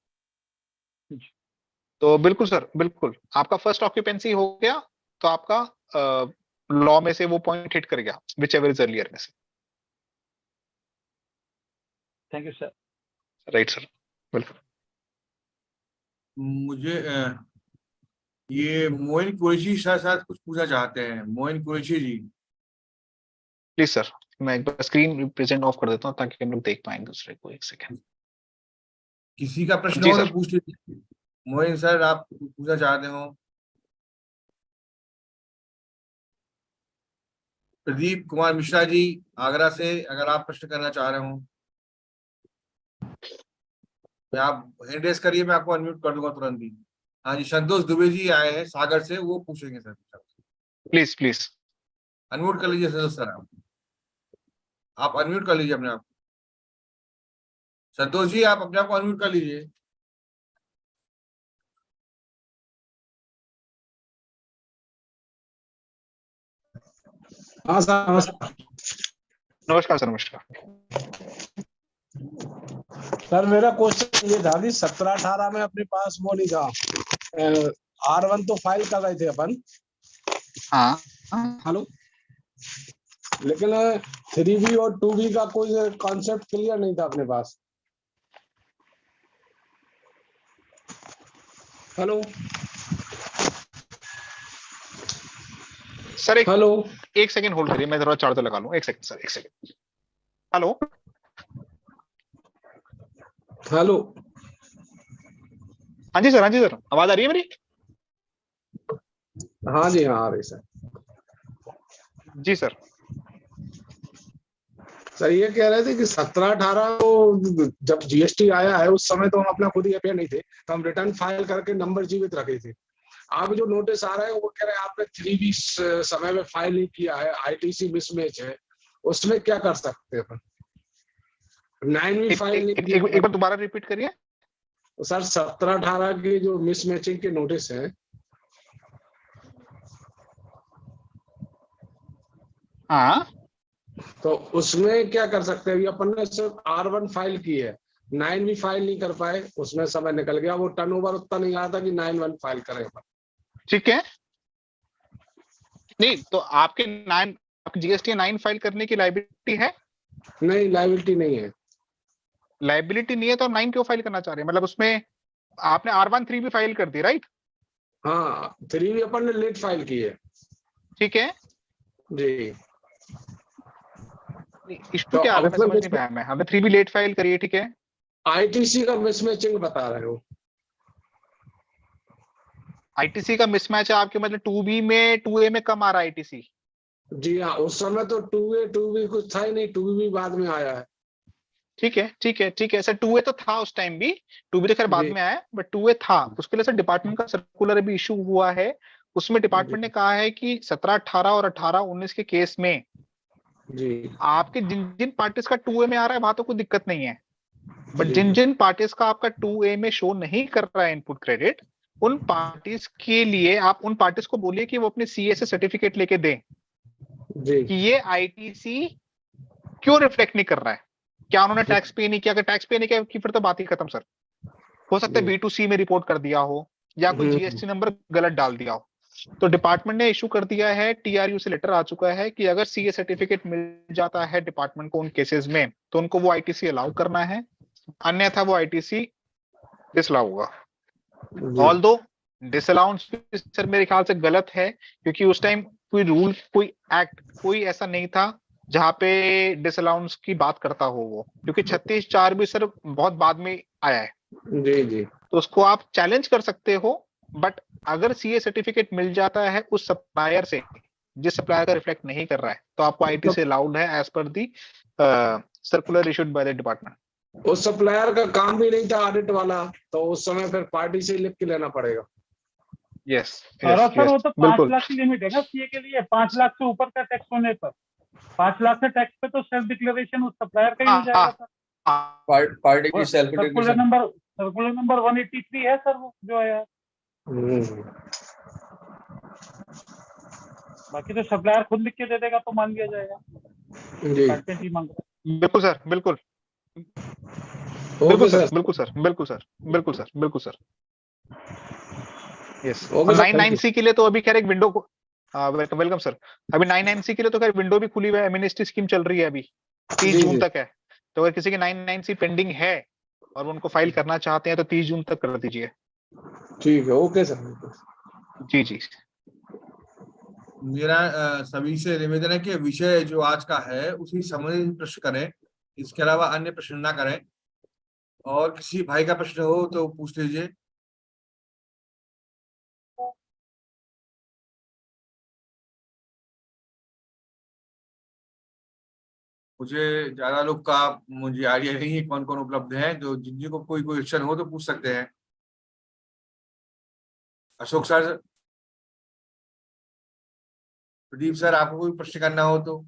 तो बिल्कुल सर, बिल्कुल आपका फर्स्ट ऑक्यूपेंसी हो गया तो आपका लॉ में से वो पॉइंट हिट कर गया, विच एवर इज अर्लियर में से। Thank you sir. Right sir, बिल्कुल। मुझे ये मोइन कुरैशी शायद कुछ पूछना चाहते हैं। मोइन कुरैशी जी, प्लीज सर, मैं एक बार स्क्रीन रिप्रेजेंट ऑफ कर देता हूँ ताकि हम लोग देख पाएंगे दूसरे को। एक सेकेंड। किसी का प्रश्न जी हो सर। तो पूछ लीजिए। मोइन सर आप पूछना चाहते हो? प्रदीप कुमार मिश्रा जी आगरा से, अगर आप प्रश्न करना चाह रहे हो तो आप हैंड रेस करिए, मैं आपको अनम्यूट कर दूंगा तुरंत ही। हाँ जी, संतोष दुबे जी आए हैं सागर से, वो पूछेंगे सर। प्लीज प्लीज अनम्यूट कर लीजिए संतोष सर, आप अनम्यूट कर लीजिए अपने आप। संतोष जी आप अपने आप को अनम्यूट कर लीजिए। हाँ सर, नमस्कार। नमस्कार सर, नमस्कार। सर मेरा क्वेश्चन ये था कि 17-18 में अपने पास वो नहीं था, R1 तो फाइल कर रहे थे अपन। हाँ हेलो, लेकिन 3B और 2B का कोई कॉन्सेप्ट क्लियर नहीं था अपने पास। हेलो सर, हेलो एक सेकंड होल्ड करिए, मैं जरा चार्जर लगा लूं। एक सेकंड सर, एक सेकंड। हेलो हेलो, हाँ जी सर, हाँ जी सर, आवाज आ रही है मेरी? हाँ जी, हाँ आ रही सर। जी सर। सर ये कह रहे थे कि 17-18 को जब GST आया है उस समय तो हम अपना खुद ही अपेयर नहीं थे, तो हम रिटर्न फाइल करके नंबर जीवित रखे थे। अब जो नोटिस आ रहा है वो कह रहे हैं आपने 3B समय में फाइल नहीं किया है, ITC मिसमैच है, उसमें क्या कर सकते हैं अपन? 9B फाइल नहीं किया। एक बार दोबारा रिपीट करिए सर 17-18 की जो मिसमैचिंग के नोटिस है, हाँ, तो उसमें क्या कर सकते हैं? अभी अपन ने सिर्फ R1 फाइल की है, 9B फाइल नहीं कर पाए, उसमें समय निकल गया, वो टर्नओवर उतना नहीं आया था कि 9-1 फाइल करें अपन। ठीक है। नहीं तो आपके 9, आपकी GST 9 फाइल करने की लाइबिलिटी है? नहीं, लाइबिलिटी नहीं है। लाइबिलिटी नहीं है तो 9 क्यों फाइल करना चाह रहे हैं? मतलब उसमें आपने R1 3 भी फाइल कर दी, राइट? हाँ, 3B अपन ने लेट फाइल की है। ठीक है जी, इशू क्या आ रहा है, मैं समझ नहीं पाया। मैं हमने 3 भी लेट फाइल करी है, ठीक है। ITC का मिसमैचिंग बता रहे हो। ITC का मिसमैच है आपके, मतलब 2B में 2A में कम आ रहा है ITC। जी हाँ, उस समय तो 2A 2B कुछ था ही नहीं, 2B भी बाद में आया है। ठीक है, ठीक है, ठीक है सर। 2A तो था उस टाइम भी, 2B तो खैर बाद जी में आया, बट 2A था। उसके लिए सर डिपार्टमेंट का सर्कुलर अभी इशू हुआ है। उसमें डिपार्टमेंट ने कहा है कि 17, 18 और 18, 19 के केस में जी आपके जिन जिन पार्टीज का 2A में आ रहा है वहां तो कोई दिक्कत नहीं है, but ji Jin Jin parties का आपका 2A में शो नहीं कर रहा है इनपुट क्रेडिट, उन पार्टीज के लिए आप उन पार्टीज को बोलिए कि वो अपने CA से सर्टिफिकेट लेके दें जी कि ये ITC क्यों रिफ्लेक्ट नहीं कर रहा है, क्या उन्होंने टैक्स पे नहीं किया। अगर टैक्स पे नहीं किया कि फिर तो बात ही खत्म सर। हो सकता है B2C में रिपोर्ट कर दिया हो या कोई GST नंबर गलत डाल दिया हो। तो डिपार्टमेंट ने इशू कर दिया है, TRU से लेटर आ चुका है कि अगर CA सर्टिफिकेट मिल जाता है डिपार्टमेंट को उन केसेस में, तो उनको वो ITC अलाउ करना है, अन्यथा वो ITC डिसअलाउ होगा। ऑल्दो डिसअलाउंस सर मेरे ख्याल से गलत है, क्योंकि उस टाइम कोई रूल, कोई एक्ट, कोई ऐसा नहीं था जहां पे डिसअलाउंस की बात करता हो वो, क्योंकि 36(4) भी सर बहुत बाद में आया है। जी जी तो उसको आप चैलेंज कर सकते हो, बट अगर CA सर्टिफिकेट मिल जाता है उस सप्लायर से जिस सप्लायर का रिफ्लेक्ट नहीं कर रहा है, तो आपको ITC अलाउड है as per the circular issued by the department. उस सप्लायर का काम भी नहीं था ऑडिट वाला, तो उस समय फिर पार्टी से लिख के लेना पड़ेगा। यस सर वो तो 5 बिल्कुल। लाख की लिमिट है ना CA के लिए, 5 लाख से ऊपर का टैक्स होने पर, 5 लाख से टैक्स पे तो सेल्फ डिक्लेरेशन उस सप्लायर का ही हो जाएगा सर। पार्टी की सेल्फ सर्कुलर नंबर 183 है सर वो जो आया है। बाकी तो सप्लायर खुद लिख के दे देगा तो मान लिया जाएगा, जी पैकेट ही मांग रहा है। बिल्कुल सर, बिल्कुल ओके बिल्कुल सर। सर, बिल्कुल सर, बिल्कुल सर, बिल्कुल सर, बिल्कुल sir. Yes, okay sir, 99C के लिए तो अभी खैर एक विंडो को, वेलकम सर। अभी 99C के लिए तो खैर विंडो भी खुली हुई है, एमनेस्टी स्कीम चल रही है अभी, 30 जी जून जी तक है। तो अगर किसी की 99C पेंडिंग है और उनको फाइल करना चाहते हैं तो 30 जून तक कर दीजिए। ठीक है, ओके सर। जी जी। मेरा सभी से निवेदन है कि विषय जो आज का है उसी संबंधित प्रश्न करें, इसके अलावा अन्य प्रश्न ना करें। और किसी भाई का प्रश्न हो तो पूछ लीजिए। मुझे ज्यादा लोग का मुझे आइडिया नहीं है कौन कौन उपलब्ध है, जो जिन को कोई क्वेश्चन हो तो पूछ सकते हैं। अशोक सर, प्रदीप सर, आपको कोई प्रश्न करना हो तो।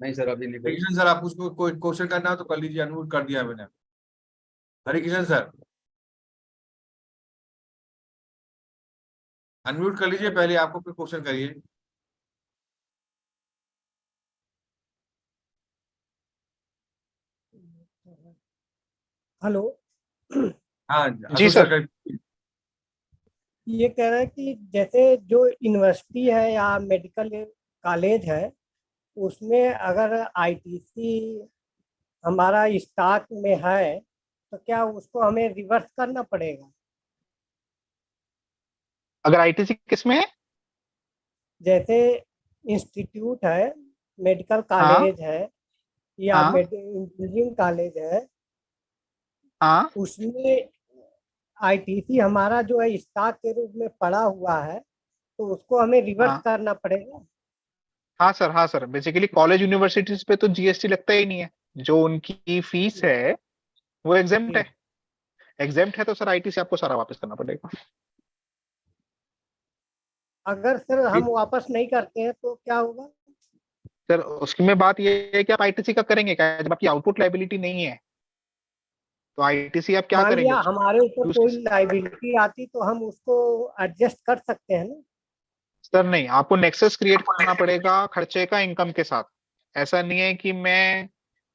नहीं सर, अभी नहीं कोई। हरिकिशन सर, आपको कोई क्वेश्चन करना हो तो कर लीजिए, अनम्यूट कर दिया मैंने। हरिकिशन सर अनम्यूट कर लीजिए, पहले आपको कोई क्वेश्चन करिए। हेलो। हाँ जी अशोक सर। सर ये कह रहे हैं कि जैसे जो यूनिवर्सिटी है या मेडिकल कॉलेज है, उसमें अगर आईटीसी हमारा स्टॉक में है तो क्या उसको हमें रिवर्स करना पड़ेगा? अगर आईटीसी किस में है? जैसे इंस्टीट्यूट है, मेडिकल हाँ कॉलेज है या हाँ इंजीनियरिंग कॉलेज है, हाँ उसमें आईटीसी हमारा जो है स्टॉक के रूप में पड़ा हुआ है, तो उसको हमें रिवर्स हाँ करना पड़ेगा? हाँ सर, हाँ सर। बेसिकली कॉलेज यूनिवर्सिटीज पे तो जीएसटी लगता ही नहीं है, जो उनकी फीस है वो एग्जेम्प्ट जी। है। एग्जेम्प्ट है तो सर आईटी से आपको सारा वापस करना पड़ेगा। अगर सर हम वापस नहीं करते हैं तो क्या होगा? सर उसमें बात ये है कि आप आईटीसी का करेंगे क्या, जब आपकी आउटपुट लाइबिलिटी नहीं है तो आईटीसी आप क्या मान करेंगे लिया उसको हमारे ऊपर यूज? कोई लाइबिलिटी आती तो हम उसको एडजस्ट कर सकते हैं ना? सर नहीं, आपको नेक्सस क्रिएट करना पड़ेगा खर्चे का इनकम के साथ। ऐसा नहीं है कि मैं,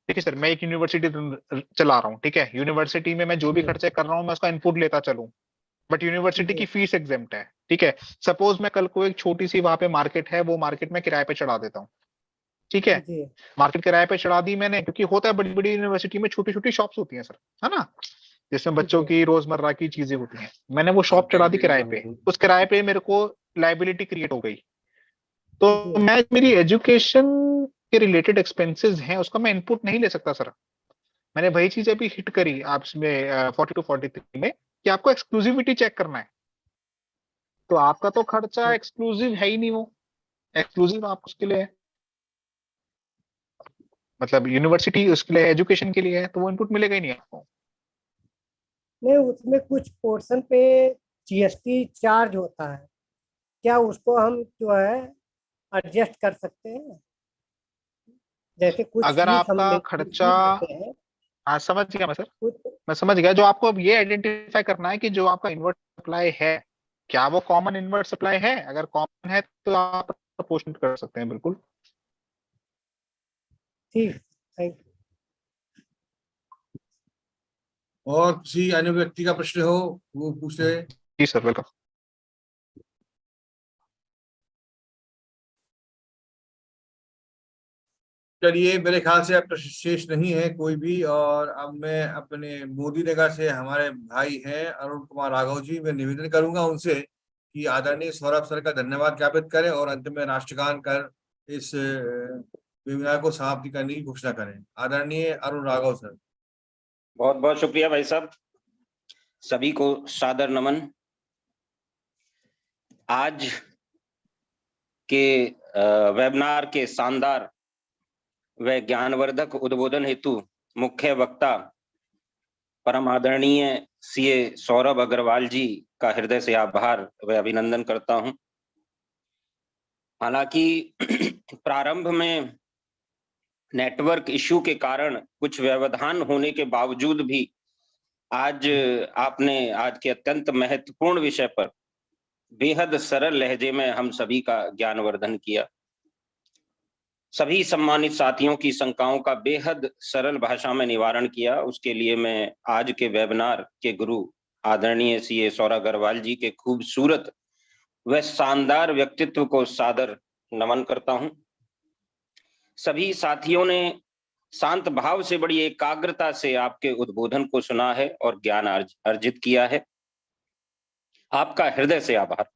ठीक है सर, मैं एक यूनिवर्सिटी चला रहा हूँ, ठीक है, यूनिवर्सिटी में मैं जो भी जी खर्चे कर रहा हूँ मैं उसका इनपुट लेता चलूँ, बट यूनिवर्सिटी की जी फीस एग्जेम्प्ट है। ठीक है, सपोज मैं कल को एक छोटी सी वहां पे मार्केट है, वो मार्केट में किराए पे चढ़ा देता हूँ, ठीक है, जी मार्केट किराए पे चढ़ा दी मैंने, क्योंकि होता है बड़ी बड़ी यूनिवर्सिटी में छोटी छोटी शॉप्स होती हैं सर, है ना, जिसमें बच्चों जी की रोजमर्रा की चीजें होती हैं। मैंने वो शॉप चढ़ा दी किराए पे, उस किराए पे मेरे को लाइबिलिटी क्रिएट हो गई, तो जी मैं मेरी एजुकेशन के रिलेटेड एक्सपेंसेस हैं उसका मैं इनपुट नहीं ले सकता सर। मैंने वही चीज अभी हिट करी आपसे 42-43 में कि आपको एक्सक्लूसिविटी चेक करना है, तो आपका तो खर्चा एक्सक्लूसिव है ही नहीं, वो एक्सक्लूसिव आप उसके लिए है, मतलब यूनिवर्सिटी उसके लिए एजुकेशन के लिए है, तो वो इनपुट मिलेगा ही नहीं आपको। नहीं, उसमें कुछ पोर्शन पे जीएसटी चार्ज होता है, क्या उसको हम जो है एडजस्ट कर सकते हैं? जैसे कुछ अगर फीस हम आपका खर्चा, लेते हैं हाँ समझ गया मैं सर, कुछ। मैं समझ गया। जो आपको अब ये आइडेंटिफाई करना है कि जो आपका इन्वर्ट सप्लाई है, क्या वो कॉमन इन्वर्ट सप्लाई है? अगर कॉमन है तो आप प्रपोर्शनल कर सकते हैं, बिल्कुल। ठीक, थैंक यू। और किसी अन्य व्यक्ति का प्रश्न हो वो पूछ ले। जी सर, वेलकम। चलिए, मेरे ख्याल से अब प्रश्न शेष नहीं है कोई भी। और अब मैं अपने मोदी नगर से हमारे भाई हैं अरुण कुमार राघव जी, मैं निवेदन करूंगा उनसे कि आदरणीय सौरभ सर का धन्यवाद ज्ञापित करें और अंत में राष्ट्रगान कर इस वेबिनार को समाप्ति करने की घोषणा करें। आदरणीय अरुण राघव सर। बहुत बहुत शुक्रिया भाई साहब, सभी को सादर नमन। आज के वेबिनार के शानदार व ज्ञानवर्धक उद्बोधन हेतु मुख्य वक्ता परम आदरणीय सीए सौरभ अग्रवाल जी का हृदय से आभार व अभिनंदन करता हूं। हालांकि प्रारंभ में नेटवर्क इश्यू के कारण कुछ व्यवधान होने के बावजूद भी आज आपने आज के अत्यंत महत्वपूर्ण विषय पर बेहद सरल लहजे में हम सभी का ज्ञानवर्धन किया। सभी सम्मानित साथियों की शंकाओं का बेहद सरल भाषा में निवारण किया। उसके लिए मैं आज के वेबिनार के गुरु आदरणीय सीए सौरभ अग्रवाल जी के खूबसूरत व शानदार व्यक्तित्व को सादर नमन करता हूं। सभी साथियों ने शांत भाव से बड़ी एकाग्रता से आपके उद्बोधन को सुना है और ज्ञान अर्जित किया है। आपका हृदय से आभार।